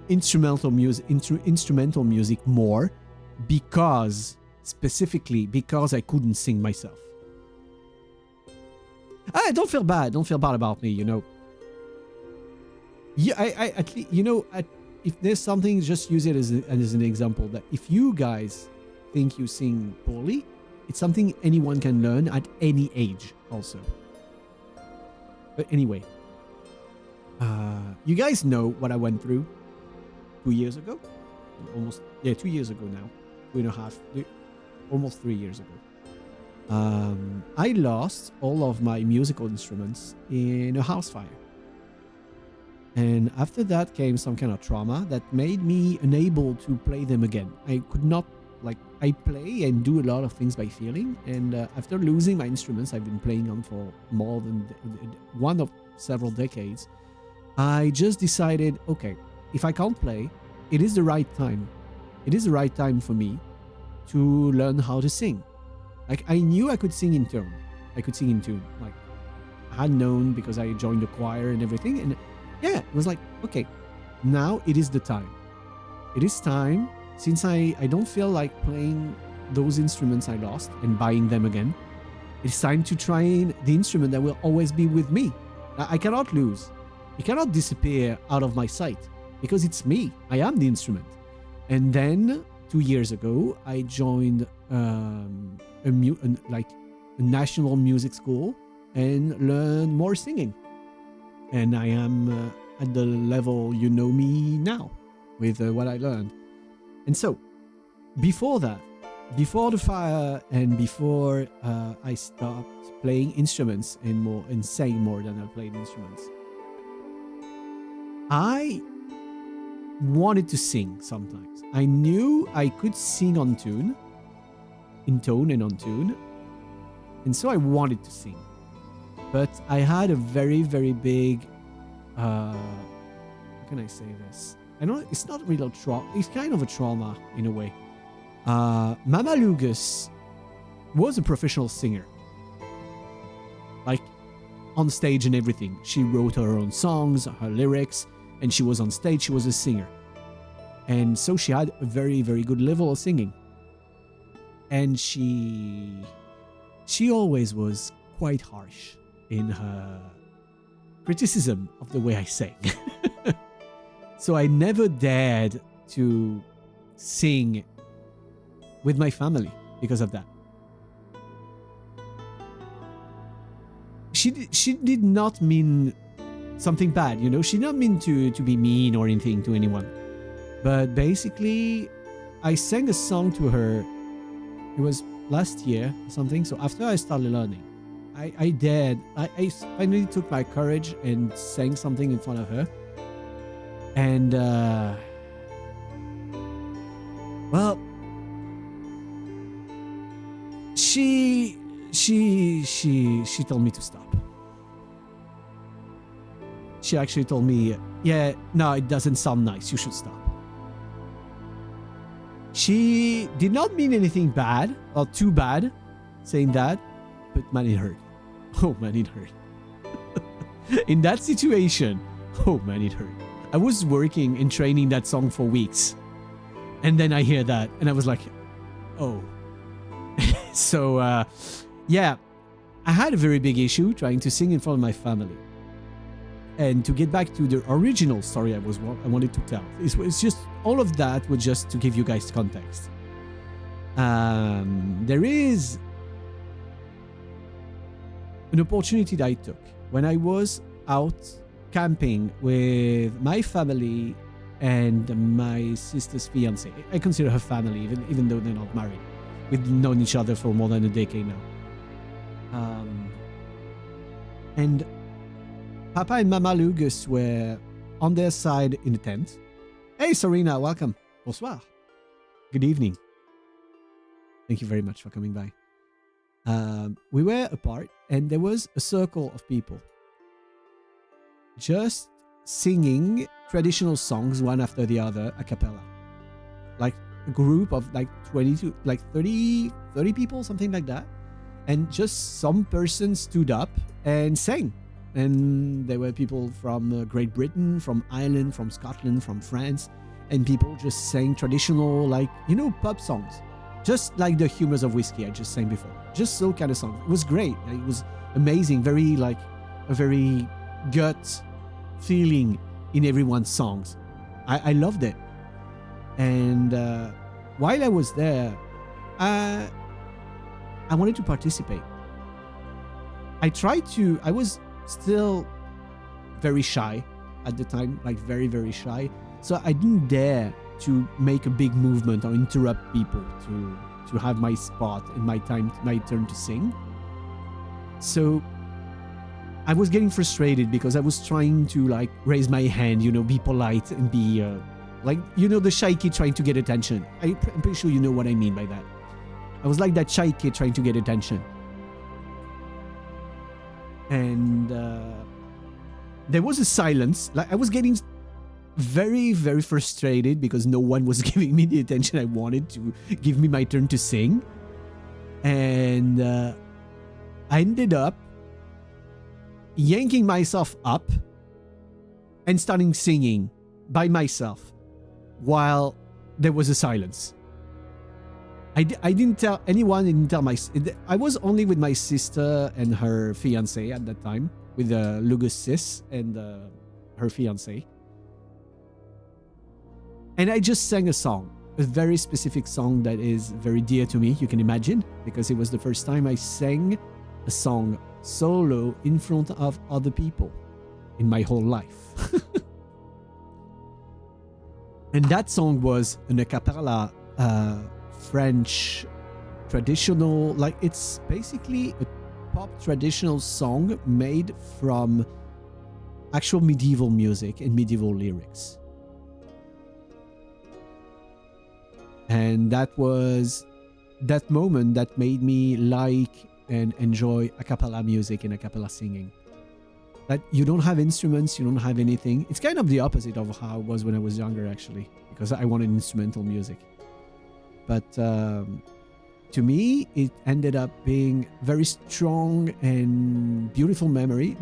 [SPEAKER 1] instrumental music more specifically because I couldn't sing myself. Don't feel bad about me, Yeah, at least, if there's something, just use it as an example, that if you guys think you sing poorly. It's something anyone can learn at any age also. But anyway, you guys know what I went through 2 years ago. 2 years ago now. 2.5, almost 3 years ago. I lost all of my musical instruments in a house fire. And after that came some kind of trauma that made me unable to play them again. I could not, I play and do a lot of things by feeling. And after losing my instruments, I've been playing on for more than one of several decades. I just decided, okay, if I can't play, it is the right time. It is the right time for me to learn how to sing. I knew I could sing in tune. I had known because I joined the choir and everything. And yeah, it was like, okay, now it is the time. It is time, since I don't feel like playing those instruments I lost and buying them again. It's time to try the instrument that will always be with me. I cannot lose. It cannot disappear out of my sight because it's me. I am the instrument. And then 2 years ago, I joined a national music school and learned more singing. And I am at the level you know me now with what I learned. And so, before that, before the fire and before I stopped playing instruments and sang more than I played instruments, I wanted to sing sometimes. I knew I could sing on tune, in tone and on tune. And so I wanted to sing. But I had a very, very big, how can I say this? I know it's not really a trauma, it's kind of a trauma in a way. Mama Lugus was a professional singer. Like, on stage and everything. She wrote her own songs, her lyrics, and she was on stage, she was a singer. And so she had a very, very good level of singing. And she always was quite harsh in her criticism of the way I sang. So I never dared to sing with my family because of that. She did not mean something bad, you know? She did not mean to be mean or anything to anyone. But basically, I sang a song to her. It was last year or something. So after I started learning, I finally took my courage and sang something in front of her. And, well, she told me to stop. She actually told me, yeah, no, it doesn't sound nice. You should stop. She did not mean anything bad or too bad saying that, but man, it hurt. Oh man, it hurt. In that situation, oh man, it hurt. I was working and training that song for weeks. And then I hear that and I was like, oh. So, yeah, I had a very big issue trying to sing in front of my family. And to get back to the original story I wanted to tell, it's just all of that was just to give you guys context. There is an opportunity that I took when I was out camping with my family and my sister's fiance. I consider her family, even though they're not married. We've known each other for more than a decade now. And Papa and Mama Lugus were on their side in the tent. Hey, Serena, welcome. Bonsoir. Good evening. Thank you very much for coming by. We were apart, and there was a circle of people just singing traditional songs one after the other a cappella. Like a group of like 30 people, something like that. And just some person stood up and sang. And there were people from Great Britain, from Ireland, from Scotland, from France, and people just sang traditional, like, you know, pub songs. Just like the Humors of Whiskey I just sang before. Just so kind of songs. It was great. It was amazing. Very, like, a very gut feeling in everyone's songs. I loved it. And while I was there, I wanted to participate. I was still very shy at the time, like very, very shy. So I didn't dare to make a big movement or interrupt people to have my spot and my turn to sing. So I was getting frustrated because I was trying to like raise my hand, be polite and be the shy kid trying to get attention. I'm pretty sure you know what I mean by that. I was like that shy kid trying to get attention. And there was a silence. Like I was getting very, very frustrated because no one was giving me the attention I wanted to give me my turn to sing. And I ended up yanking myself up and starting singing by myself while there was a silence. I didn't tell anyone, I was only with my sister and her fiance at that time, with Lugus Sis and her fiance. And I just sang a song, a very specific song that is very dear to me, you can imagine, because it was the first time I sang a song solo in front of other people in my whole life. And that song was an a cappella French traditional, like it's basically a pop traditional song made from actual medieval music and medieval lyrics. And that was that moment that made me like and enjoy a cappella music and a cappella singing. That you don't have instruments, you don't have anything. It's kind of the opposite of how it was when I was younger, actually, because I wanted instrumental music. But to me, it ended up being very strong and beautiful memory.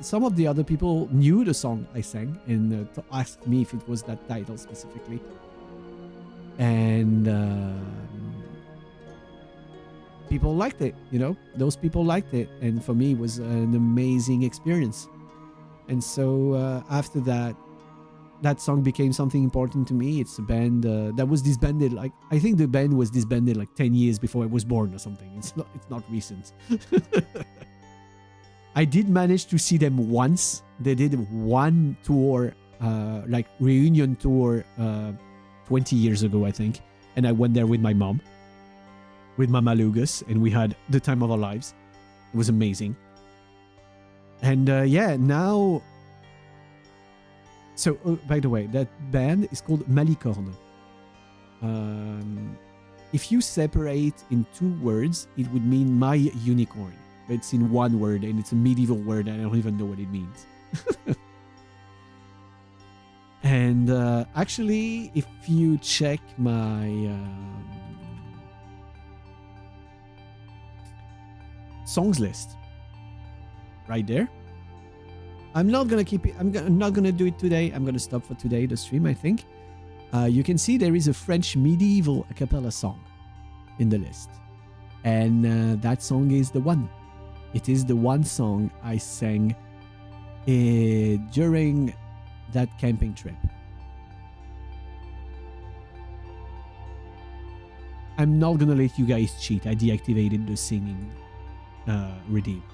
[SPEAKER 1] Some of the other people knew the song I sang and asked me if it was that title specifically. And people liked it, those people liked it. And for me, it was an amazing experience. And so after that song became something important to me. It's a band that was disbanded. Like I think the band was disbanded like 10 years before I was born or something. It's not recent. I did manage to see them once. They did one tour, like reunion tour, 20 years ago, I think. And I went there with my mom, with Mama Lugus, and we had the time of our lives. It was amazing. And now. So, by the way, that band is called Malicorne. If you separate in two words, it would mean my unicorn. But it's in one word, and it's a medieval word, and I don't even know what it means. And actually, if you check my songs list, right there, I'm not gonna keep it. I'm not gonna do it today. I'm gonna stop for today, the stream, I think. You can see there is a French medieval a cappella song in the list. And that song is the one. It is the one song I sang during that camping trip. I'm not gonna let you guys cheat. I deactivated the singing redeem.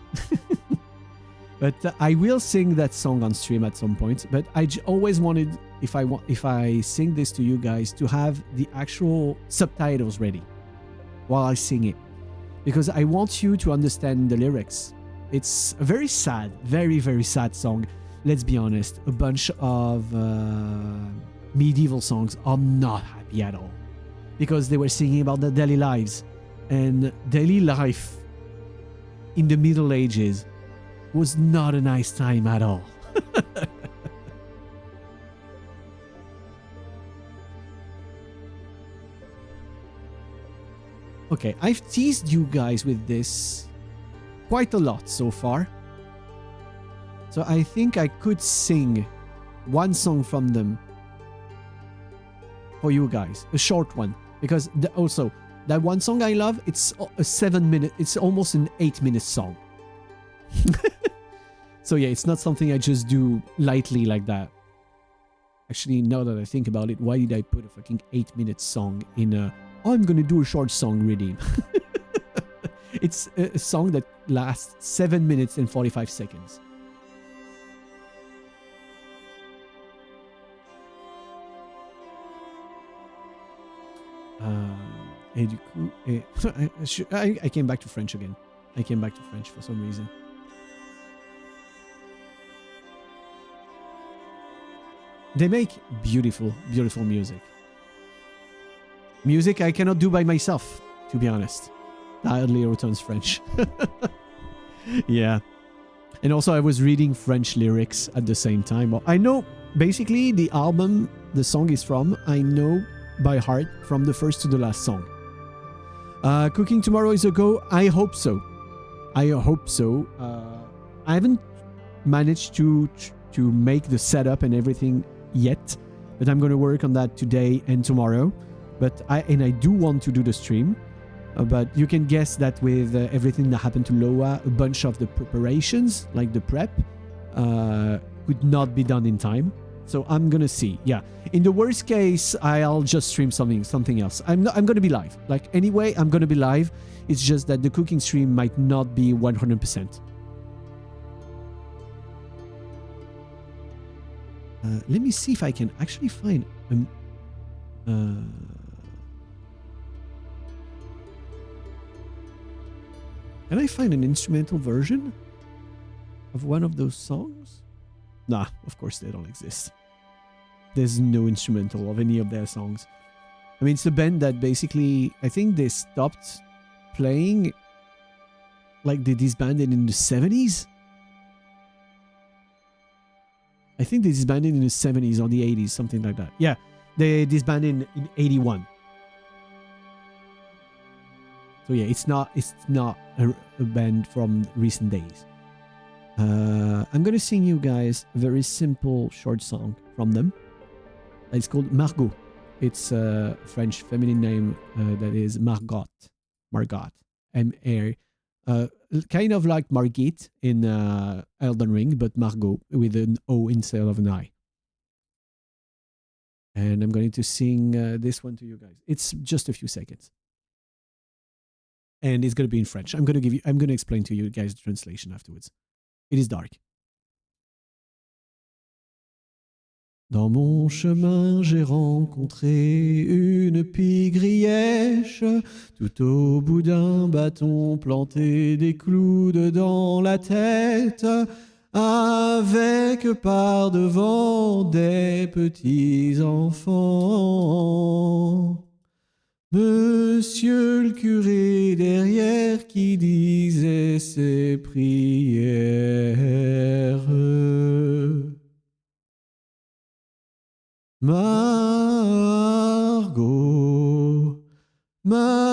[SPEAKER 1] But I will sing that song on stream at some point. But I always wanted, if I sing this to you guys, to have the actual subtitles ready while I sing it, because I want you to understand the lyrics. It's a very sad, very, very sad song. Let's be honest. A bunch of medieval songs are not happy at all, because they were singing about their daily lives, and daily life in the Middle Ages was not a nice time at all. Okay, I've teased you guys with this quite a lot so far. So I think I could sing one song from them for you guys, a short one, because also that one song I love, it's a 7 minute, it's almost an 8-minute song. So yeah, it's not something I just do lightly like that. Actually, now that I think about it, why did I put a fucking 8-minute song in a I'm gonna do a short song redeem? It's a song that lasts 7 minutes and 45 seconds. Et du coup, I came back to French again. I came back to French for some reason. They make beautiful, beautiful music. Music I cannot do by myself, to be honest. Hardly returns French. Yeah. And also I was reading French lyrics at the same time. I know basically the album the song is from, I know by heart from the first to the last song. Cooking tomorrow is a go? I hope so. I hope so. I haven't managed to make the setup and everything yet, but I'm going to work on that today and tomorrow. But I do want to do the stream. But you can guess that with everything that happened to Loa, a bunch of the preparations, like the prep, could not be done in time. So I'm gonna see. Yeah. In the worst case, I'll just stream something else. I'm gonna be live. Like anyway, I'm gonna be live. It's just that the cooking stream might not be 100%. Let me see if I can actually find can I find an instrumental version of one of those songs? Nah, of course they don't exist. There's no instrumental of any of their songs. I mean, it's a band that basically, I think they stopped playing, like they disbanded in the 70s. I think they disbanded in the 70s or the 80s, something like that. Yeah, they disbanded in 81. So yeah, it's not a band from recent days. I'm gonna sing you guys a very simple short song from them. It's called Margot. It's a French feminine name that is Margot. M-A. Kind of like Margit in Elden Ring, but Margot with an O instead of an I. And I'm going to sing this one to you guys. It's just a few seconds. And it's going to be in French. I'm going to explain to you guys the translation afterwards. It is dark. Dans mon chemin, j'ai rencontré une pie-grièche, tout au bout d'un bâton planté, des clous dedans la tête, avec par devant des petits enfants. Monsieur le curé derrière qui disait ses prières. Margot, Margot,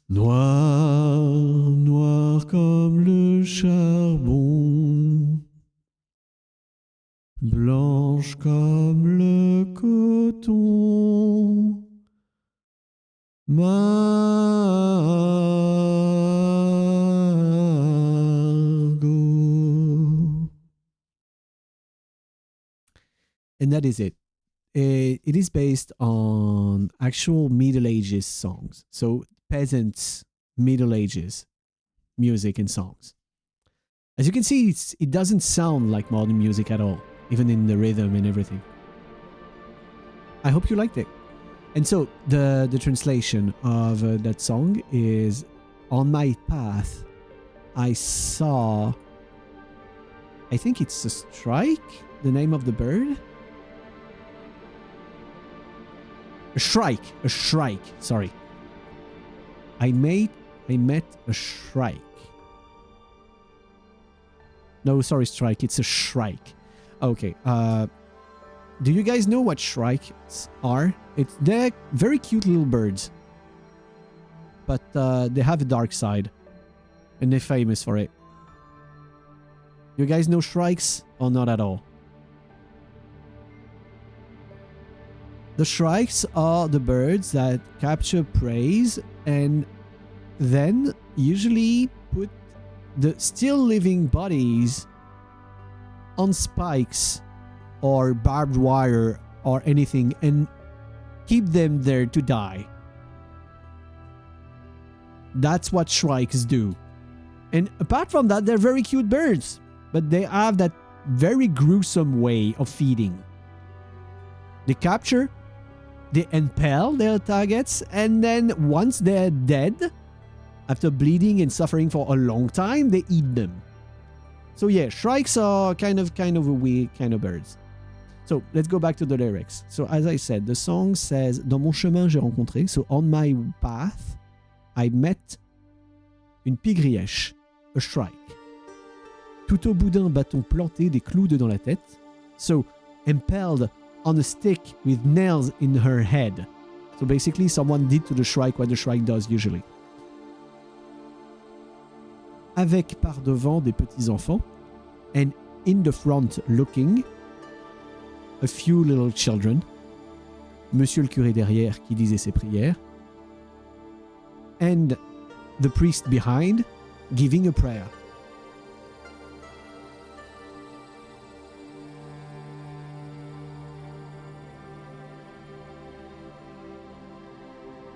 [SPEAKER 1] noir, noir comme le charbon, blanche comme le coton, Margot. And that is it. It is based on actual Middle Ages songs. So peasants, Middle Ages music and songs. As you can see, it doesn't sound like modern music at all, even in the rhythm and everything. I hope you liked it. And so the translation of that song is, on my path, I saw, I think it's a strike, the name of the bird. A shrike, sorry. I met a shrike. No, sorry, strike, it's a shrike. Okay, do you guys know what shrikes are? They're very cute little birds. But they have a dark side. And they're famous for it. You guys know shrikes or not at all? The shrikes are the birds that capture prey and then usually put the still living bodies on spikes or barbed wire or anything and keep them there to die. That's what shrikes do. And apart from that, they're very cute birds, but they have that very gruesome way of feeding. They capture, they impale their targets, and then once they're dead, after bleeding and suffering for a long time, they eat them. So yeah, shrikes are kind of a weird kind of birds. So let's go back to the lyrics. So as I said, the song says, Dans mon chemin j'ai rencontré, so on my path, I met une pigrièche, a shrike. Tout au bout d'un bâton planté, des clous dans la tête. So impaled on a stick with nails in her head. So basically someone did to the shrike what the shrike does usually. Avec par devant des petits enfants, and in the front looking, a few little children. Monsieur le curé derrière qui disait ses prières. And the priest behind giving a prayer.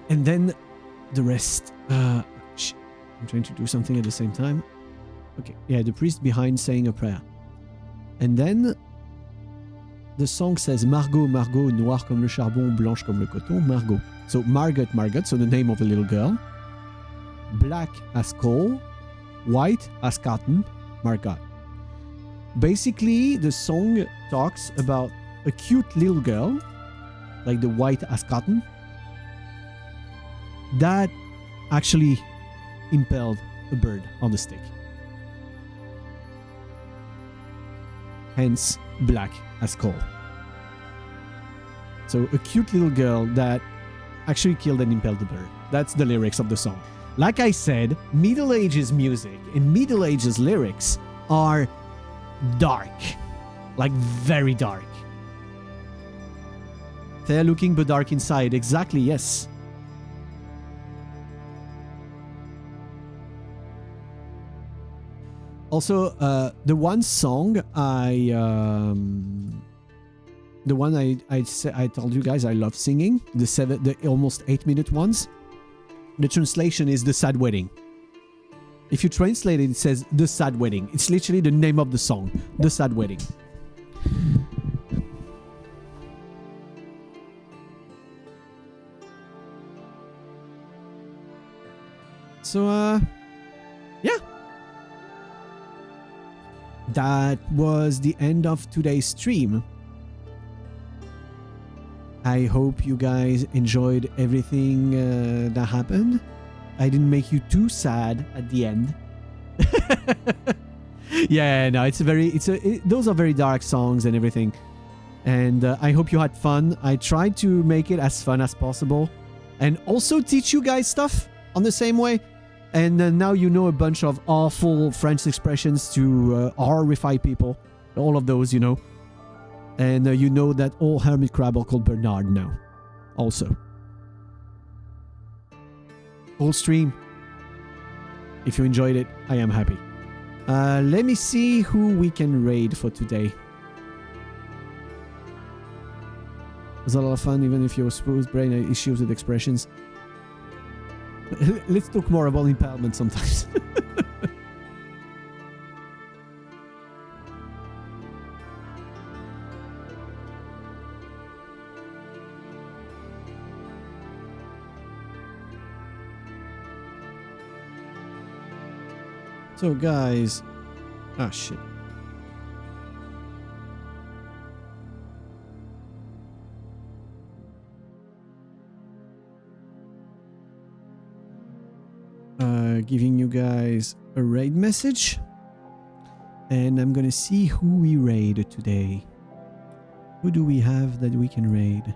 [SPEAKER 1] And then the rest. I'm trying to do something at the same time. Okay, yeah, the priest behind saying a prayer. And then the song says, Margot, Margot, noire comme le charbon, blanche comme le coton, Margot. So Margot, Margot, so the name of a little girl. Black as coal, white as cotton, Margot. Basically, the song talks about a cute little girl, like the white as cotton, that actually impaled a bird on the stick. Hence, black as coal. So a cute little girl that actually killed and impaled the bird. That's the lyrics of the song. Like I said, Middle Ages music and Middle Ages lyrics are dark. Like very dark. Fair looking but dark inside. Exactly, yes. Also, the one song I told you guys I love singing, the almost 8-minute ones. The translation is The Sad Wedding. If you translate it, it says The Sad Wedding. It's literally the name of the song, The Sad Wedding. So, yeah. That was the end of today's stream. I hope you guys enjoyed everything that happened. I didn't make you too sad at the end. Yeah, no, those are very dark songs and everything. And I hope you had fun. I tried to make it as fun as possible and also teach you guys stuff on the same way. And now you know a bunch of awful French expressions to horrify people. All of those, you know. And you know that all hermit crab are called Bernard now. Also. Whole stream. If you enjoyed it, I am happy. Let me see who we can raid for today. It was a lot of fun, even if you suppose brain issues with expressions. Let's talk more about impalement sometimes. So guys, ah shit. Giving you guys a raid message, and I'm gonna see who we raid today. Who do we have that we can raid?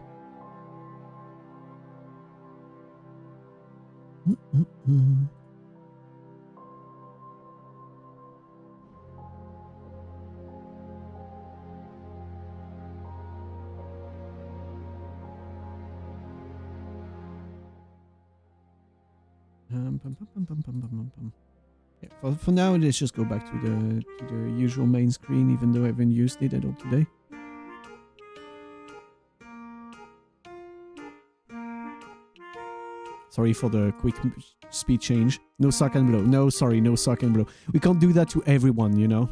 [SPEAKER 1] Yeah, for now, let's just go back to the usual main screen, even though I haven't used it at all today. Sorry for the quick speed change. No suck and blow. No, sorry, no suck and blow. We can't do that to everyone, you know?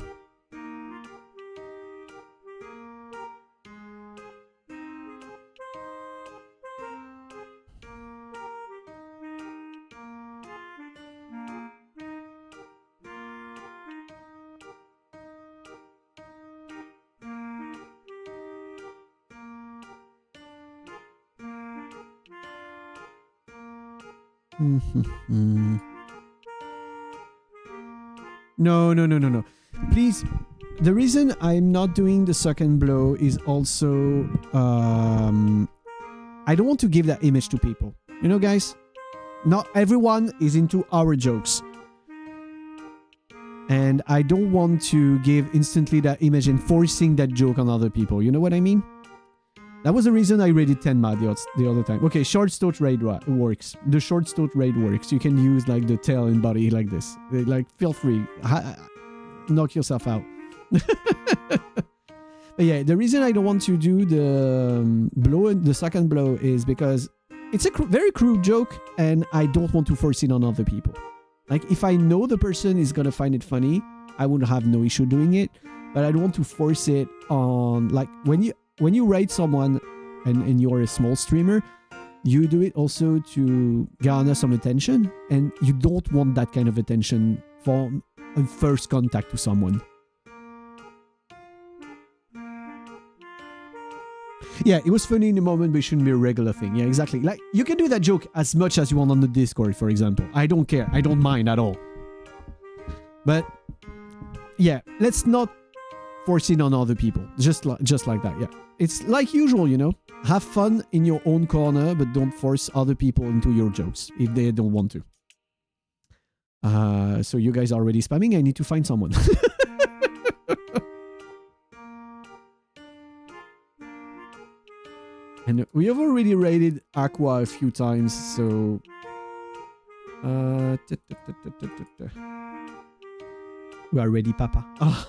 [SPEAKER 1] No. Please, the reason I'm not doing the suck and blow is also I don't want to give that image to people. You know, guys, not everyone is into our jokes. And I don't want to give instantly that image and forcing that joke on other people. You know what I mean? That was the reason I rated 10 mad the other time. Okay, short stoat raid works. The short stoat raid works. You can use like the tail and body like this. Like, feel free. Knock yourself out. But yeah, the reason I don't want to do the second blow is because it's a very crude joke and I don't want to force it on other people. Like, if I know the person is gonna find it funny, I would have no issue doing it. But I don't want to force it on, like, when you rate someone and you're a small streamer, you do it also to garner some attention, and you don't want that kind of attention from a first contact to someone. Yeah, it was funny in the moment, but it shouldn't be a regular thing. Yeah, exactly. Like, you can do that joke as much as you want on the Discord, for example. I don't care. I don't mind at all. But yeah, let's not force it on other people. Just like that, yeah. It's like usual, you know? Have fun in your own corner, but don't force other people into your jokes if they don't want to. So you guys are already spamming. I need to find someone. And we have already rated Aqua a few times, so... We are ready, Papa. Oh.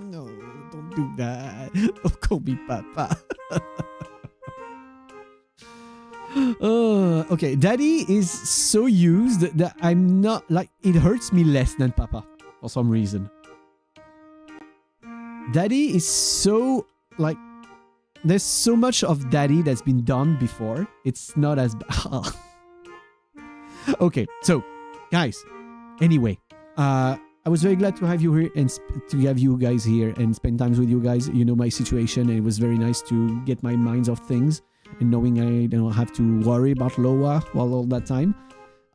[SPEAKER 1] No, don't do that. Don't call me Papa. Okay, Daddy is so used that I'm not... Like, it hurts me less than Papa, for some reason. Daddy is so... Like, there's so much of Daddy that's been done before. It's not as bad. Okay, so, guys, anyway, I was very glad to have you here and to have you guys here and spend times with you guys. You know my situation, and it was very nice to get my minds off things and knowing I don't have to worry about Loa while all that time.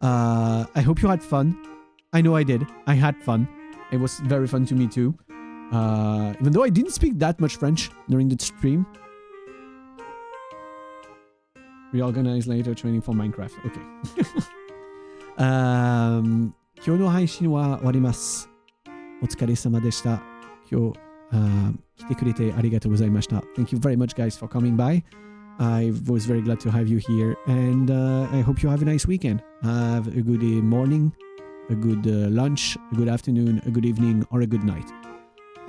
[SPEAKER 1] I hope you had fun. I know I did. I had fun. It was very fun to me too. Even though I didn't speak that much French during the stream. Reorganize later training for Minecraft. Okay. 今日の配信は終わります。お疲れ様でした。今日、来てくれてありがとうございました。Thank you very much, guys, for coming by. I was very glad to have you here, and I hope you have a nice weekend. Have a good morning, a good lunch, a good afternoon, a good evening, or a good night.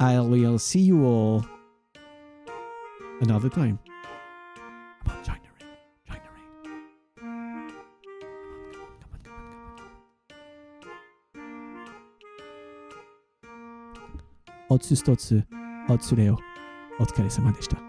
[SPEAKER 1] I will see you all another time. Come on, join the raid. Join the raid. Come on. おつ1つ、おつれを、お疲れ様でした。